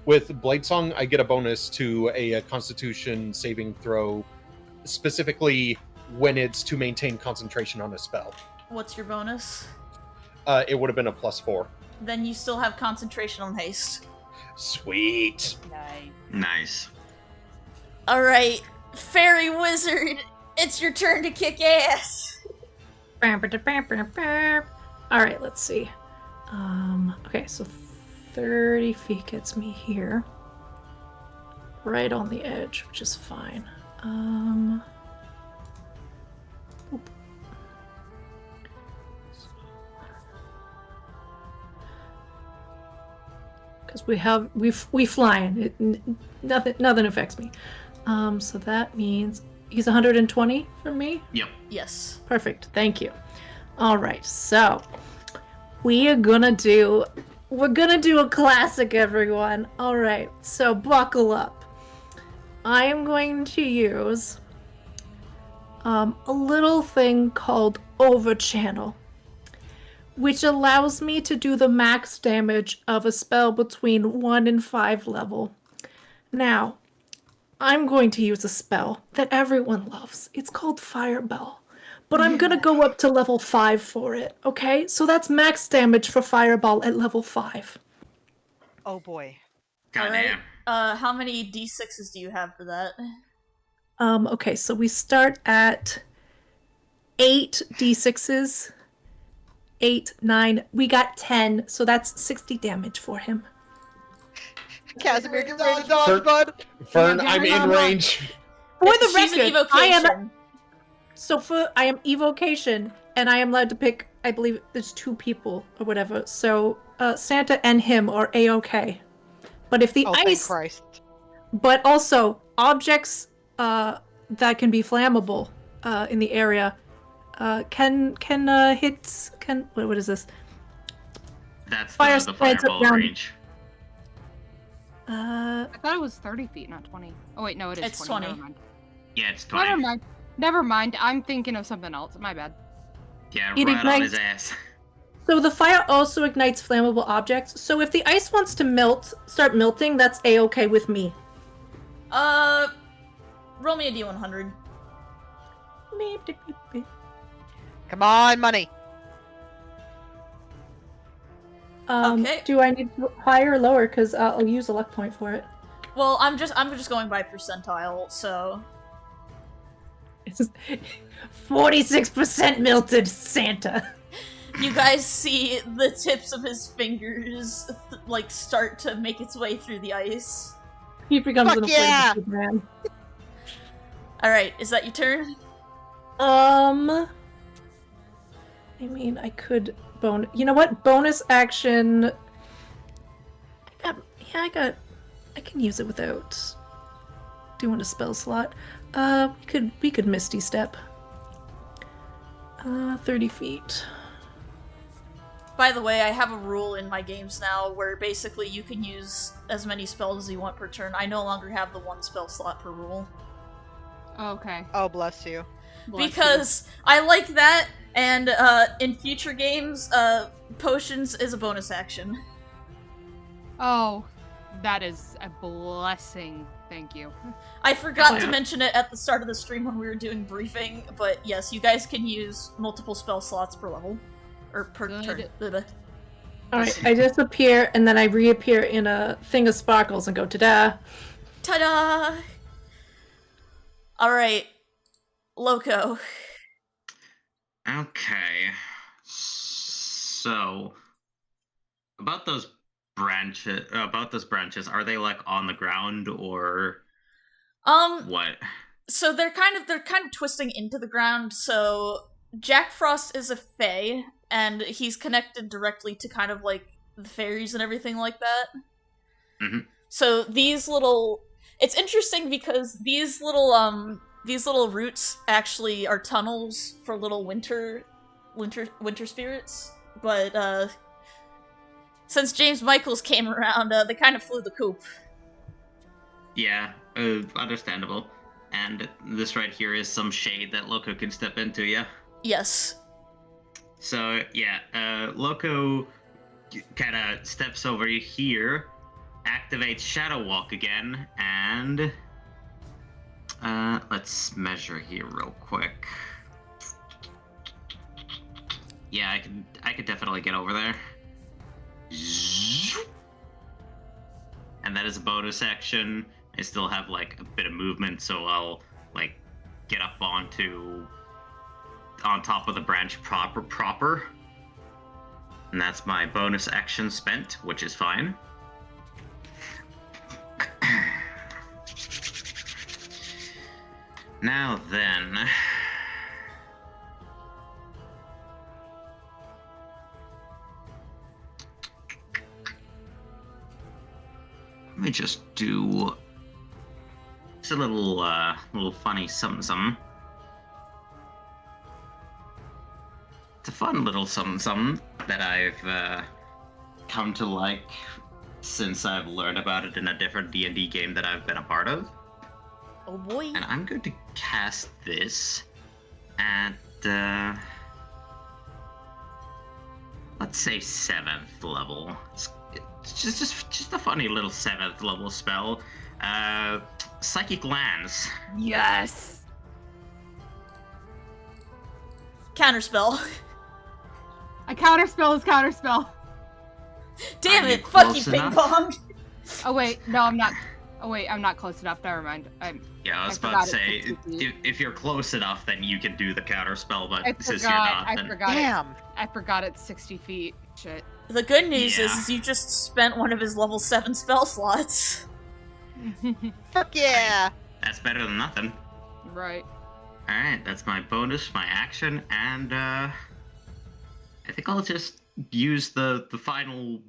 With Blade Song, I get a bonus to a Constitution saving throw, specifically when it's to maintain concentration on a spell. What's your bonus? It would have been a +4. Then you still have concentration on haste. Sweet. Nice. Nice. Alright, Fairy Wizard, it's your turn to kick ass! Alright, let's see. Okay, so 30 feet gets me here. Right on the edge, which is fine. Because we flying. Nothing affects me. So that means he's 120 for me. Yep. Yes. Perfect. Thank you. All right. So we're gonna do a classic, everyone. All right. So buckle up. I am going to use a little thing called Overchannel, which allows me to do the max damage of a spell between 1 and 5 level. Now, I'm going to use a spell that everyone loves. It's called Fireball. But I'm gonna go up to level 5 for it, okay? So that's max damage for Fireball at level 5. Oh boy. Goddamn. How many d6s do you have for that? Okay, so we start at 8 d6s. 8, 9, we got 10, so that's 60 damage for him. Casimir, get ready to dodge, bud! Fern, I'm in range. For the She's an record, I evocation. am evocation, and I am allowed to pick, I believe there's 2 people or whatever, so Santa and him are A-okay. But if the Thank ice, Christ. but also objects that can be flammable in the area can hit, what is this? That's Fire the spreads fireball around. range. I thought it was 30 feet, not 20. Oh wait, no, it is It's 20. 20. Never mind. Yeah, it's 20. Never mind. Never mind. I'm thinking of something else. My bad. Yeah, It right on his ignites- ass. So the fire also ignites flammable objects. So if the ice wants to start melting, that's A-okay with me. Roll me a d100. Come on, money. Okay. Do I need higher or lower? Because I'll use a luck point for it. Well, I'm just going by percentile, so... It's 46% melted, Santa. You guys see the tips of his fingers, like, start to make its way through the ice. He becomes Fuck an yeah! inflatable man. Alright, is that your turn? I mean, I could you know what? Bonus action. I can use it without doing a spell slot. We could Misty Step. 30 feet. By the way, I have a rule in my games now where basically you can use as many spells as you want per turn. I no longer have the 1 spell slot per rule. Okay. Oh, bless you. Bless you. Because I like that, And in future games, potions is a bonus action. Oh, that is a blessing. Thank you. I forgot to mention it at the start of the stream when we were doing briefing, but yes, you guys can use multiple spell slots per level. Or per turn. Alright, I disappear, and then I reappear in a thing of sparkles and go ta-da! Ta-da! Alright. Loco. Okay. So, about those branches, are they like on the ground or what? So they're kind of twisting into the ground. So Jack Frost is a fae, and he's connected directly to kind of like the fairies and everything like that. Mm-hmm. So these little, it's interesting because these little roots actually are tunnels for little winter spirits. But since James Michaels came around, they kind of flew the coop. Yeah, understandable. And this right here is some shade that Loco can step into, yeah? Yes. So, yeah, Loco kind of steps over here, activates Shadow Walk again, and let's measure here real quick. Yeah, I could definitely get over there. And that is a bonus action. I still have like a bit of movement, so I'll like get up on top of the branch proper. And that's my bonus action spent, which is fine. Now then. Let me just do it's a little funny something. It's a fun little something that I've come to like since I've learned about it in a different D&D game that I've been a part of. Oh boy. And I'm going to cast this at let's say 7th level. It's just a funny little 7th level spell. Psychic Lance. Yes! Counterspell. A counterspell is counterspell. Damn Are you it! Fuck you, close ping enough? pong! Oh wait, no, I'm not. Oh wait, I'm not close enough. Never mind. Yeah, I was I about to forgot say, it's 60 feet. if you're close enough, then you can do the counter spell, but I since you're not, forgot. then... I forgot it's 60 feet. Shit. The good news Yeah. is you just spent one of his level 7 spell slots. Fuck yeah! That's better than nothing. Right. Alright, that's my bonus, my action, and I think I'll just use the final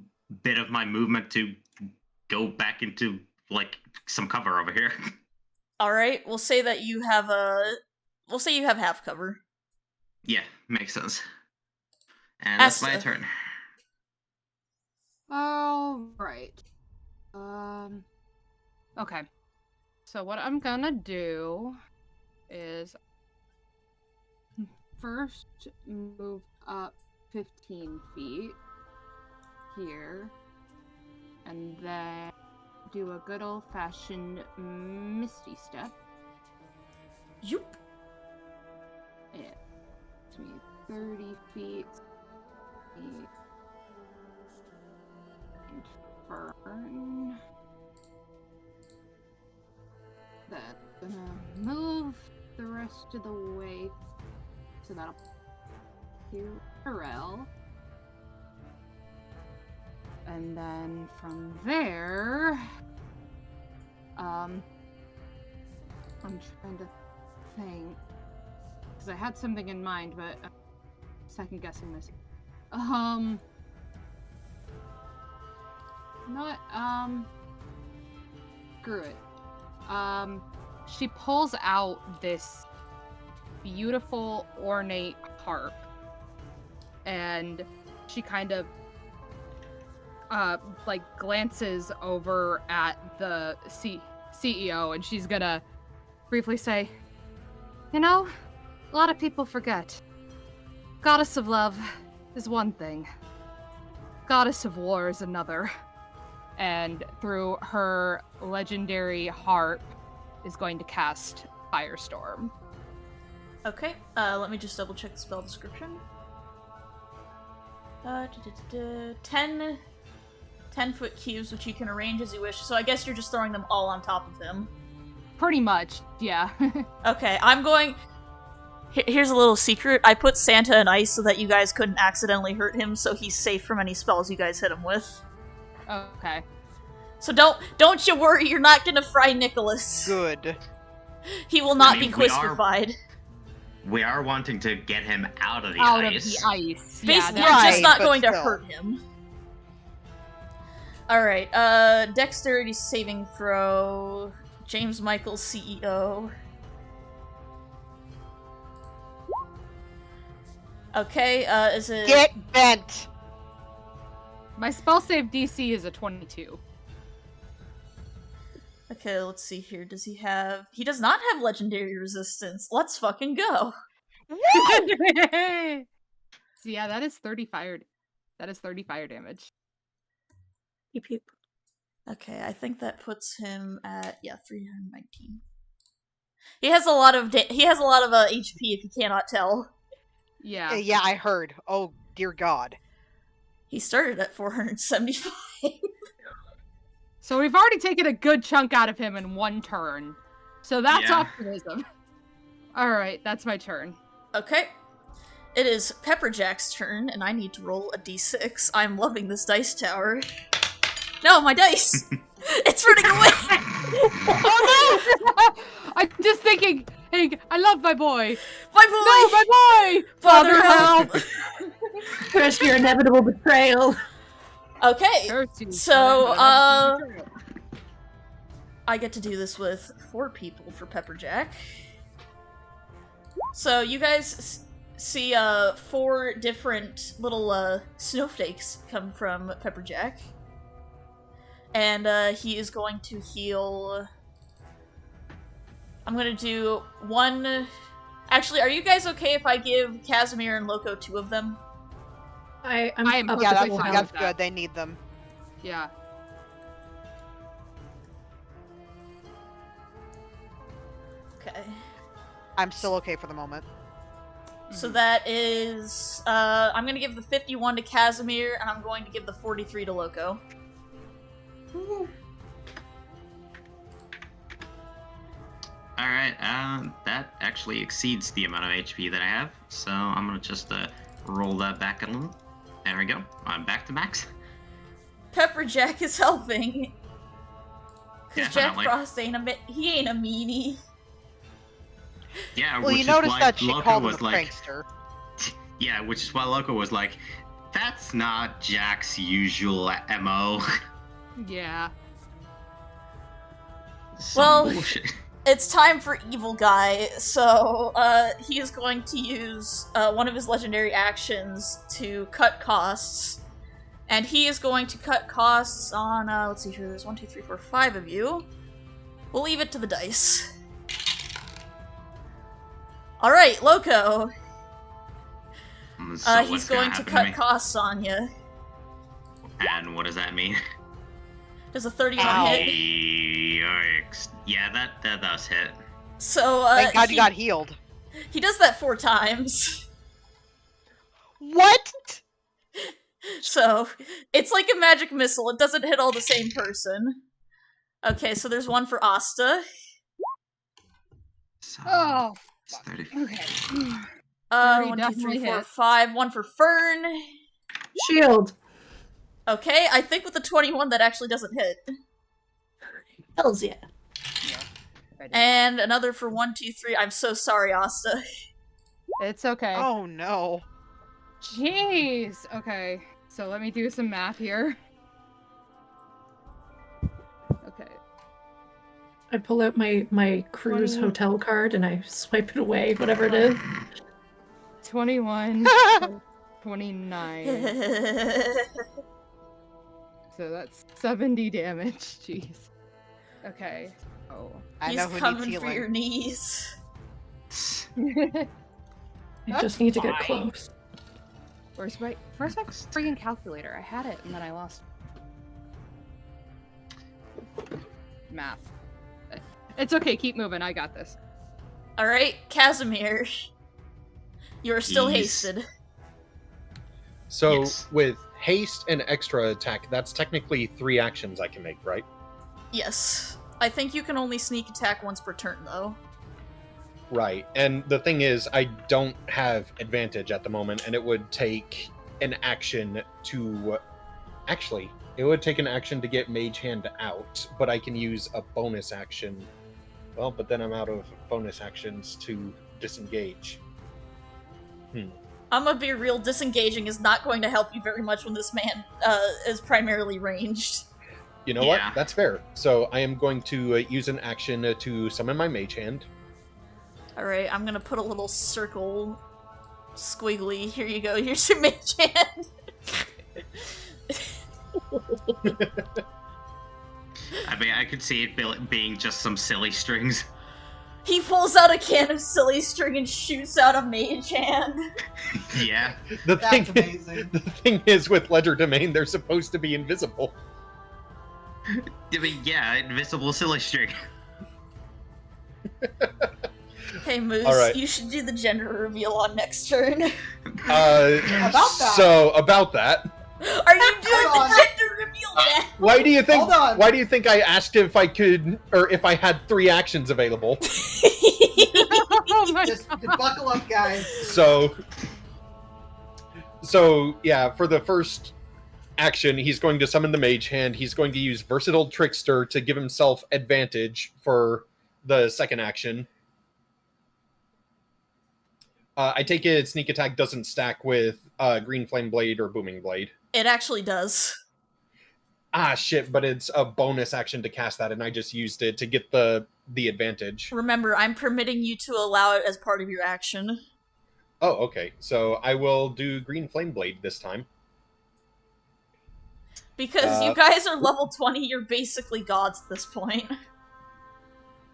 bit of my movement to go back into, like, some cover over here. Alright, we'll say that you have we'll say you have half cover. Yeah, makes sense. And that's my Asta. turn. All right. Okay. So what I'm gonna do is first move up 15 feet here, and then do a good old-fashioned Misty Step. Yoop. It to me 30 feet. Infern. Then gonna move the rest of the way, so that'll to Pharrell. And then from there, I'm trying to think, because I had something in mind, but I'm second guessing this. Screw it. She pulls out this beautiful ornate harp, and she kind of like glances over at the CEO, and she's gonna briefly say, "You know, a lot of people forget. Goddess of love is one thing. Goddess of war is another. And through her legendary harp is going to cast Firestorm. Okay, let me just double check the spell description. 10-foot cubes, which you can arrange as you wish. So I guess you're just throwing them all on top of him. Pretty much, yeah. Okay, I'm going... Here's a little secret. I put Santa in ice so that you guys couldn't accidentally hurt him, so he's safe from any spells you guys hit him with. Okay. So don't you worry, you're not gonna fry Nicholas. Good. He will not be quispified. We are wanting to get him out of the Out ice. of the ice. Basically, Yeah, you're Right, just not but going to still. hurt him. Alright, dexterity saving throw. James Michaels, CEO. Okay, is it... Get bent! my spell save DC is a 22. Okay, let's see here. Does he have... He does not have legendary resistance. Let's fucking go. So yeah, that is 30 fire. That is 30 fire damage. Pew, pew. Okay, I think that puts him at 319. He has a lot of HP if you cannot tell. Yeah. Yeah, I heard. Oh, dear God. He started at 475. So we've already taken a good chunk out of him in one turn. So that's Yeah. optimism. Alright, that's my turn. Okay. It is Pepperjack's turn, and I need to roll a d6. I'm loving this dice tower. No, my dice! It's running away! Oh no! I'm just thinking, hey, I love my boy. My boy! No, my boy! Father, help! Where's your inevitable betrayal? Okay, Curses, so, whatever. I get to do this with 4 people for Pepperjack. So you guys see 4 different little snowflakes come from Pepperjack. And he is going to heal... I'm gonna do 1... Actually, are you guys okay if I give Casimir and Loco 2 of them? I'm I am up Yeah, with perfectly the fine. that's with that. good. They need them. Yeah. Okay. I'm still okay for the moment. So that is... I'm gonna give the 51 to Casimir, and I'm going to give the 43 to Loco. Alright, that actually exceeds the amount of HP that I have, so I'm gonna just roll that back a little. There we go. I'm back to max. Pepperjack is helping. Because Jack Definitely. Frost ain't he ain't a meanie. Yeah, Well, which you is noticed why that she Loco called him was a like, prankster. yeah, which is why Loco was like, that's not Jack's usual MO. Yeah. Some Well- bullshit. It's time for Evil Guy, so he is going to use one of his legendary actions to cut costs. And he is going to cut costs on, let's see here, there's 1, 2, 3, 4, 5 of you. We'll leave it to the dice. Alright, Loco. So He's what's gonna going to happen cut me? costs on you. And what does that mean? Does a 31 Ow. hit? Yikes. Yeah, that does hit. So, Thank God you got healed. he does that 4 times. What? So, it's like a magic missile. It doesn't hit all the same person. Okay, so there's one for Asta. So, Oh, it's 30. okay. 1, 2, definitely 3, 4, hits. 5. One for Fern. Shield. Okay, I think with the 21 that actually doesn't hit. Hells yeah. And another for 1, 2, 3. I'm so sorry, Asta. It's okay. Oh no. Jeez. Okay. So let me do some math here. Okay. I pull out my cruise 20. hotel card and I swipe it away, whatever it is. 21, 29. So that's 70 damage. Jeez. Okay. Oh. I He's know who coming needs for your healing. knees. I just That's need to get fine. close. Where's my freaking calculator? I had it and then I lost math. It's okay, keep moving, I got this. Alright, Casimir. You're still Jeez. hasted. So Yes. with haste and extra attack, that's technically 3 actions I can make, right? Yes. I think you can only sneak attack once per turn, though. Right. And the thing is, I don't have advantage at the moment, and it would take an action to... Actually, it would take an action to get Mage Hand out, but I can use a bonus action. Well, but then I'm out of bonus actions to disengage. I'm gonna be real, disengaging is not going to help you very much when this man is primarily ranged. You know Yeah. what? That's fair. So I am going to use an action to summon my Mage Hand. Alright, I'm gonna put a little circle squiggly. Here you go, here's your mage hand. I mean, I could see it being just some silly strings. He pulls out a can of silly string and shoots out a mage hand. Yeah. The That's thing, amazing. the thing is, with Ledger Domain, they're supposed to be invisible. I mean, yeah, invisible silly string. Hey Moose, All right. you should do the gender reveal on next turn. About that. So about that, Are you doing Hold the on. gender reveal now? why do you think? Hold on. Why do you think I asked if I could, or if I had 3 actions available? Oh my Just god. buckle up, guys. So yeah, for the first action, he's going to summon the Mage Hand. He's going to use Versatile Trickster to give himself advantage for the second action. I take it Sneak Attack doesn't stack with Green Flame Blade or Booming Blade. It actually does. Ah, shit, but it's a bonus action to cast that, and I just used it to get the advantage. Remember, I'm permitting you to allow it as part of your action. Oh, okay. So I will do Green Flame Blade this time. Because you guys are level 20, you're basically gods at this point.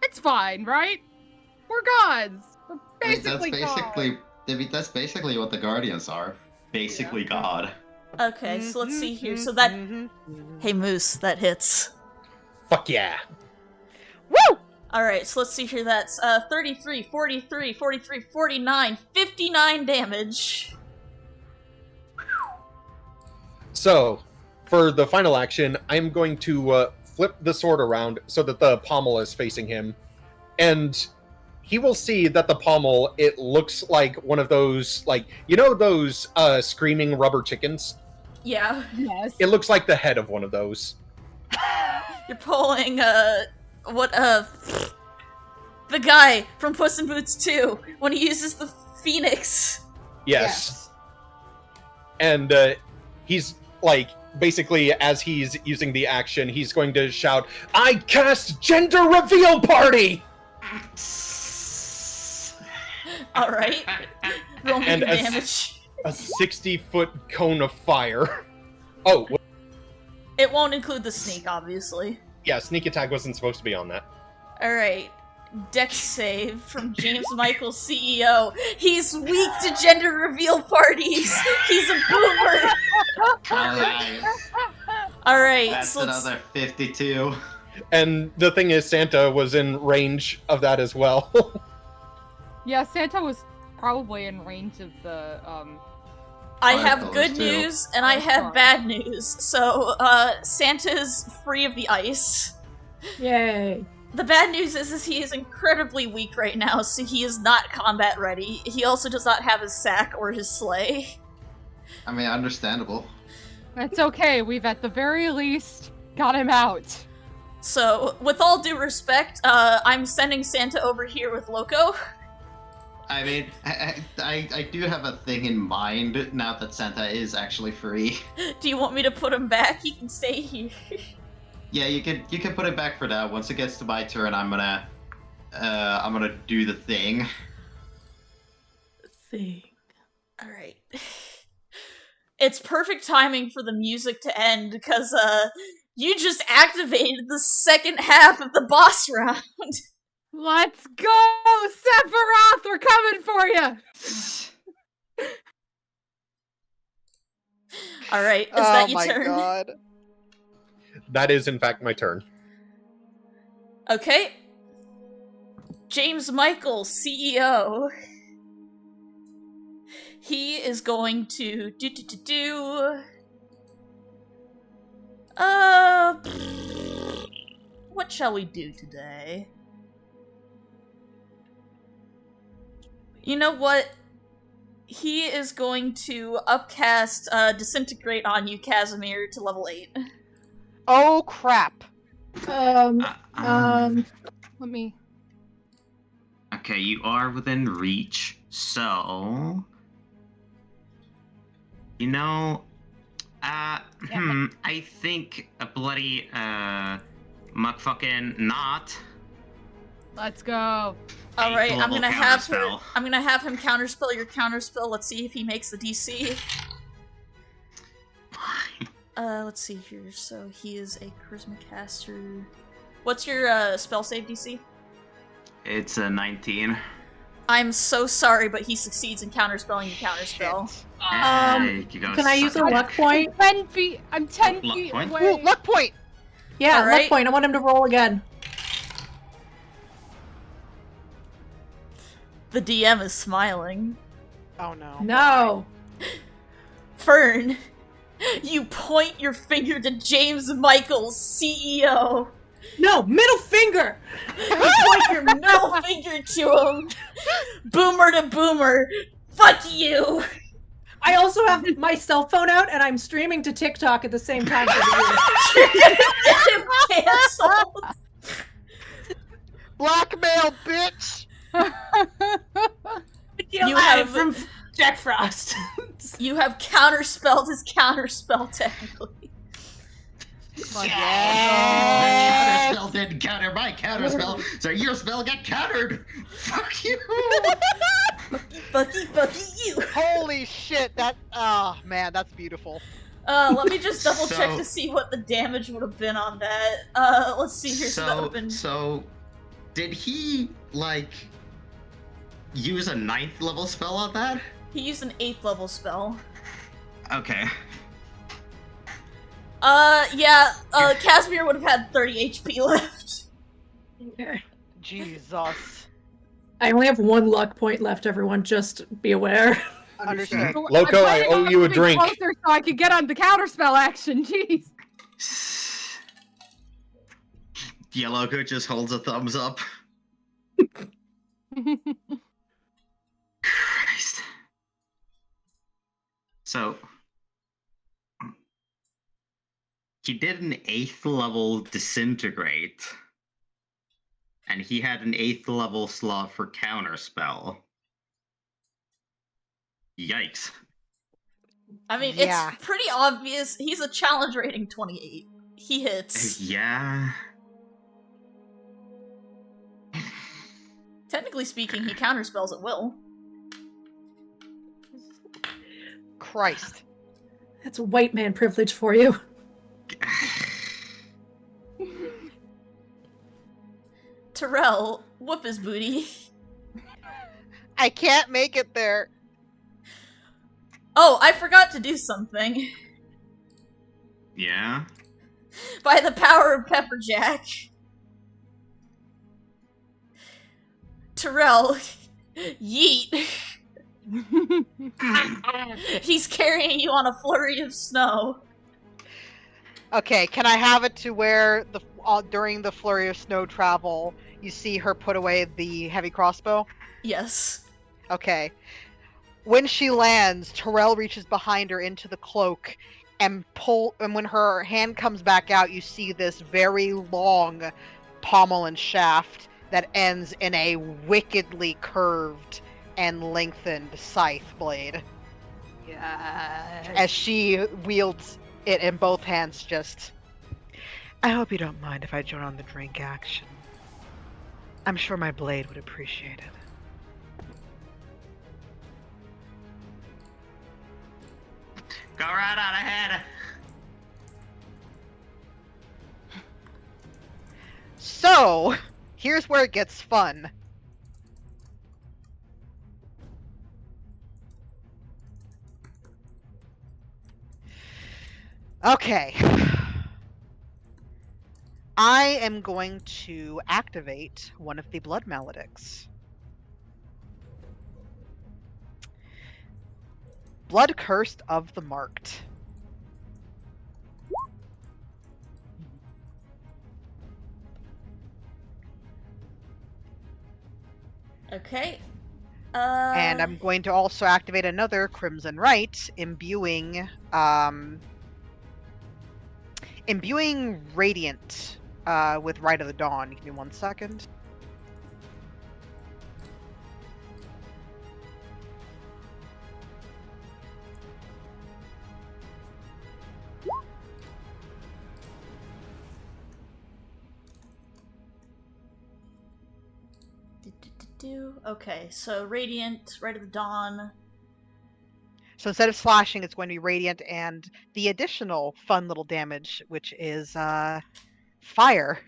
It's fine, right? We're gods. We're basically That's basically what the Guardians are. Basically God. Okay, so let's see here. So that... Hey Moose, that hits. Fuck yeah. Woo! Alright, so let's see here. That's 33, 43, 43, 49, 59 damage. So, for the final action, I'm going to flip the sword around so that the pommel is facing him. And he will see that the pommel, it looks like one of those, like, you know those screaming rubber chickens? Yeah. Yes. It looks like the head of one of those. You're pulling, the guy from Puss in Boots 2, when he uses the phoenix. Yes. And he's, like, basically, as he's using the action, he's going to shout, "I cast Gender Reveal Party!" Alright. Roll me And your as- damage. A 60-foot cone of fire. Oh, It won't include the sneak, obviously. yeah, Sneak Attack wasn't supposed to be on that. Alright. Dex save from James Michael, CEO. He's weak to gender reveal parties. He's a boomer. Alright, Alright, that's so let's... another 52. And the thing is, Santa was in range of that as well. Yeah, Santa was probably in range of the I Fire have pillars, good too. news and I have Fire. bad news. So, Santa's free of the ice. Yay. The bad news is he is incredibly weak right now, so he is not combat ready. He also does not have his sack or his sleigh. I mean, understandable. It's okay, we've at the very least got him out. So, with all due respect, I'm sending Santa over here with Loco. I mean, I do have a thing in mind now that Santa is actually free. Do you want me to put him back? He can stay here. Yeah, you can put it back for now. Once it gets to my turn, I'm gonna do the thing. Thing. Alright. It's perfect timing for the music to end, because, you just activated the second half of the boss round. Let's go! Sephiroth, we're coming for you! Alright, is that your my turn? God. That is, in fact, my turn. Okay. James Michael, CEO. He is going to what shall we do today? You know what? He is going to upcast Disintegrate on you, Casimir, to level 8. Oh crap. Let me. Okay, you are within reach, so you know, I think a bloody motherfucking not. Let's go. All right, I'm gonna have him counterspell your counterspell. Let's see if he makes the DC. Let's see here. So he is a charisma caster. What's your spell save DC? It's a 19. I'm so sorry, but he succeeds in counterspelling your counterspell. Hey, you Can I use a luck point? 10 feet. I'm 10 Luck feet point? away. Ooh, luck point. Yeah, All right. luck point. I want him to roll again. The DM is smiling. Oh no. No. Fern, you point your finger to James Michaels, CEO. No, middle finger. You point your middle finger to him. Boomer to boomer. Fuck you. I also have my cell phone out and I'm streaming to TikTok at the same time for the Get him canceled. Blackmail, bitch. You have from Jack Frost. You have counterspelled his counterspell technically. Yes. Counterspell didn't counter my counterspell, so your spell got countered. Fuck you. Fucky you. Holy shit! That man, that's beautiful. Let me just double check So- to see what the damage would have been on that. Let's see here. So that would have been. So, did he use a 9th level spell on that? He used an 8th level spell. Okay. Casimir would have had 30 HP left. Jesus. I only have one luck point left, everyone. Just be aware. Understood. Loco, I'm I planning owe on you a moving drink. Closer so I could get on the counterspell action. Jeez. Yellowcoat just holds a thumbs up. Christ. So, he did an 8th level disintegrate, and he had an 8th level slot for counterspell. Yikes. I mean, Yeah. it's pretty obvious. He's a challenge rating 28. He hits. Yeah. Technically speaking, he counterspells at will. Christ. That's white man privilege for you. Terrell, whoop his booty. I can't make it there. Oh, I forgot to do something. Yeah. By the power of Pepperjack. Terrell, yeet. He's carrying you on a flurry of snow. Okay, can I have it to where during the flurry of snow travel, you see her put away the heavy crossbow? Yes. Okay. When she lands, Terrell reaches behind her into the cloak and when her hand comes back out, you see this very long pommel and shaft that ends in a wickedly curved and lengthened scythe blade. Yes. As she wields it in both hands, just... I hope you don't mind if I join on the drink action. I'm sure my blade would appreciate it. Go right on ahead. So, here's where it gets fun. Okay. I am going to activate one of the blood maledicts. Blood Cursed of the Marked. Okay. And I'm going to also activate another Crimson Rite, imbuing Radiant with Rite of the Dawn. Give me 1 second. Okay, so Radiant, Rite of the Dawn. So instead of slashing, it's going to be Radiant, and the additional fun little damage, which is Fire.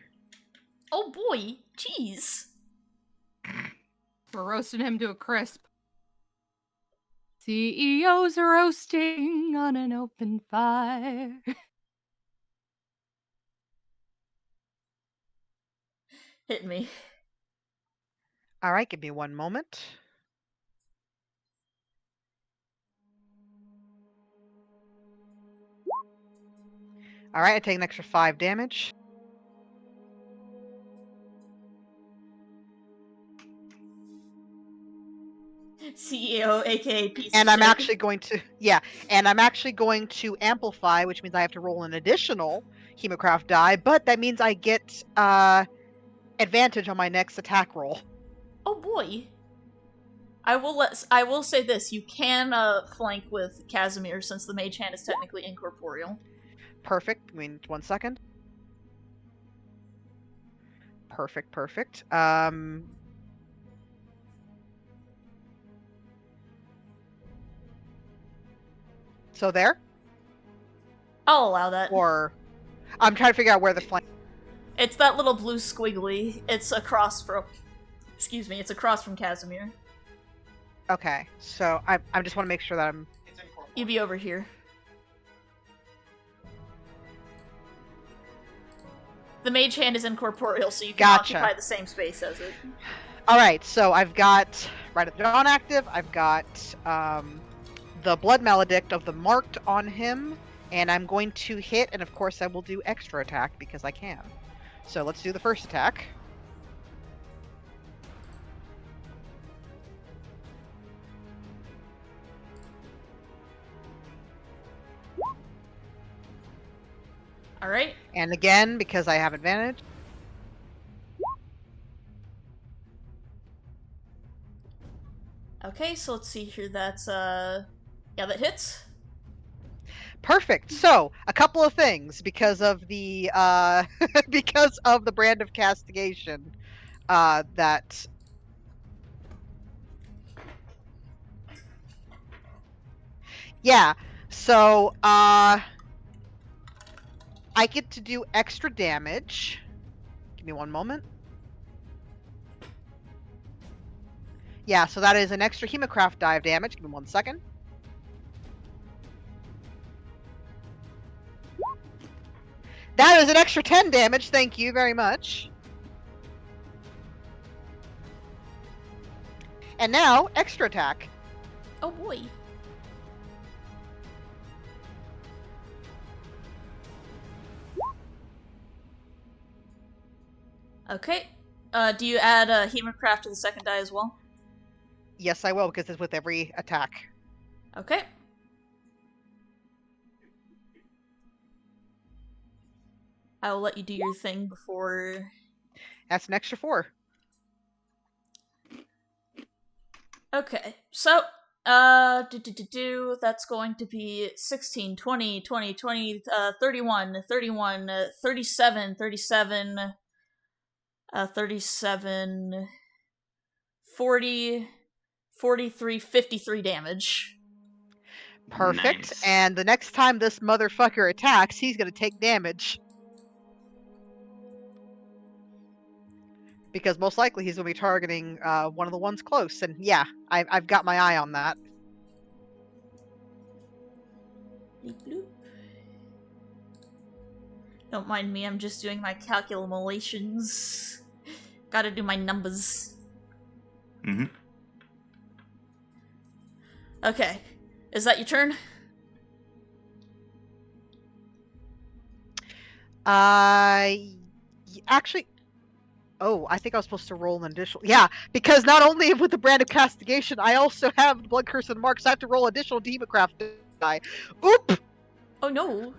Oh boy, jeez. We're roasting him to a crisp. CEOs roasting on an open fire. Hit me. All right, give me 1 moment. All right, I take an extra 5 damage. CEO, aka piece And of I'm shit. actually going to, amplify, which means I have to roll an additional Hemocraft die, but that means I get advantage on my next attack roll. Oh boy. I will say this: you can flank with Casimir since the mage hand is technically incorporeal. Perfect. I mean, 1 second. Perfect. So there? I'll allow that. Or I'm trying to figure out where the flank. It's that little blue squiggly. It's across from. Excuse me. It's across from Casimir. Okay, so I just want to make sure that I'm. You be over here. The mage hand is incorporeal, so you can Gotcha. occupy the same space as it. All right, so I've got Rite of the Dawn active. I've got the Blood Maledict of the Marked on him, and I'm going to hit, and of course I will do extra attack because I can. So let's do the first attack. Alright. And again, because I have advantage. Okay, so let's see here. That's yeah, that hits. Perfect. So a couple of things because of the because of the brand of castigation that. Yeah. So I get to do extra damage. Give me 1 moment. Yeah, so that is an extra Hemocraft die of damage. Give me 1 second. That is an extra 10 damage. Thank you very much. And now, extra attack. Oh boy. Okay. Do you add Hemocraft to the second die as well? Yes, I will, because it's with every attack. Okay. I will let you do your thing before. That's an extra 4. Okay, so, that's going to be 16, 20, 20, 20, 31, 31, 37, 37, 37, 40, 43, 53 damage. Perfect. Nice. And the next time this motherfucker attacks, he's going to take damage. Because most likely he's going to be targeting one of the ones close. And yeah, I've got my eye on that. Bloop, bloop. Don't mind me, I'm just doing my calculations. Gotta do my numbers. Mm-hmm. Okay. Is that your turn? Actually, oh, I think I was supposed to roll an additional. Yeah, because not only with the brand of castigation, I also have the blood curse and marks. So I have to roll additional democraft die. Oop! Oh no.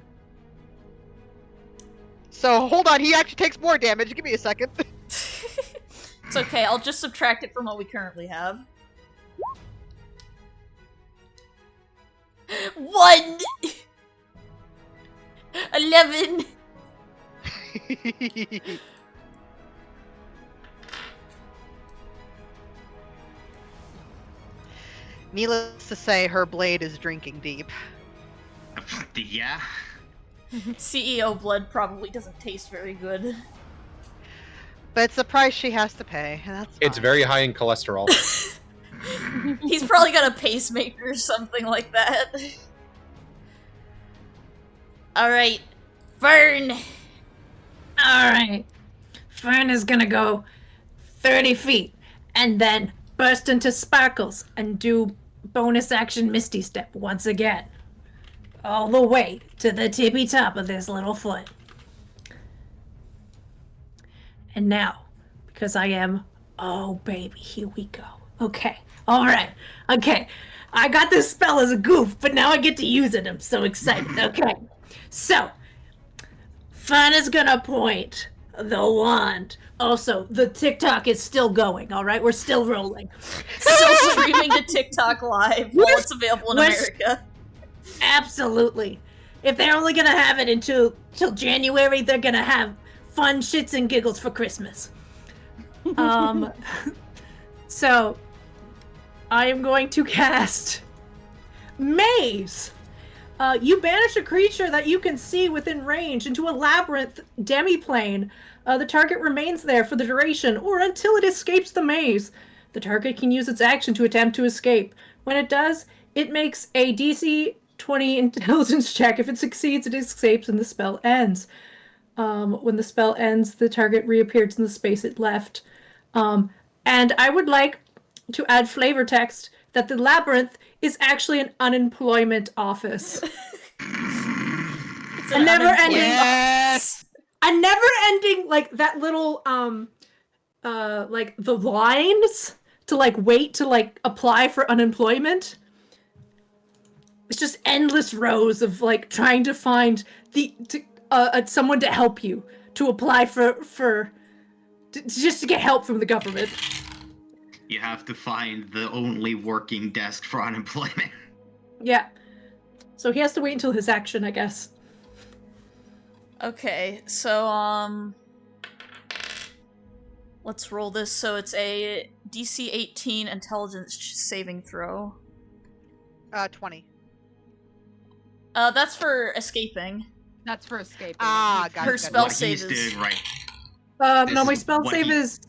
So hold on, he actually takes more damage. Give me a second. It's okay, I'll just subtract it from what we currently have. 1! 11! Needless to say, her blade is drinking deep. Yeah. CEO blood probably doesn't taste very good. But it's the price she has to pay, and that's It's fine. very high in cholesterol. He's probably got a pacemaker or something like that. Alright, Fern! Alright. Fern is gonna go 30 feet and then burst into sparkles and do bonus action Misty Step once again. All the way to the tippy top of this little foot. And now, because I am... Oh, baby, here we go. Okay. Alright. Okay. I got this spell as a goof, but now I get to use it. I'm so excited. Okay. So, Fern is gonna point the wand. Also, the TikTok is still going, alright? We're still rolling. Still streaming to TikTok live while it's available in America. Absolutely. If they're only gonna have it until January, they're gonna have fun shits and giggles for Christmas. So, I am going to cast Maze. You banish a creature that you can see within range into a labyrinth demiplane. The target remains there for the duration or until it escapes the maze. The target can use its action to attempt to escape. When it does, it makes a DC 20 intelligence check. If it succeeds, it escapes and the spell ends. When the spell ends, the target reappears in the space it left. And I would like to add flavor text that the labyrinth is actually an unemployment office. It's A never-ending Yes! A never-ending, like, that little, like, the lines to, like, wait to, like, apply for unemployment. It's just endless rows of, like, trying to find someone to help you to apply just to get help from the government. You have to find the only working desk for unemployment. Yeah. So he has to wait until his action, I guess. Okay, so, let's roll this. So it's a DC 18 intelligence saving throw. 20. That's for escaping. That's for escaping. Ah, got Her it. spell What save he's is... doing right. No, my is spell what save he- is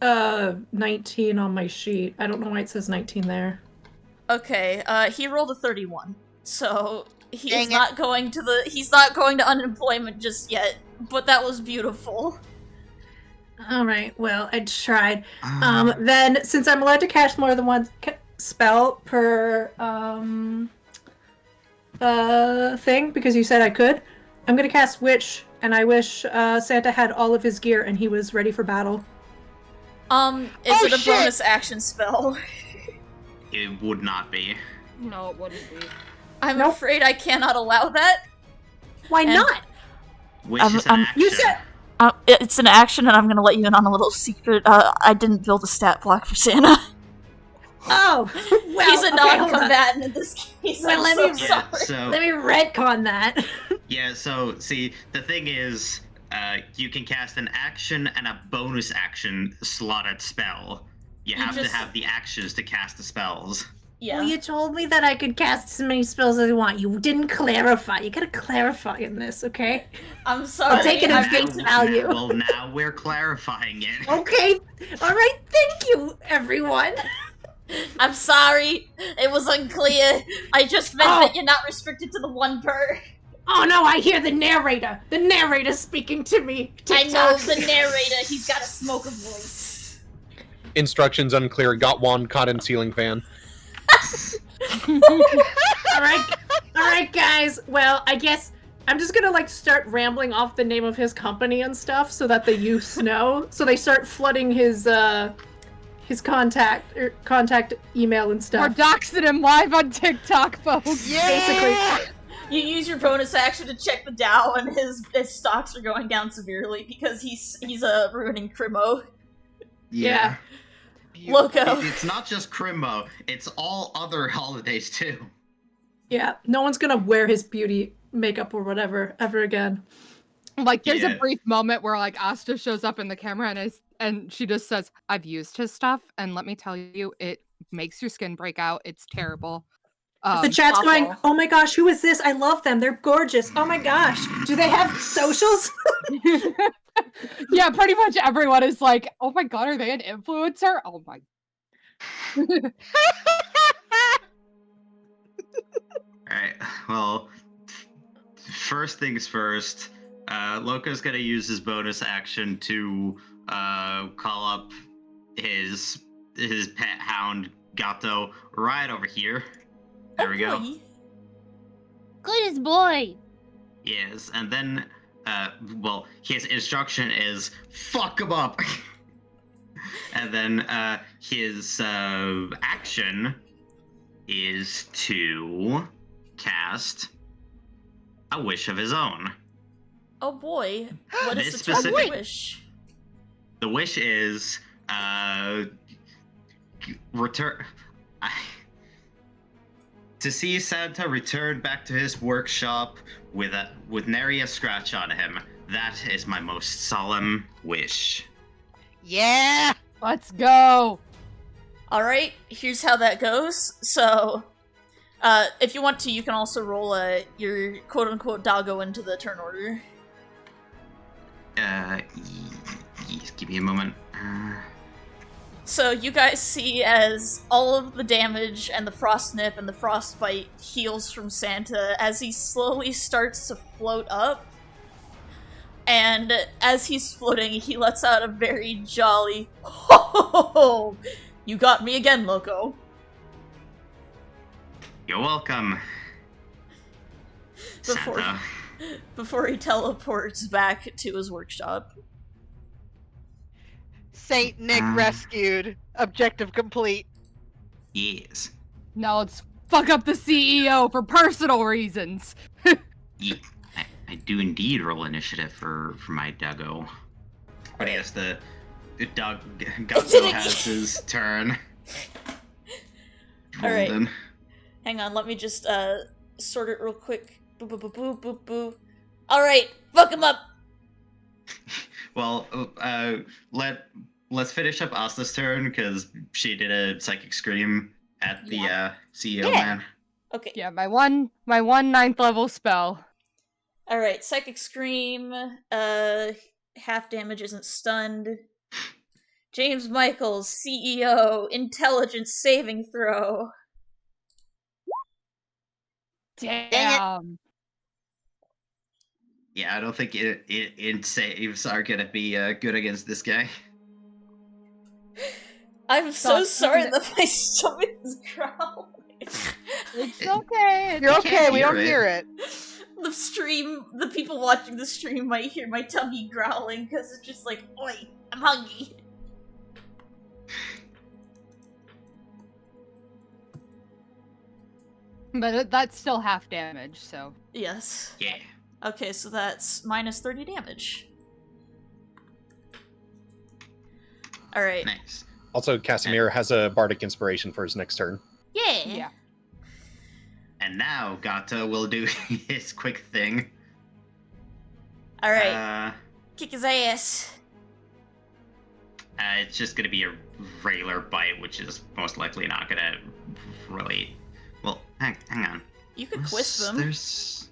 19 on my sheet. I don't know why it says 19 there. Okay, he rolled a 31. So he's Dang it. not going to unemployment just yet, but that was beautiful. All right. Well, I tried. Then, since I'm allowed to cast more than one spell per thing, because you said I could, I'm gonna cast Witch, and I wish Santa had all of his gear and he was ready for battle. Is it a shit! bonus action spell? It would not be. No, it wouldn't be. I'm Nope. afraid I cannot allow that. Why And- not? Which is an action. You said It's an action, and I'm gonna let you in on a little secret. I didn't build a stat block for Santa. Oh, well, He's a okay, hold on. non-combatant in this case. Well, I'm let so me- sorry. Yeah, so Let me retcon that. yeah, so see, the thing is, you can cast an action and a bonus action slotted spell. You have just- to have the actions to cast the spells. Yeah. Well, you told me that I could cast as many spells as I want. You didn't clarify. You gotta clarify in this, okay? I'm sorry. I'll take it as I'm- face value. Well, now we're clarifying it. Okay. All right. Thank you, everyone. I'm sorry. It was unclear. I just meant Oh. that you're not restricted to the one per. Oh no, I hear the narrator! The narrator's speaking to me! I know TikTok. the narrator, he's got a smoker voice. Instructions unclear. Got wand caught in ceiling fan. Alright, guys. Well, I guess I'm just gonna, like, start rambling off the name of his company and stuff so that the youths know. So they start flooding his contact email and We're stuff. doxing him live on TikTok, folks. Basically. You use your bonus action to check the Dow, and his stocks are going down severely because he's ruining Crimo. Yeah. Loco. It's not just Crimbo, it's all other holidays too. Yeah, no one's gonna wear his beauty makeup or whatever ever again. Like, there's Yeah. a brief moment where, like, Asta shows up in the camera and she just says, I've used his stuff, and let me tell you, it makes your skin break out. It's terrible. The chat's awful. going, oh my gosh, who is this? I love them. They're gorgeous. Oh my gosh. Do they have socials? Yeah, pretty much everyone is like, oh my god, are they an influencer? Oh my. Alright, well, first things first, Loco's gonna use his bonus action to call up his pet hound, Gato, right over here. There we go. Boy. Goodest boy. Yes, and then, well, his instruction is fuck him up. And then his action is to cast a wish of his own. Oh boy. What is This the specific specific- wish? The wish is return. To see Santa return back to his workshop with nary a scratch on him. That is my most solemn wish. Yeah. Let's go. Alright, here's how that goes. So, if you want to, you can also roll your quote-unquote doggo into the turn order. Just give me a moment. So you guys see as all of the damage and the frost nip and the frostbite heals from Santa as he slowly starts to float up. And as he's floating, he lets out a very jolly, ho ho ho ho! You got me again, Loco. You're welcome, Before, Santa. before he teleports back to his workshop. Saint Nick rescued. Objective complete. Yes. Now let's fuck up the CEO for personal reasons. Yeah, I do indeed roll initiative for my doggo. But yes, the dog Gato has his turn. Alright. Golden. Hang on, let me just sort it real quick. Boo boo boo boo boo boo. Alright, fuck him up! Well, let's finish up Asta's turn because she did a psychic scream at the CEO man. Okay. Yeah, my one 9th level spell. Alright, Psychic Scream, half damage isn't stunned. James Michaels, CEO, Intelligence Saving Throw. Damn. Yeah, I don't think it saves are gonna be good against this guy. I'm so Stop sorry doing that my stomach is growling. It's okay. You're okay. can't We hear don't it. hear it. The people watching the stream might hear my tummy growling because it's just like, oi, I'm hungry. But that's still half damage, so. Yes. Yeah. Okay, so that's minus 30 damage. Alright. Nice. Also, Casimir has a bardic inspiration for his next turn. Yeah. Yeah. And now Gato will do his quick thing. Alright. Kick his ass. It's just gonna be a regular bite, which is most likely not gonna really. Well, hang on. You could quisp him. There's.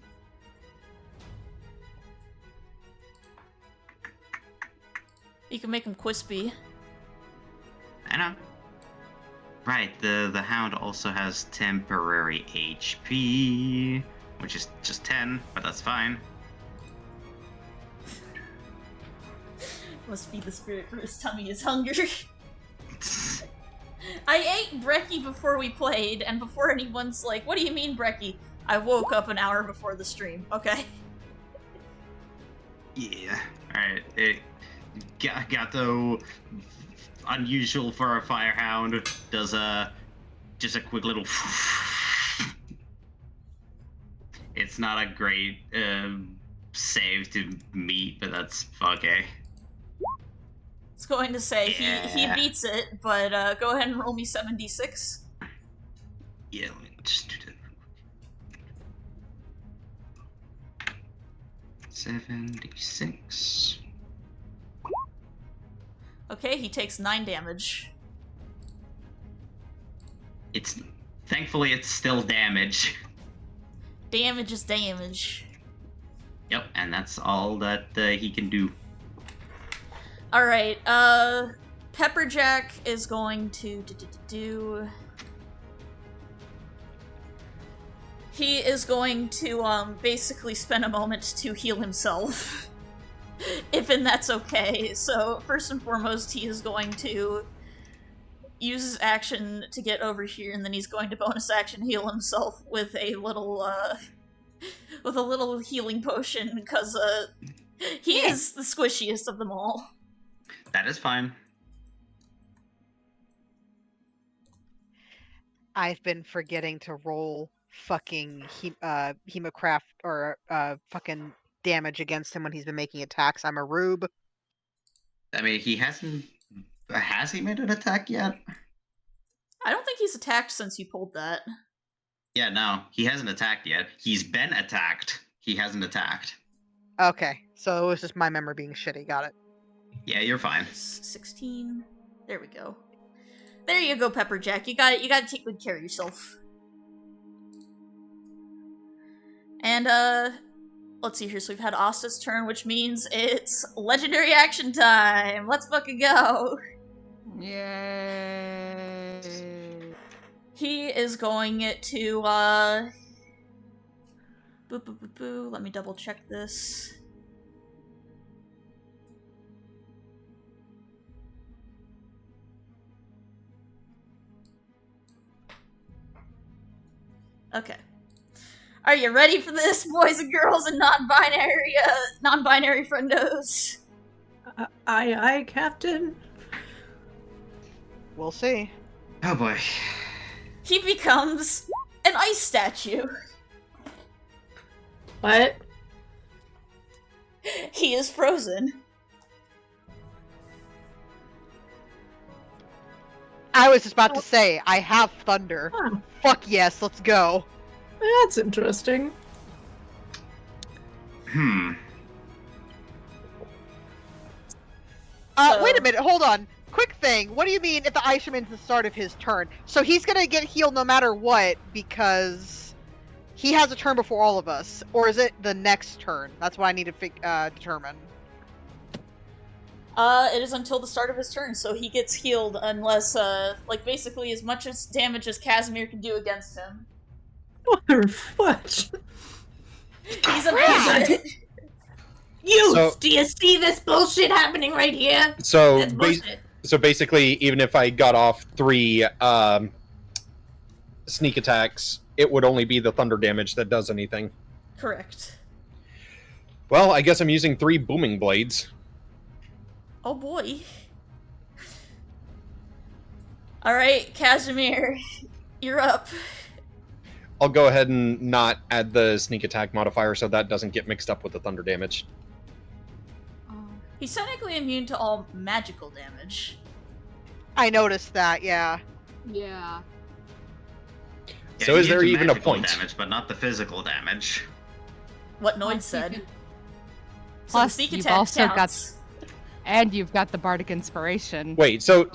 You can make him quispy. I know. Right, the hound also has temporary HP. which is just 10, but that's fine. Must be the spirit for his tummy is hungry. I ate brekkie before we played, and before anyone's like, what do you mean brekkie? I woke up an hour before the stream, okay? Yeah. Alright. Gato, unusual for a firehound, does just a quick little... It's not a great save to meet, but that's okay. It's going to say Yeah. he beats it, but go ahead and roll me 7d6. Yeah, let me just do that. 76. Okay, he takes 9 damage. Thankfully it's still damage. Damage is damage. Yep, and that's all that he can do. Alright, Pepperjack is going to do... He is going to, basically spend a moment to heal himself. If and that's okay. So, first and foremost, he is going to use his action to get over here, and then he's going to bonus action heal himself with a little healing potion, because, he is the squishiest of them all. That is fine. I've been forgetting to roll fucking hemocraft or fucking damage against him when he's been making attacks. I'm a rube. I mean, he hasn't... Has he made an attack yet? I don't think he's attacked since you pulled that. Yeah, no. He hasn't attacked yet. He's been attacked. He hasn't attacked. Okay, so it was just my memory being shitty. Got it. Yeah, you're fine. 16. There we go. There you go, Pepperjack. You got it. You gotta take good care of yourself. And, let's see here. So we've had Asta's turn, which means it's legendary action time. Let's fucking go. Yay. He is going to, boo, boo, boo, boo. Let me double check this. Okay. Are you ready for this, boys and girls and non-binary friendos? Aye, Captain. We'll see. Oh boy. He becomes an ice statue. What? He is frozen. I was just about to say, I have thunder. Huh. Fuck yes, let's go. That's interesting. Wait a minute, hold on. Quick thing, what do you mean if the ice remains at the start of his turn? So he's gonna get healed no matter what because he has a turn before all of us, or is it the next turn? That's what I need to determine. It is until the start of his turn, so he gets healed unless, like, basically as much as damage as Casimir can do against him. What the fuck? He's a bullshit. Do you see this bullshit happening right here? So, That's bullshit. so basically, even if I got off 3 sneak attacks, it would only be the thunder damage that does anything. Correct. Well, I guess I'm using 3 booming blades. Oh boy. Alright, Casimir, you're up. I'll go ahead and not add the sneak attack modifier so that doesn't get mixed up with the thunder damage. He's technically immune to all magical damage. I noticed that, yeah. Yeah. Yeah, So is you there do even a magical point? damage, but not the physical damage. What Noid Plus, you said. can- So Plus, sneak you've attack also counts. And you've got the bardic inspiration. Wait, oh.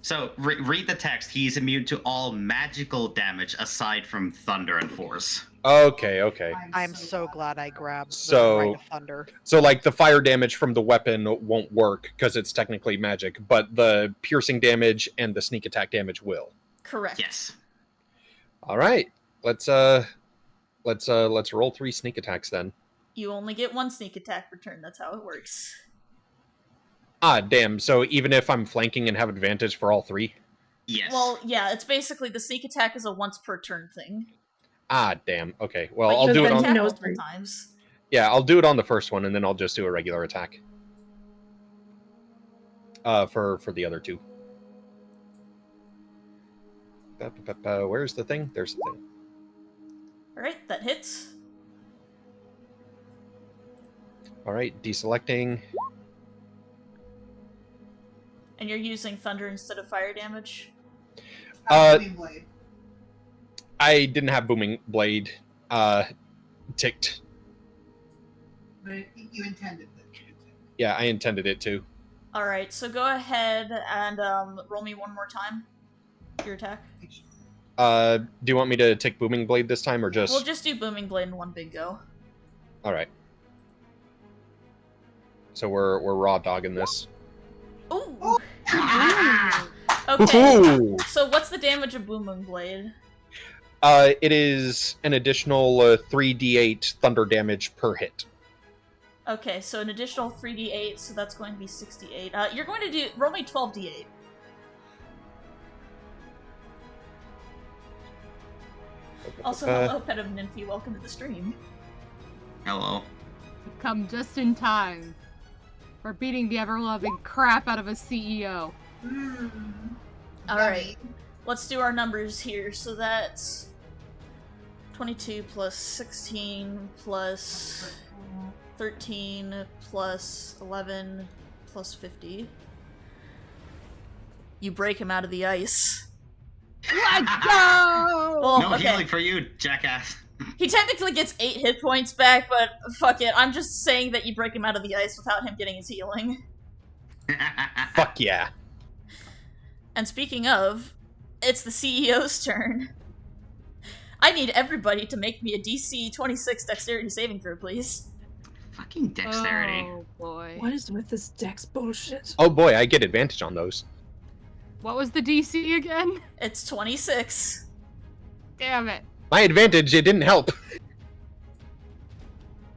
So read the text. He's immune to all magical damage aside from thunder and force. Okay. I'm so glad I grabbed the So- Right of Thunder. So, like, the fire damage from the weapon won't work because it's technically magic, but the piercing damage and the sneak attack damage will. Correct. Yes. All right, let's let's roll 3 sneak attacks then. You only get 1 sneak attack per turn. That's how it works. Ah, damn. So even if I'm flanking and have advantage for all 3? Yes. Well, yeah, it's basically the sneak attack is a once per turn thing. Ah, damn. Okay. Well, But I'll you do it can on. attack multiple times. Yeah, I'll do it on the first one, and then I'll just do a regular attack. For the other 2. Where's the thing? There's the thing. Alright, that hits. Alright, deselecting. And you're using thunder instead of fire damage? Booming blade. I didn't have Booming Blade ticked. But you intended it. Yeah, I intended it to. Alright, so go ahead and roll me one more time. Your attack. Do you want me to take Booming Blade this time, or just... We'll just do Booming Blade in one big go. Alright. So we're raw dogging this. Ooh! Okay, Ooh. so what's the damage of Booming Blade? It is an additional 3d8 thunder damage per hit. Okay, so an additional 3d8, so that's going to be 68. You're going to roll me 12d8. Also, hello, Pet of Nymphy, welcome to the stream. Hello. Come just in time for beating the ever-loving crap out of a CEO. Alright, let's do our numbers here. So that's 22 plus 16 plus 13 plus 11 plus 50. You break him out of the ice. Let's go! Well, No okay. healing for you, jackass. He technically gets 8 hit points back, but fuck it. I'm just saying that you break him out of the ice without him getting his healing. Fuck yeah. And speaking of, it's the CEO's turn. I need everybody to make me a DC 26 dexterity saving throw, please. Fucking dexterity. Oh boy. What is with this dex bullshit? Oh boy, I get advantage on those. What was the DC again? It's 26. Damn it. My advantage, it didn't help.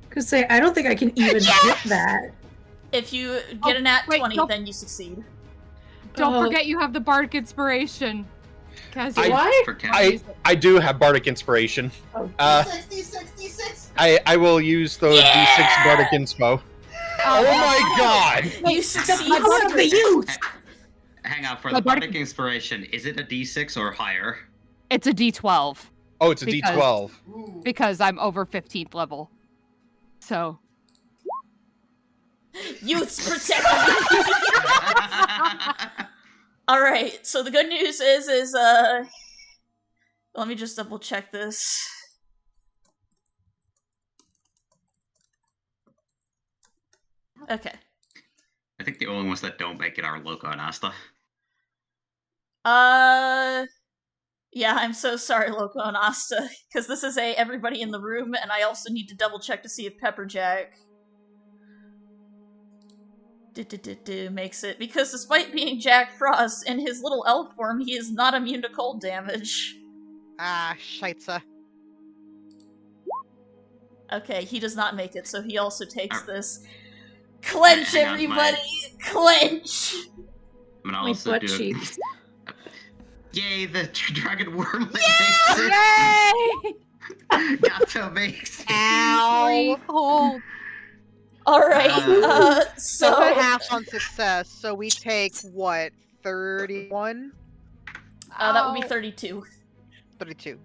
Cause say I don't think I can even hit that. If you get a nat 20, don't- then you succeed. Don't forget you have the Bardic Inspiration. Cassie. I do have Bardic Inspiration. D6. I will use the D6 Bardic Inspo. Oh my god! You succeed. Hang on, for the Bardic Inspiration, is it a D6 or higher? It's a D12. Oh, it's a D12. Because I'm over 15th level. So. Youth's protected. Alright, so the good news is, let me just double check this. Okay. I think the only ones that don't make it are Loco and Asta. Yeah, I'm so sorry, Loco and Asta, because this is everybody in the room, and I also need to double check to see if Pepperjack makes it, because despite being Jack Frost, in his little elf form, he is not immune to cold damage. Ah, scheitze. Okay, he does not make it, so he also takes this. Clench, Hang on, everybody! Clench! I'm gonna My also butt do cheeks. Yay, the dragon worm makes Yay! it! Gato makes it! Ow! Hold. Alright, So so... half on success, so we take, what, 31? that would be 32. 32.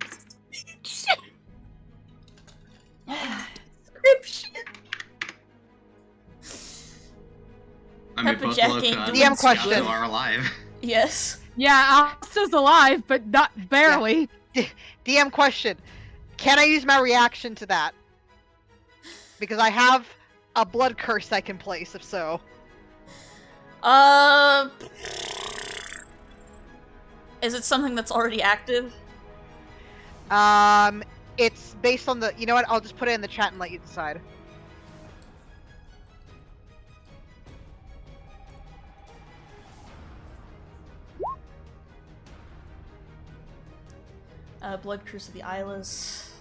I mean, both Pepperjack Loco ain't and doing DM question. Gato are alive. Yes. Yeah, Asta's alive, but not barely. DM question. Can I use my reaction to that? Because I have a blood curse I can place, if so. Is it something that's already active? It's based on the... You know what? I'll just put it in the chat and let you decide. Blood Curse of the Eyeless.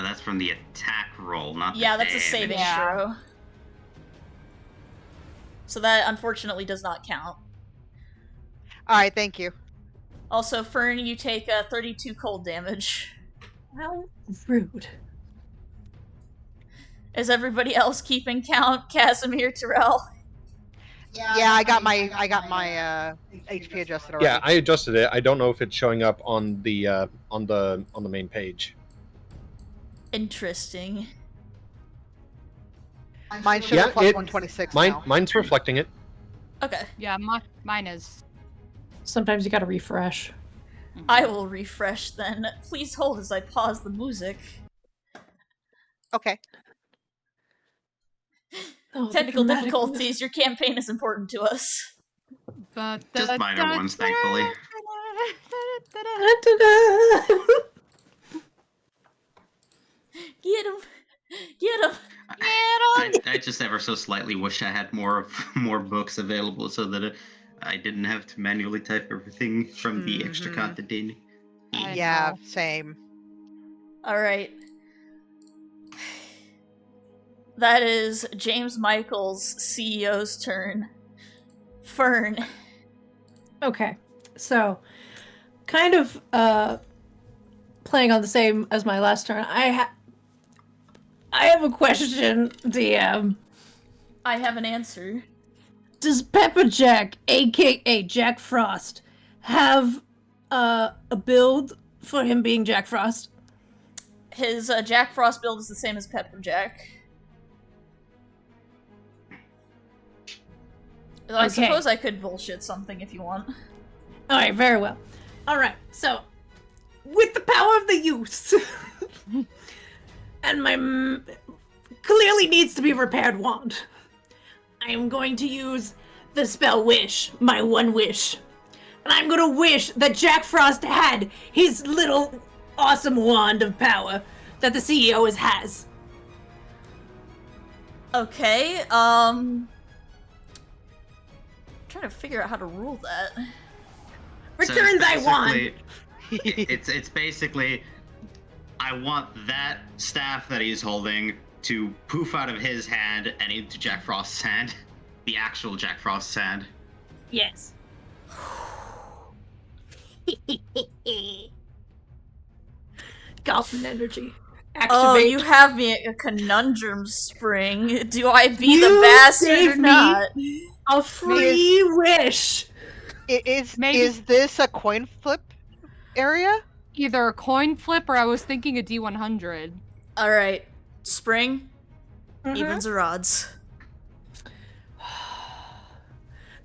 That's from the attack roll, not the Yeah, that's a damage. saving Yeah. throw. So that unfortunately does not count. Alright, thank you. Also, Fern, you take 32 cold damage. How rude. Is everybody else keeping count? Casimir, Terrell? Yeah, I got my HP adjusted already. Yeah, I adjusted it. I don't know if it's showing up on the main page. Interesting. Mine shows Yeah, plus it- 126 now. Mine's reflecting it. Okay, Yeah, mine is. Sometimes you gotta refresh. I will refresh then. Please hold as I pause the music. Okay. Oh, the Technical dramatic difficulties, your campaign is important to us. Just minor ones, thankfully. music. Get him! Get him! I just ever so slightly wish I had more books available so that I didn't have to manually type everything from the extra Mhm. content in. I Yeah, know. same. Alright. That is James Michaels, CEO's turn. Fern. Okay, so kind of playing on the same as my last turn. I have a question, DM. I have an answer. Does Pepper Jack, aka Jack Frost, have a build for him being Jack Frost? His Jack Frost build is the same as Pepper Jack. Though I Okay. suppose I could bullshit something if you want. Alright, very well. Alright, so with the power of the use and my clearly needs to be repaired wand, I am going to use the spell Wish, my one wish. And I'm gonna wish that Jack Frost had his little awesome wand of power that the CEO has. Okay, trying to figure out how to rule that. Return thy wand! basically- it's basically, I want that staff that he's holding to poof out of his hand and into Jack Frost's hand. The actual Jack Frost's hand. Yes. Goblin energy. Activate. Oh, you have me at a conundrum, Spring. Do I be the You bastard gave or me- not? A free wish. Maybe- Is this a coin flip area? Either a coin flip or I was thinking a D100. Alright, Spring, Mhm. evens or odds?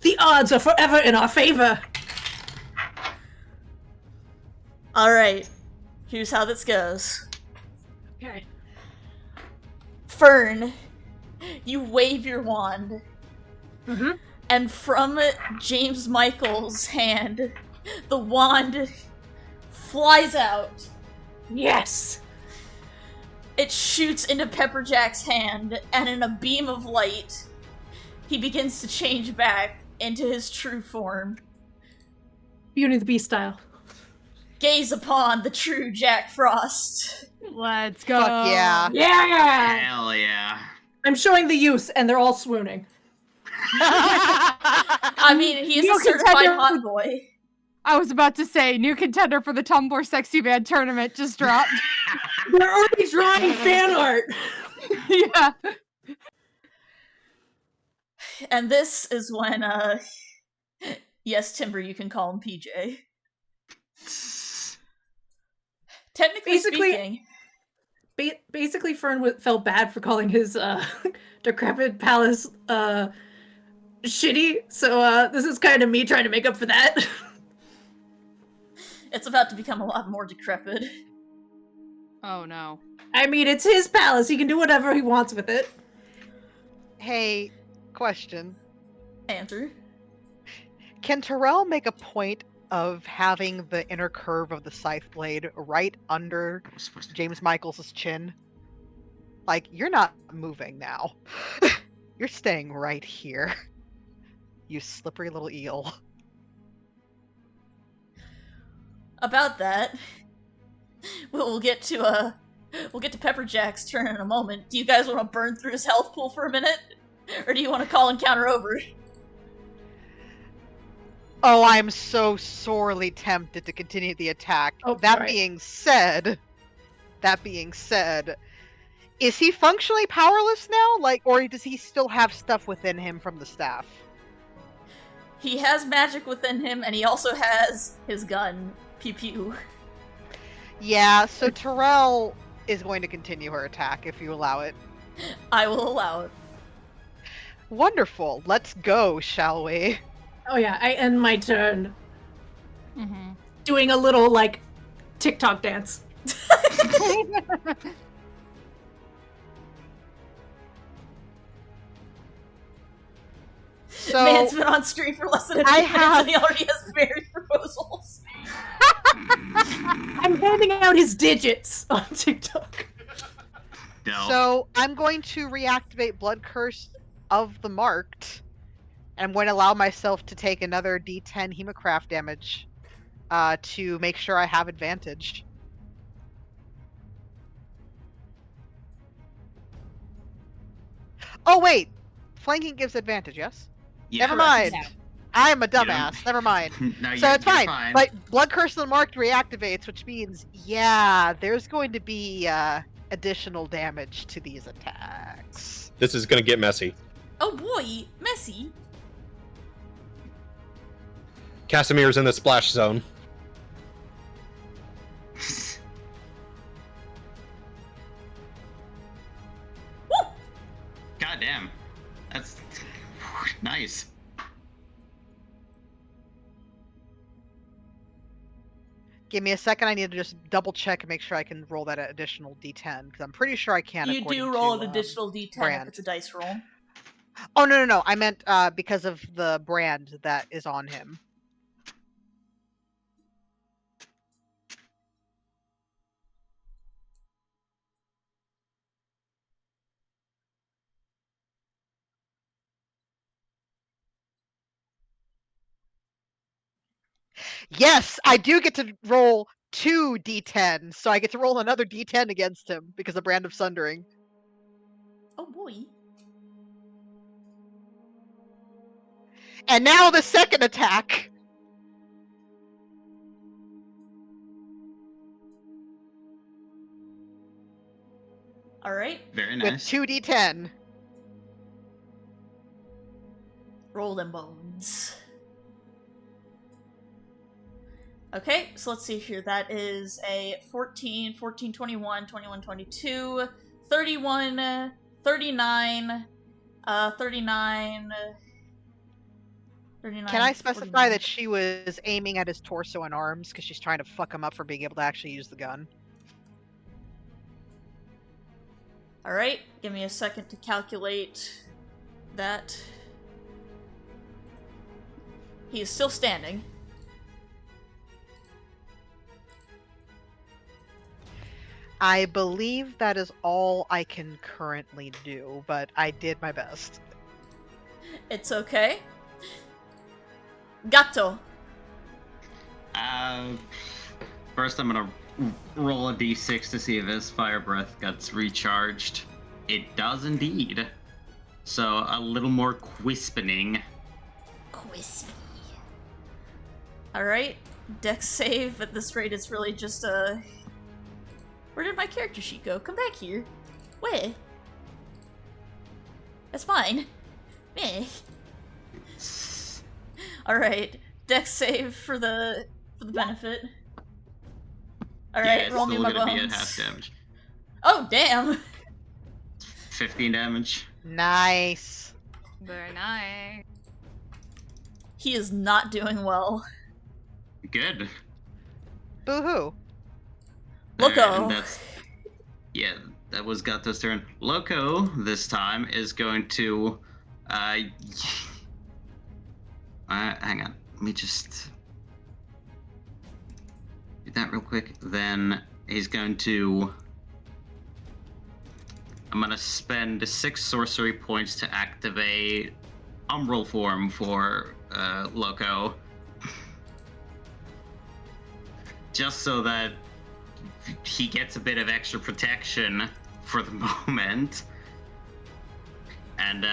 The odds are forever in our favor. Alright, here's how this goes. Okay. Fern, you wave your wand, Mm-hmm. and from James Michael's hand, the wand flies out. Yes. It shoots into Pepperjack's hand, and in a beam of light, he begins to change back into his true form. Beauty and the Beast style. Gaze upon the true Jack Frost. Let's go. Fuck yeah. Yeah. Hell yeah. I'm showing the use, and they're all swooning. I mean, he is You a certified contender hot for- boy. I was about to say, new contender for the Tumblr Sexy Man tournament just dropped. They're already drawing fan art. Yeah. And this is when, yes, Timber, you can call him PJ. Technically Basically- speaking, Basically, Fern felt bad for calling his decrepit palace shitty. So this is kind of me trying to make up for that. it's about to become a lot more decrepit. Oh no. I mean, it's his palace. He can do whatever he wants with it. Hey, question. Andrew? Can Terrell make a point of having the inner curve of the scythe blade right under I was supposed to- James Michaels' chin? Like, you're not moving now. You're staying right here. You slippery little eel. About that, we'll get to We'll get to Pepperjack's turn in a moment. Do you guys want to burn through his health pool for a minute? Or do you want to call encounter over? Oh, I'm so sorely tempted to continue the attack. Oh, that right. being said, is he functionally powerless now? Like, or does he still have stuff within him from the staff? He has magic within him, and he also has his gun. Pew pew. Yeah, so Terrell is going to continue her attack if you allow it. I will allow it. Wonderful. Let's go, shall we? Oh yeah, I end my turn Mm-hmm. doing a little, like, TikTok dance. So Man's been on screen for less than a few minutes, and he already has various proposals. I'm handing out his digits on TikTok. No. So I'm going to reactivate Blood Curse of the Marked. And I'm going to allow myself to take another D10 Hemocraft damage to make sure I have advantage. Oh wait, flanking gives advantage, yes? Yeah. Never mind. Yeah. I am a You don't- dumbass. Never mind. No, So you're, it's you're fine. But Blood Curse of the Marked reactivates, which means, yeah, there's going to be additional damage to these attacks. This is gonna get messy. Oh boy, messy. Casimir's in the splash zone. God damn. That's nice. Give me a second. I need to just double check and make sure I can roll that additional D10 because I'm pretty sure I can. You according do roll to, an additional D10 brand. if it's a dice roll. Oh no! I meant because of the brand that is on him. Yes, I do get to roll 2 D10, so I get to roll another D10 against him because of Brand of Sundering. Oh boy. And now the second attack. Alright, Very With nice. 2 D10. roll them bones. Okay, so let's see here. That is a 14, 14, 21, 21, 22, 31, 39, 39, 39. Can I specify 49. that she was aiming at his torso and arms because she's trying to fuck him up for being able to actually use the gun? Alright, give me a second to calculate that. He is still standing. I believe that is all I can currently do, but I did my best. It's okay. Gato. First, I'm gonna roll a d6 to see if his fire breath gets recharged. It does indeed. So a little more quispening. Crispy. Alright, dex save. At this rate, it's really just a... Where did my character sheet go? Come back here. Where? That's fine. Meh. Alright, dex save for the benefit. Alright, Yeah, it's roll me still my gonna be at bones. half damage. Oh, damn! 15 damage. Nice. Very nice. He is not doing well. Good. Boo-hoo. Loco. And that's... Yeah, that was Gato's turn. Loco, this time, is going to... hang on. Let me just... do that real quick. Then he's going to... I'm gonna spend 6 sorcery points to activate Umbral Form for Loco. Just so that he gets a bit of extra protection for the moment. And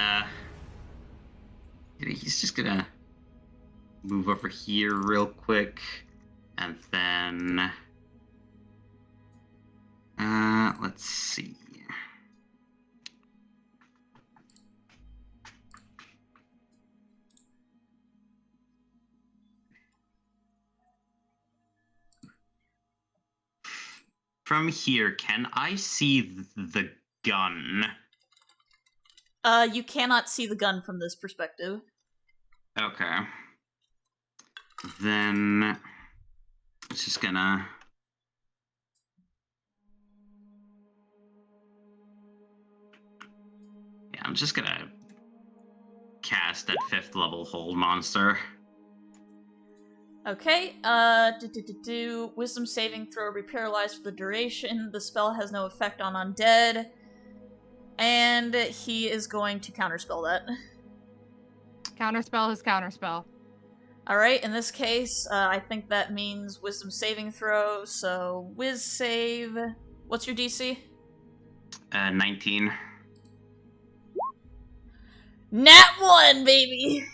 he's just gonna move over here real quick, and then let's see. From here, can I see the gun? You cannot see the gun from this perspective. Okay. Then it's just gonna. Yeah, I'm just gonna cast that 5th level hold monster. Okay, Wisdom saving throw will be paralyzed for the duration. The spell has no effect on undead. And he is going to counterspell that. Counterspell is counterspell. Alright, in this case, I think that means Wisdom saving throw, so Wiz save. What's your DC? 19. Nat 1, baby!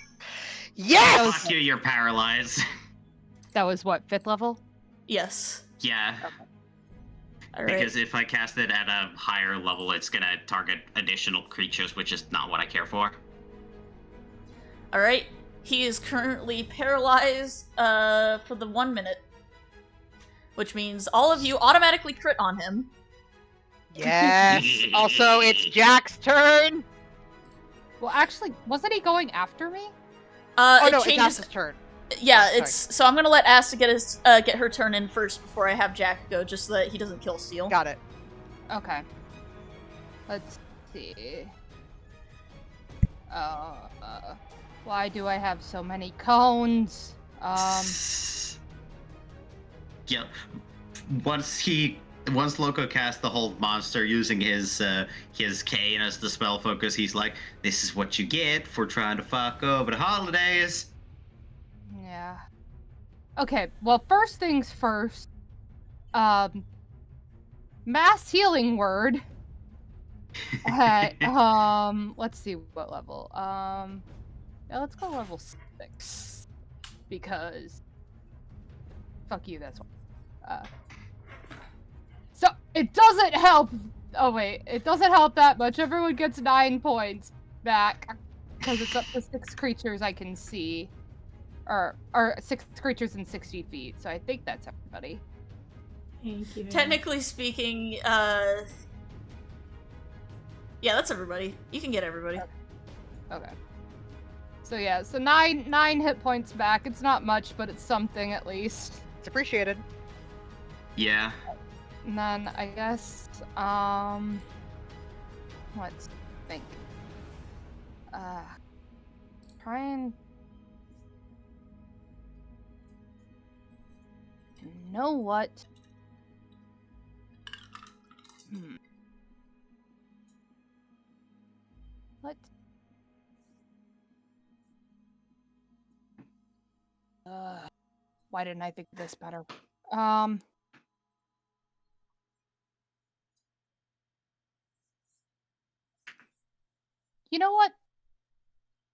Yes! Fuck you, you're paralyzed. That was what, 5th level? Yes. Yeah. Alright. Because if I cast it at a higher level, it's gonna target additional creatures, which is not what I care for. Alright. He is currently paralyzed for the 1 minute. Which means all of you automatically crit on him. Yes! Also, it's Jack's turn! Well, actually, wasn't he going after me? Oh it no, changes. it's As's turn. Yeah, Sorry. so I'm gonna let Asta get her turn in first before I have Jack go, just so that he doesn't kill Steel. Got it. Okay. Let's see. Why do I have so many cones? Yeah. Once Loco cast the hold monster using his cane as the spell focus, he's like, "This is what you get for trying to fuck over the holidays." Yeah. Okay, well, first things first. Mass healing word. Let's see what level. Yeah, let's go level 6. Because fuck you, that's why. So it doesn't help. Oh wait, it doesn't help that much. Everyone gets 9 points back because it's up to 6 creatures I can see, or 6 creatures in 60 feet. So I think that's everybody. Thank you. Technically speaking, yeah, that's everybody. You can get everybody. Okay. So yeah, so 9 hit points back. It's not much, but it's something at least. It's appreciated. Yeah. And then I guess let's think. Try and you know what? What? Why didn't I think of this better? You know what?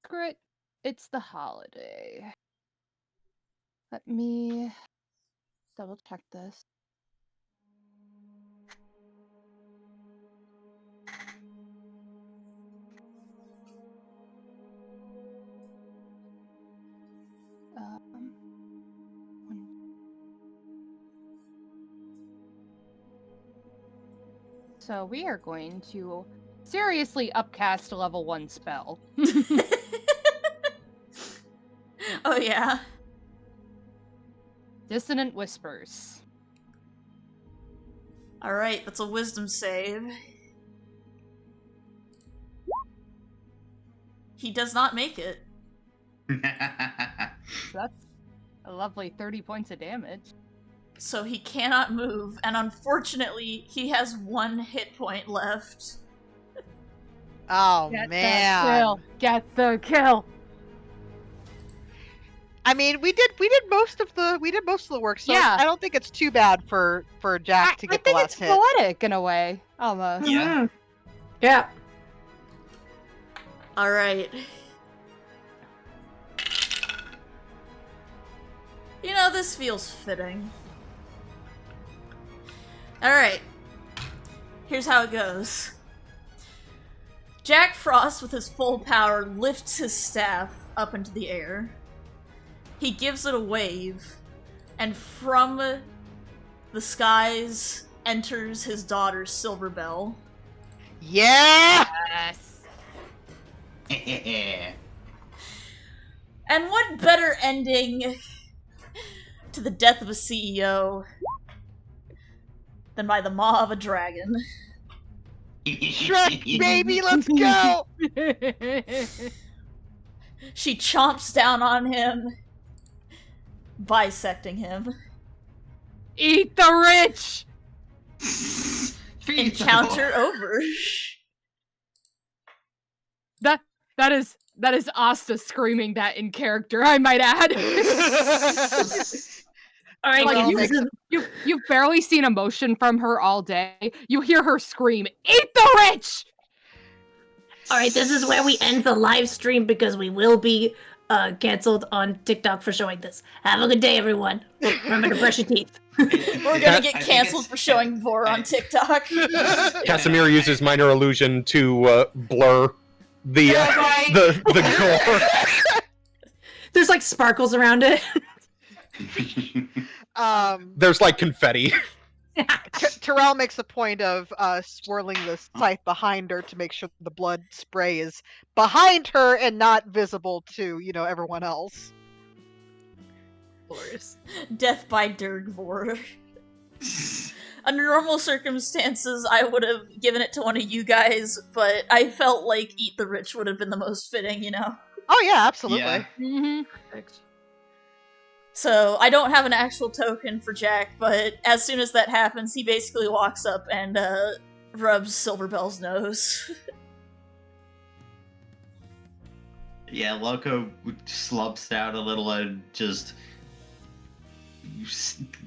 Screw it. It's the holiday. Let me double check this. So we are going to seriously upcast a level 1 spell. Oh yeah. Dissonant Whispers. Alright, that's a wisdom save. He does not make it. So that's a lovely 30 points of damage. So he cannot move, and unfortunately, he has 1 hit point left. Oh Get man. the kill. Get the kill. I mean, we did most of the work, so Yeah. I don't think it's too bad for Jack to I get the think last it's hit. poetic in a way, almost. Yeah. Mhm. Yeah. All right. You know, this feels fitting. All right. Here's how it goes. Jack Frost, with his full power, lifts his staff up into the air. He gives it a wave, and from the skies enters his daughter, Silverbell. Yeah. Yes. And what better ending to the death of a CEO than by the maw of a dragon? Shrek, baby, let's go. She chomps down on him, bisecting him. Eat the rich! Encounter over. That is Asta screaming that in character, I might add. All right, Like, Well, this is You've barely seen emotion from her all day. You hear her scream, "Eat the rich!" all right. This is where we end the live stream because we will be canceled on TikTok for showing this. Have a good day, everyone. Remember to brush your teeth. We're gonna get I think canceled it's- for showing Vor on TikTok. Casimir uses minor illusion to blur the gore. There's like sparkles around it. There's like confetti. Terrell makes a point of swirling the scythe behind her to make sure the blood spray is behind her and not visible to, everyone else. Glorious. Death by Dirg Vor. Under normal circumstances, I would have given it to one of you guys, but I felt like Eat the Rich would have been the most fitting, Oh yeah, absolutely. Yeah. Mm-hmm. Perfect. So, I don't have an actual token for Jack, but as soon as that happens, he basically walks up and rubs Silverbell's nose. Yeah, Loco slumps down a little and just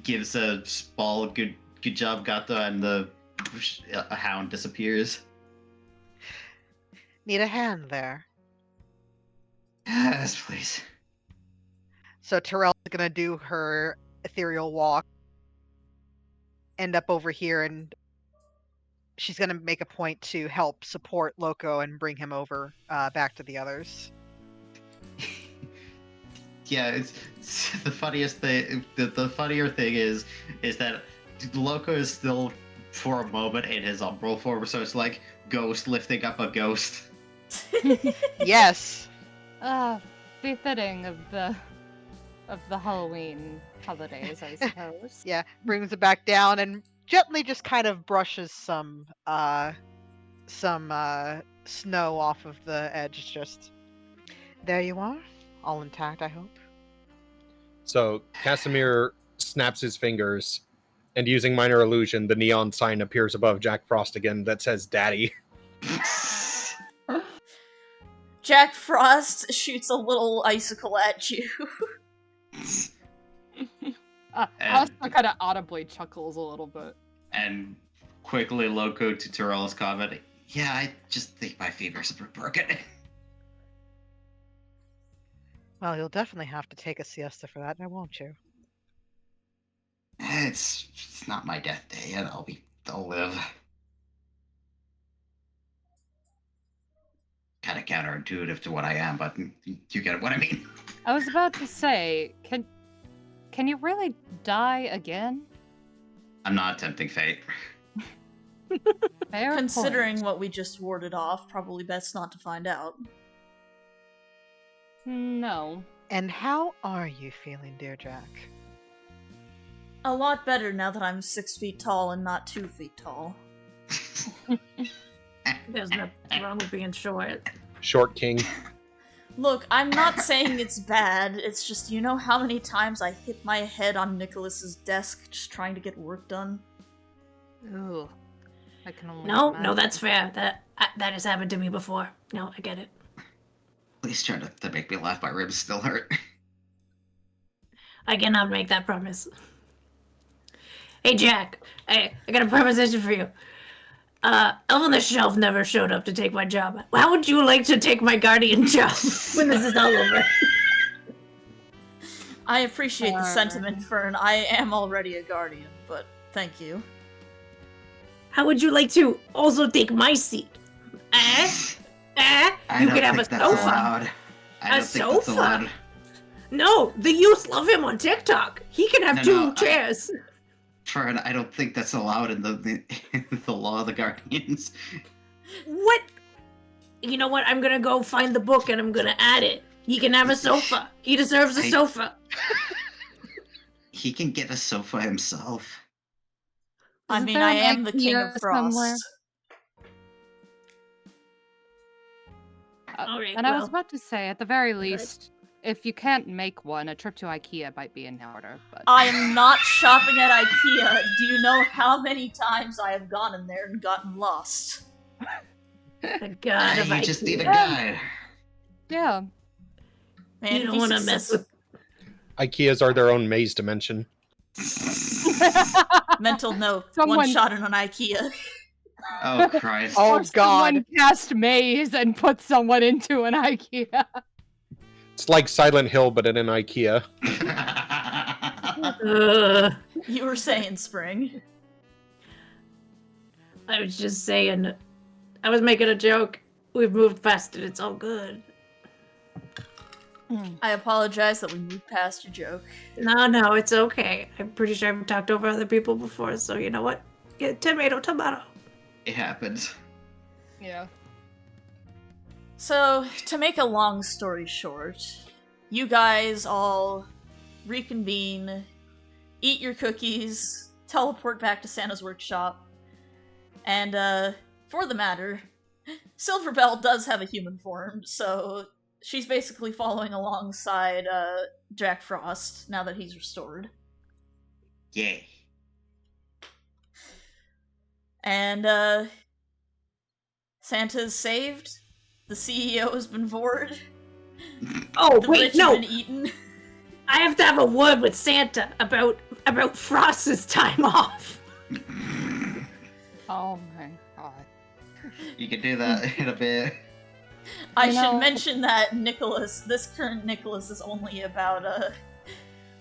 gives a small good job, Gato, and the hound disappears. Need a hand there. Yes, please. So Terrell's gonna do her ethereal walk, end up over here, and she's gonna make a point to help support Loco and bring him over back to the others. Yeah, it's the funniest thing. The funnier thing is that Loco is still for a moment in his umbral form, so it's like Ghost lifting up a ghost. Yes. Befitting of the Halloween holidays, I suppose. Yeah, brings it back down and gently just kind of brushes some snow off of the edge. Just there you are, all intact, I hope. So Casimir snaps his fingers, and using minor illusion, the neon sign appears above Jack Frost again that says "Daddy." Jack Frost shoots a little icicle at you. Asta kind of audibly chuckles a little bit. And quickly, Loco to Terrell's comment. Yeah, I just think my fingers are broken. Well, you'll definitely have to take a siesta for that, now won't you? It's not my death day yet. I'll live. Kind of counterintuitive to what I am, but you get what I mean. I was about to say, can you really die again? I'm not tempting fate. Fair Considering point. what we just warded off, probably best not to find out. No. And how are you feeling, dear Jack? A lot better now that I'm 6 feet tall and not 2 feet tall. There's nothing wrong with being short. Short King. Look, I'm not saying it's bad, it's just you know how many times I hit my head on Nicholas's desk just trying to get work done? Ooh. I can only No, imagine. that's fair. That has happened to me before. No, I get it. Please try to make me laugh. My ribs still hurt. I cannot make that promise. Hey, Jack, I got a proposition for you. Elf on the Shelf never showed up to take my job. How would you like to take my guardian job when this is all over? I appreciate the sentiment, Fern. I am already a guardian, but thank you. How would you like to also take my seat? You could have a sofa. A sofa? No, the youth love him on TikTok. He can have two chairs. Fern, I don't think that's allowed in the law of the Guardians. What? You know what? I'm gonna go find the book and I'm gonna add it. He can have a sofa. He deserves a sofa. He can get a sofa himself. I mean, I am the king of frost. And I was about to say, at the very least, if you can't make one, a trip to IKEA might be in order. But I am not shopping at IKEA. Do you know how many times I have gone in there and gotten lost? The god of You IKEA. just need a guide. Yeah. Man, You don't want to mess with... IKEAs are their own maze dimension. Mental note, one shot in an IKEA. Oh, Christ. Oh, God. Someone cast maze and put someone into an IKEA. It's like Silent Hill, but in an IKEA. You were saying, Spring. I was just saying... I was making a joke. We've moved past it. It's all good. I apologize that we moved past your joke. No, it's okay. I'm pretty sure I've talked over other people before, so you know what? Yeah, tomato. It happens. Yeah. So, to make a long story short, you guys all reconvene, eat your cookies, teleport back to Santa's workshop, and, for the matter, Silverbell does have a human form, so she's basically following alongside, Jack Frost, now that he's restored. Yay. And, Santa's saved. The CEO has been vored. Oh, the wait, rich no! have been eaten. I have to have a word with Santa about Frost's time off. Oh my god. You can do that in a bit. I should mention that this current Nicholas is only about,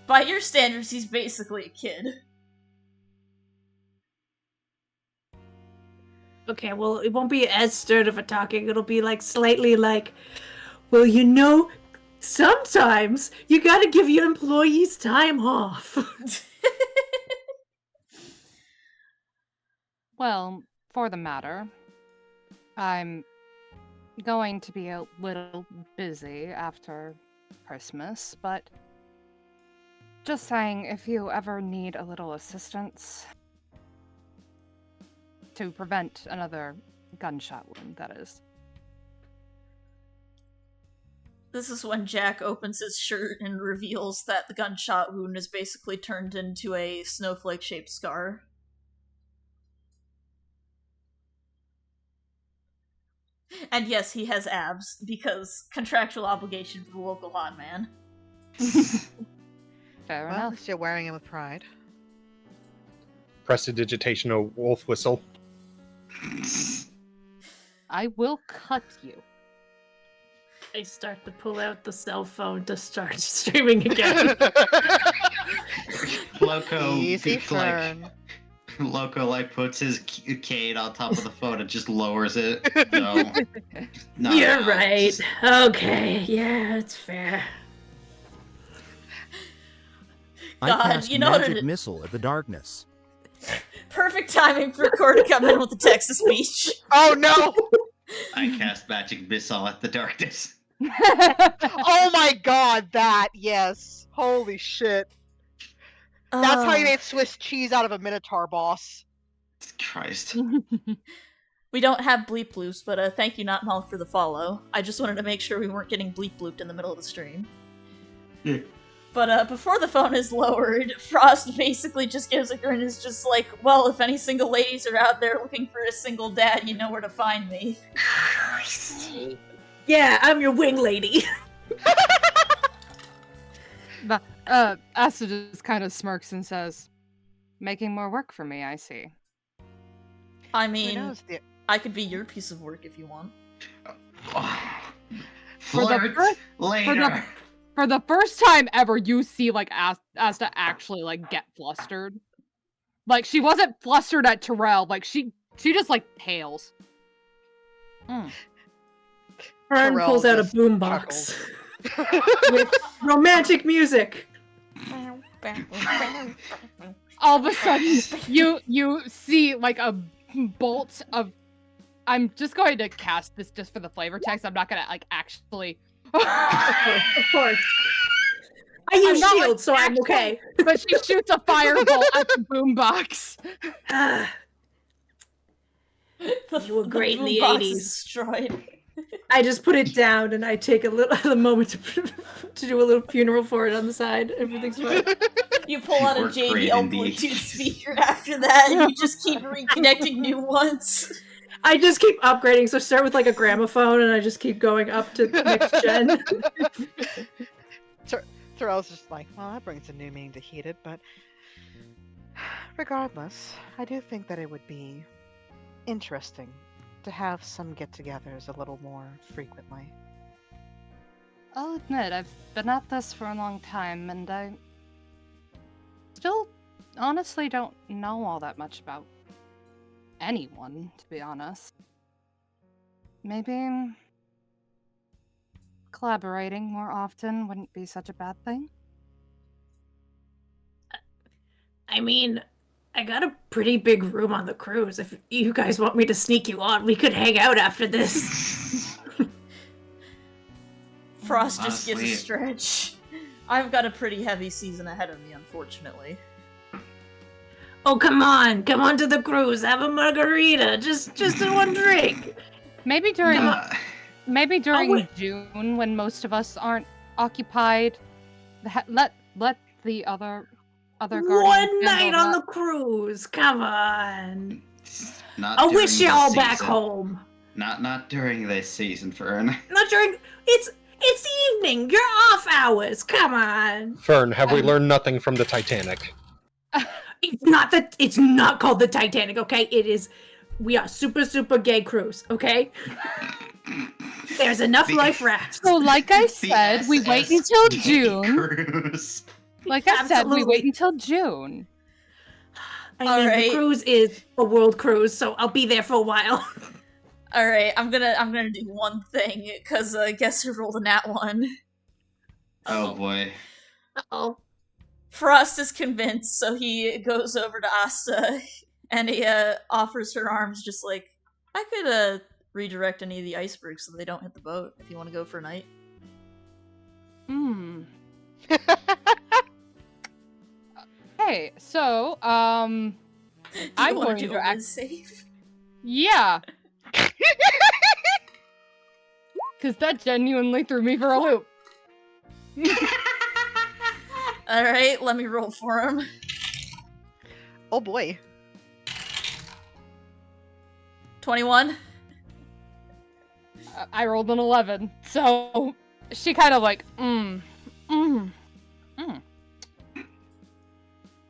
by your standards, he's basically a kid. Okay, well, it won't be as stern of a talking. It'll be like slightly like, well, you know, sometimes you gotta give your employees time off. Well, for the matter, I'm going to be a little busy after Christmas, but just saying, if you ever need a little assistance to prevent another gunshot wound, that is. This is when Jack opens his shirt and reveals that the gunshot wound is basically turned into a snowflake-shaped scar. And yes, he has abs, because contractual obligation for the local hot man. Fair Well, at enough. least you're wearing it with pride. Prestidigitation, a wolf whistle. I will cut you. I start to pull out the cell phone to start streaming again. Loco, Easy Fern. Loco puts his cane on top of the phone and just lowers it. No. You're right. Okay, yeah, it's fair. I God, cast you know magic what missile at the darkness. Perfect timing for Core to come in with the text-to-speech. Oh no! I cast magic missile at the darkness. Oh my god, that, yes. Holy shit. That's how you made Swiss cheese out of a Minotaur boss. Christ. We don't have bleep bloops, but thank you, Not Malk, for the follow. I just wanted to make sure we weren't getting bleep blooped in the middle of the stream. Yeah. But before the phone is lowered, Frost basically just gives a grin, is just like, well, if any single ladies are out there looking for a single dad, you know where to find me. Yeah, I'm your wing lady. Asta just kind of smirks and says, "Making more work for me, I see." I Who mean, knows? I could be your piece of work if you want. Flirt later. For the first time ever, you see like Asta actually like get flustered. Like she wasn't flustered at Terrell. Like she just like pales. Fern Terrell pulls out a just boombox with romantic music. All of a sudden, you see like a bolt of. I'm just going to cast this just for the flavor text. I'm not gonna like actually. Of course. I use not, shield, like, so I'm okay. But she shoots a firebolt at the boombox. You were great in the boombox 80s. is destroyed. I just put it down and I take a moment to do a little funeral for it on the side. Everything's fine. You pull out a We're great JBL indeed. Bluetooth speaker after that, and you just keep reconnecting new ones. I just keep upgrading, so start with like a gramophone and I just keep going up to next gen. Terrell's just like, well, that brings a new meaning to heated, but regardless, I do think that it would be interesting to have some get-togethers a little more frequently. I'll admit, I've been at this for a long time, and I still honestly don't know all that much about anyone, to be honest. Maybe collaborating more often wouldn't be such a bad thing. I mean, I got a pretty big room on the cruise. If you guys want me to sneak you on, we could hang out after this. Frost just gives a Honestly- stretch. I've got a pretty heavy season ahead of me, unfortunately. Oh, come on to the cruise, have a margarita, just in one drink. Maybe during wait. June, when most of us aren't occupied, let the other guardians One night handle on that. the cruise, come on. Not I during wish you this all back season. home. Not during this season, Fern. Not during, it's evening, you're off hours, come on. Fern, have we learned nothing from the Titanic? It's not called the Titanic, okay? We are super gay cruise, okay? There's enough life rafts. So, like I said, we wait until Gay June. Cruise. Like I said, we Absolutely. wait until June. I mean, Alright. the cruise is a world cruise, so I'll be there for a while. Alright, I'm gonna do one thing, because guess who rolled a nat 1? Oh boy. Uh-oh. Frost is convinced, so he goes over to Asta, and he offers her arms, just like, I could redirect any of the icebergs so they don't hit the boat, if you want to go for a night. Hey, so, Do I'm you going want to to do a act. safe? Yeah. Because that genuinely threw me for a loop. Alright, let me roll for him. Oh boy. 21? I rolled an 11, so she kind of like, I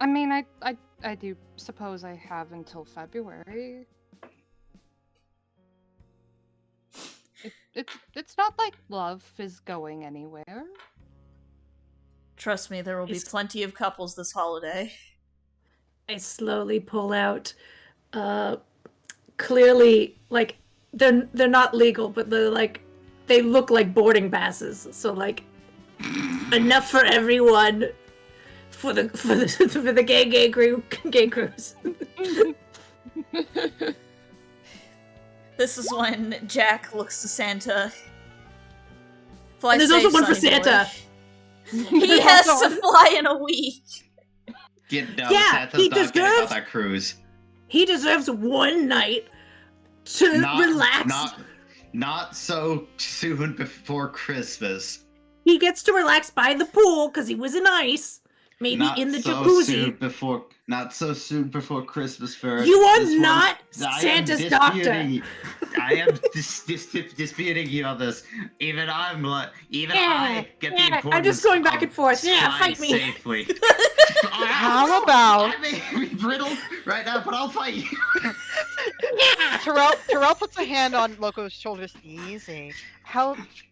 mean, I do suppose I have until February. It's not like love is going anywhere. Trust me, there will be plenty of couples this holiday. I slowly pull out, clearly, like, they're not legal, but they look like boarding passes. So, like, enough for everyone for the gay cruise. This is when Jack looks to Santa. Fly And there's safe, also one for Sonny boy. Santa. He has to fly in a week. Yeah, Santa's he not getting on deserves- that cruise. He deserves one night to relax. Not so soon before Christmas. He gets to relax by the pool because he was in ice. Maybe Not in the so jacuzzi. not so soon before Christmas first. You are This one- not I am Santa's doctor. disputing- I am disputing you on this. Even I get the importance. I'm just going back and forth. Yeah, flying fight me. safely. How about I may be brittle right now, but I'll fight you. Terrell puts a hand on Loco's shoulders. Easy.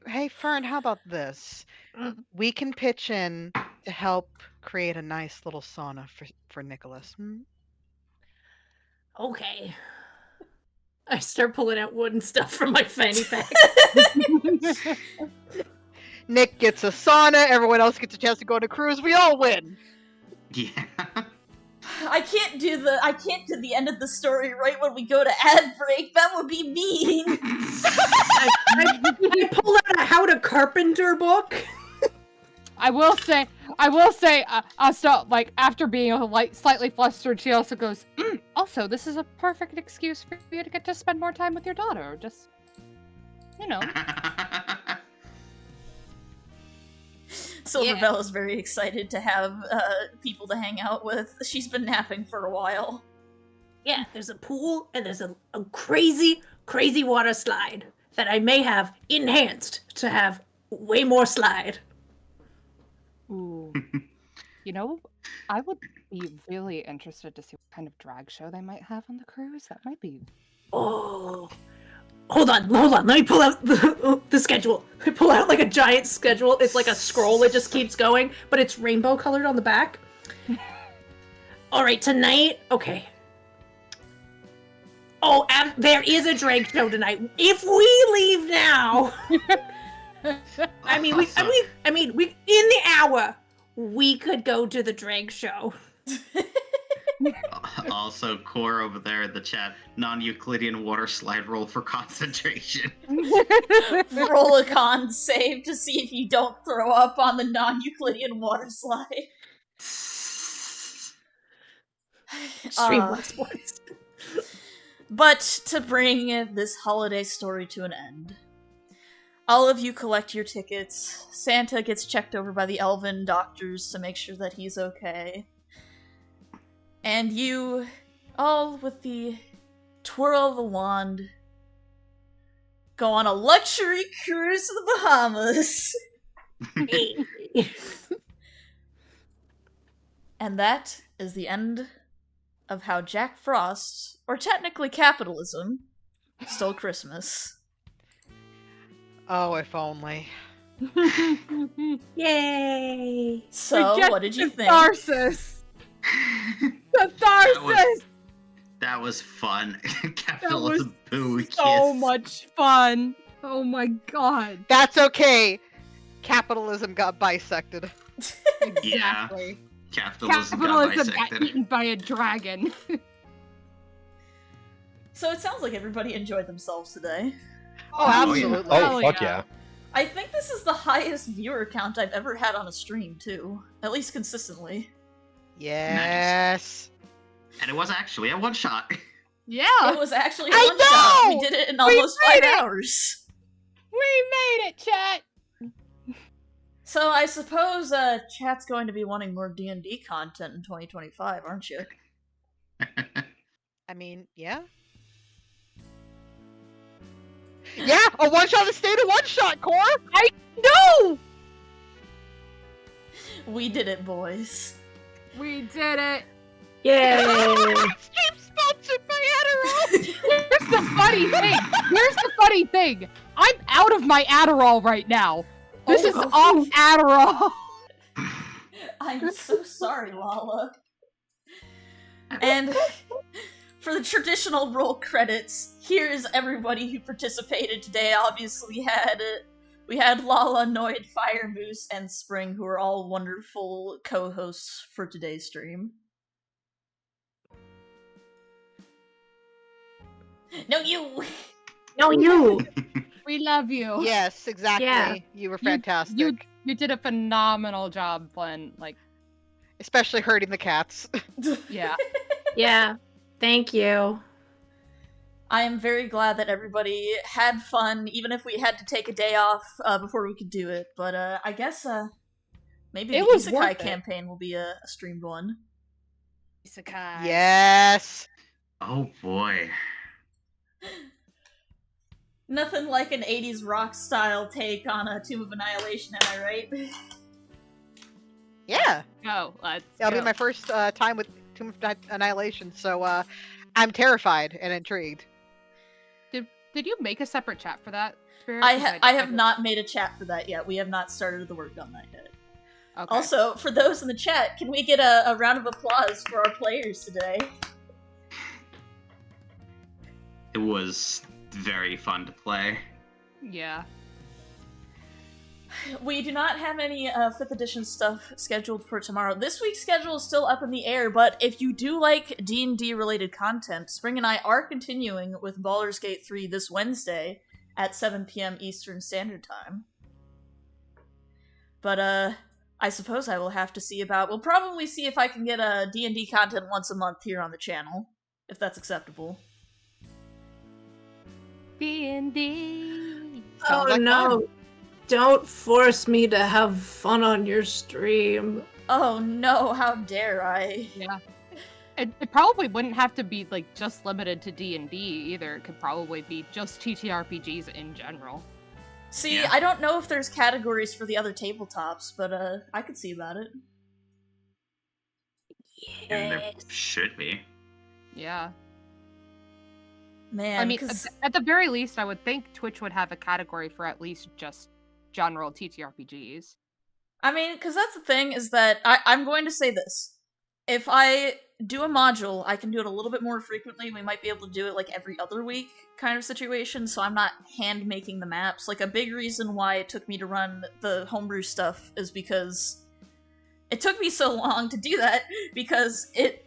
Hey Fern, how about this? We can pitch in to help create a nice little sauna for Nicholas. Hmm? Okay. I start pulling out wooden stuff from my fanny pack. Nick gets a sauna. Everyone else gets a chance to go on a cruise. We all win. Yeah. I can't do the end of the story right when we go to ad break. That would be mean. I pull out a How to Carpenter book. I will say, so, like, after being slightly flustered, she also goes, also, this is a perfect excuse for you to get to spend more time with your daughter. Just, you know. Silverbell is very excited to have people to hang out with. She's been napping for a while. Yeah, there's a pool and there's a crazy, crazy water slide that I may have enhanced to have way more slide. Ooh. You know, I would be really interested to see what kind of drag show they might have on the cruise. That might be... Oh. Hold on. Let me pull out the schedule. I pull out like a giant schedule. It's like a scroll. It just keeps going, but it's rainbow colored on the back. All right, tonight. Okay. Oh, there is a drag show tonight. If we leave now, I mean, we in the hour, we could go to the drag show. Also, Core over there in the chat, non-Euclidean water slide roll for concentration. Roll a con save to see if you don't throw up on the non-Euclidean water slide. Streamless ones. But to bring this holiday story to an end, all of you collect your tickets. Santa gets checked over by the elven doctors to make sure that he's okay. And you, all with the twirl of the wand, go on a luxury cruise to the Bahamas. And that is the end of how Jack Frost, or technically capitalism, stole Christmas. Oh, if only. Yay! So, what did you think? Catharsis! Catharsis! That was fun. Capitalism boo kiss. So much fun. Oh my god. That's okay. Capitalism got bisected. Exactly. Capitalism got got bisected. eaten by a dragon. So it sounds like everybody enjoyed themselves today. Oh, absolutely. Oh, fuck yeah. I think this is the highest viewer count I've ever had on a stream, too. At least consistently. Yes. And it was actually a one-shot. Yeah. It was actually a I one-shot. We know! did it in We almost 5 made it! hours. We made it, chat! So I suppose chat's going to be wanting more D&D content in 2025, aren't you? I mean, yeah. Yeah, a one-shot that stayed a one-shot, Core! I know! We did it, boys. We did it! Yay! Stream sponsored by Adderall! Here's the funny thing! I'm out of my Adderall right now! This is off Adderall! I'm so sorry, Lala. And for the traditional roll credits, here's everybody who participated today. Obviously, we had Lala, Noid, Fire Moose, and Spring, who are all wonderful co-hosts for today's stream. No, you! No, you! We love you. Yes, exactly. Yeah. You were fantastic. You did a phenomenal job, Glenn. Like, especially hurting the cats. yeah. Yeah. Thank you. I am very glad that everybody had fun, even if we had to take a day off before we could do it. But I guess Maybe It the was Isekai worth it. campaign will be a streamed one. Isekai. Yes. Oh boy. Nothing like an 80s rock style take on a Tomb of Annihilation, am I right? Yeah. Go. Let's That'll go. be my first time with Tomb of Annihilation, so I'm terrified and intrigued. Did you make a separate chat for that, Spirit? I 'Cause have not made a chat for that yet. We have not started the work on that yet. Okay. Also, for those in the chat, can we get a round of applause for our players today? It was very fun to play. Yeah. We do not have any 5th edition stuff scheduled for tomorrow. This week's schedule is still up in the air, but if you do like D&D related content, Spring and I are continuing with Baldur's Gate 3 this Wednesday at 7 p.m. Eastern Standard Time. But, I suppose I will have to see about... We'll probably see if I can get D&D content once a month here on the channel, if that's acceptable. D&D. Oh like no. fun. Don't force me to have fun on your stream. Oh no, how dare I? Yeah. It probably wouldn't have to be, like, just limited to D&D either. It could probably be just TTRPGs in general. See, Yeah. I don't know if there's categories for the other tabletops, but I could see about it. And there should be. Yeah. Man, I mean, 'cause- at the very least, I would think Twitch would have a category for at least just general TTRPGs. I mean, because that's the thing, is that I'm going to say this. If I do a module, I can do it a little bit more frequently. We might be able to do it like every other week kind of situation, so I'm not hand-making the maps. Like, a big reason why it took me to run the homebrew stuff is because it took me so long to do that, because it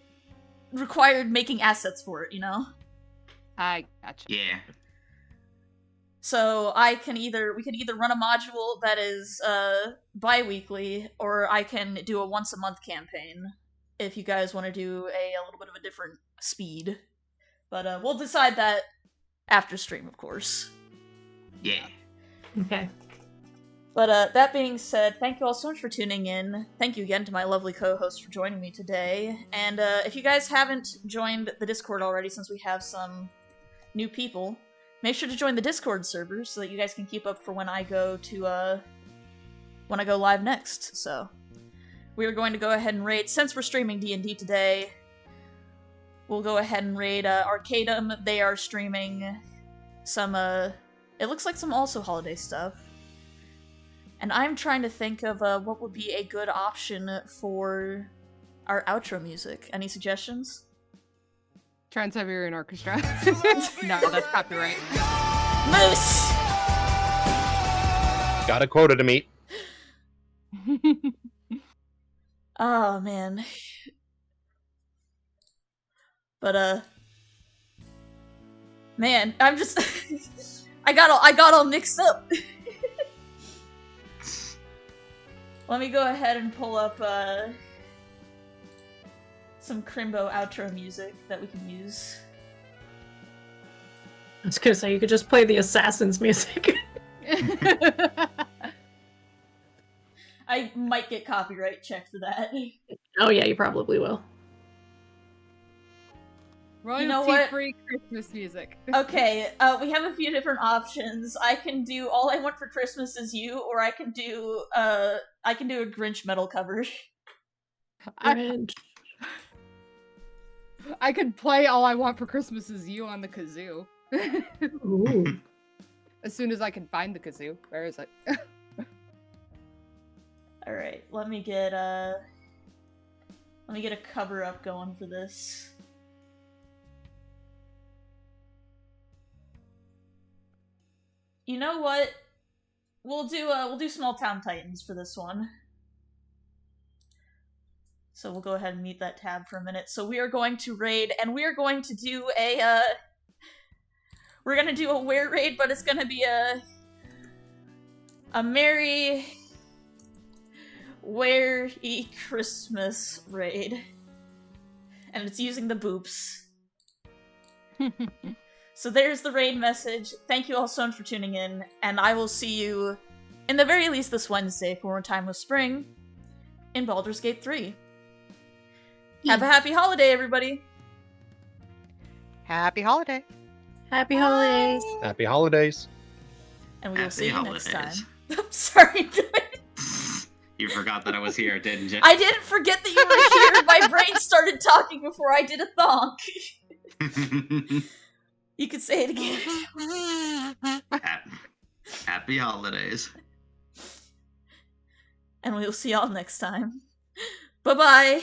required making assets for it, you know? I gotcha. Yeah. So we can either run a module that is bi-weekly, or I can do a once-a-month campaign, if you guys want to do a little bit of a different speed. But we'll decide that after stream, of course. Yeah. Okay. But that being said, thank you all so much for tuning in. Thank you again to my lovely co-host for joining me today. And if you guys haven't joined the Discord already, since we have some new people, make sure to join the Discord server so that you guys can keep up for when I go live next. So we are going to go ahead and raid, since we're streaming D&D today, we'll go ahead and raid Arcadum. They are streaming some, it looks like some also holiday stuff. And I'm trying to think of what would be a good option for our outro music. Any suggestions? Trans-Siberian Orchestra. No, that's copyright. Moose! Got a quota to meet. Oh, man. But, man, I'm just... I got all mixed up. Let me go ahead and pull up, some Crimbo outro music that we can use. I was gonna say, you could just play the Assassin's music. I might get copyright checked for that. Oh yeah, you probably will. Royalty-free Christmas music. Okay, we have a few different options. I can do All I Want for Christmas Is You, or I can do a Grinch metal cover. Grinch. I could play All I Want for Christmas Is You on the kazoo. Ooh. As soon as I can find the kazoo. Where is it? Alright, let me get a cover up going for this. You know what? We'll do Small Town Titans for this one. So we'll go ahead and mute that tab for a minute. So we are going to raid, and we are going to do we're gonna do a where raid, but it's gonna be a merry Merry Christmas raid. And it's using the boops. So there's the raid message. Thank you all so much for tuning in, and I will see you, in the very least, this Wednesday for more time with Spring. in Baldur's Gate 3. Have a happy holiday, everybody! Happy holiday. Happy holidays. Happy holidays. And we will Happy see you next time. holidays. I'm sorry. You forgot that I was here, didn't you? I didn't forget that you were here. My brain started talking before I did a thonk. You could say it again. Happy holidays. And we will see y'all next time. Bye-bye.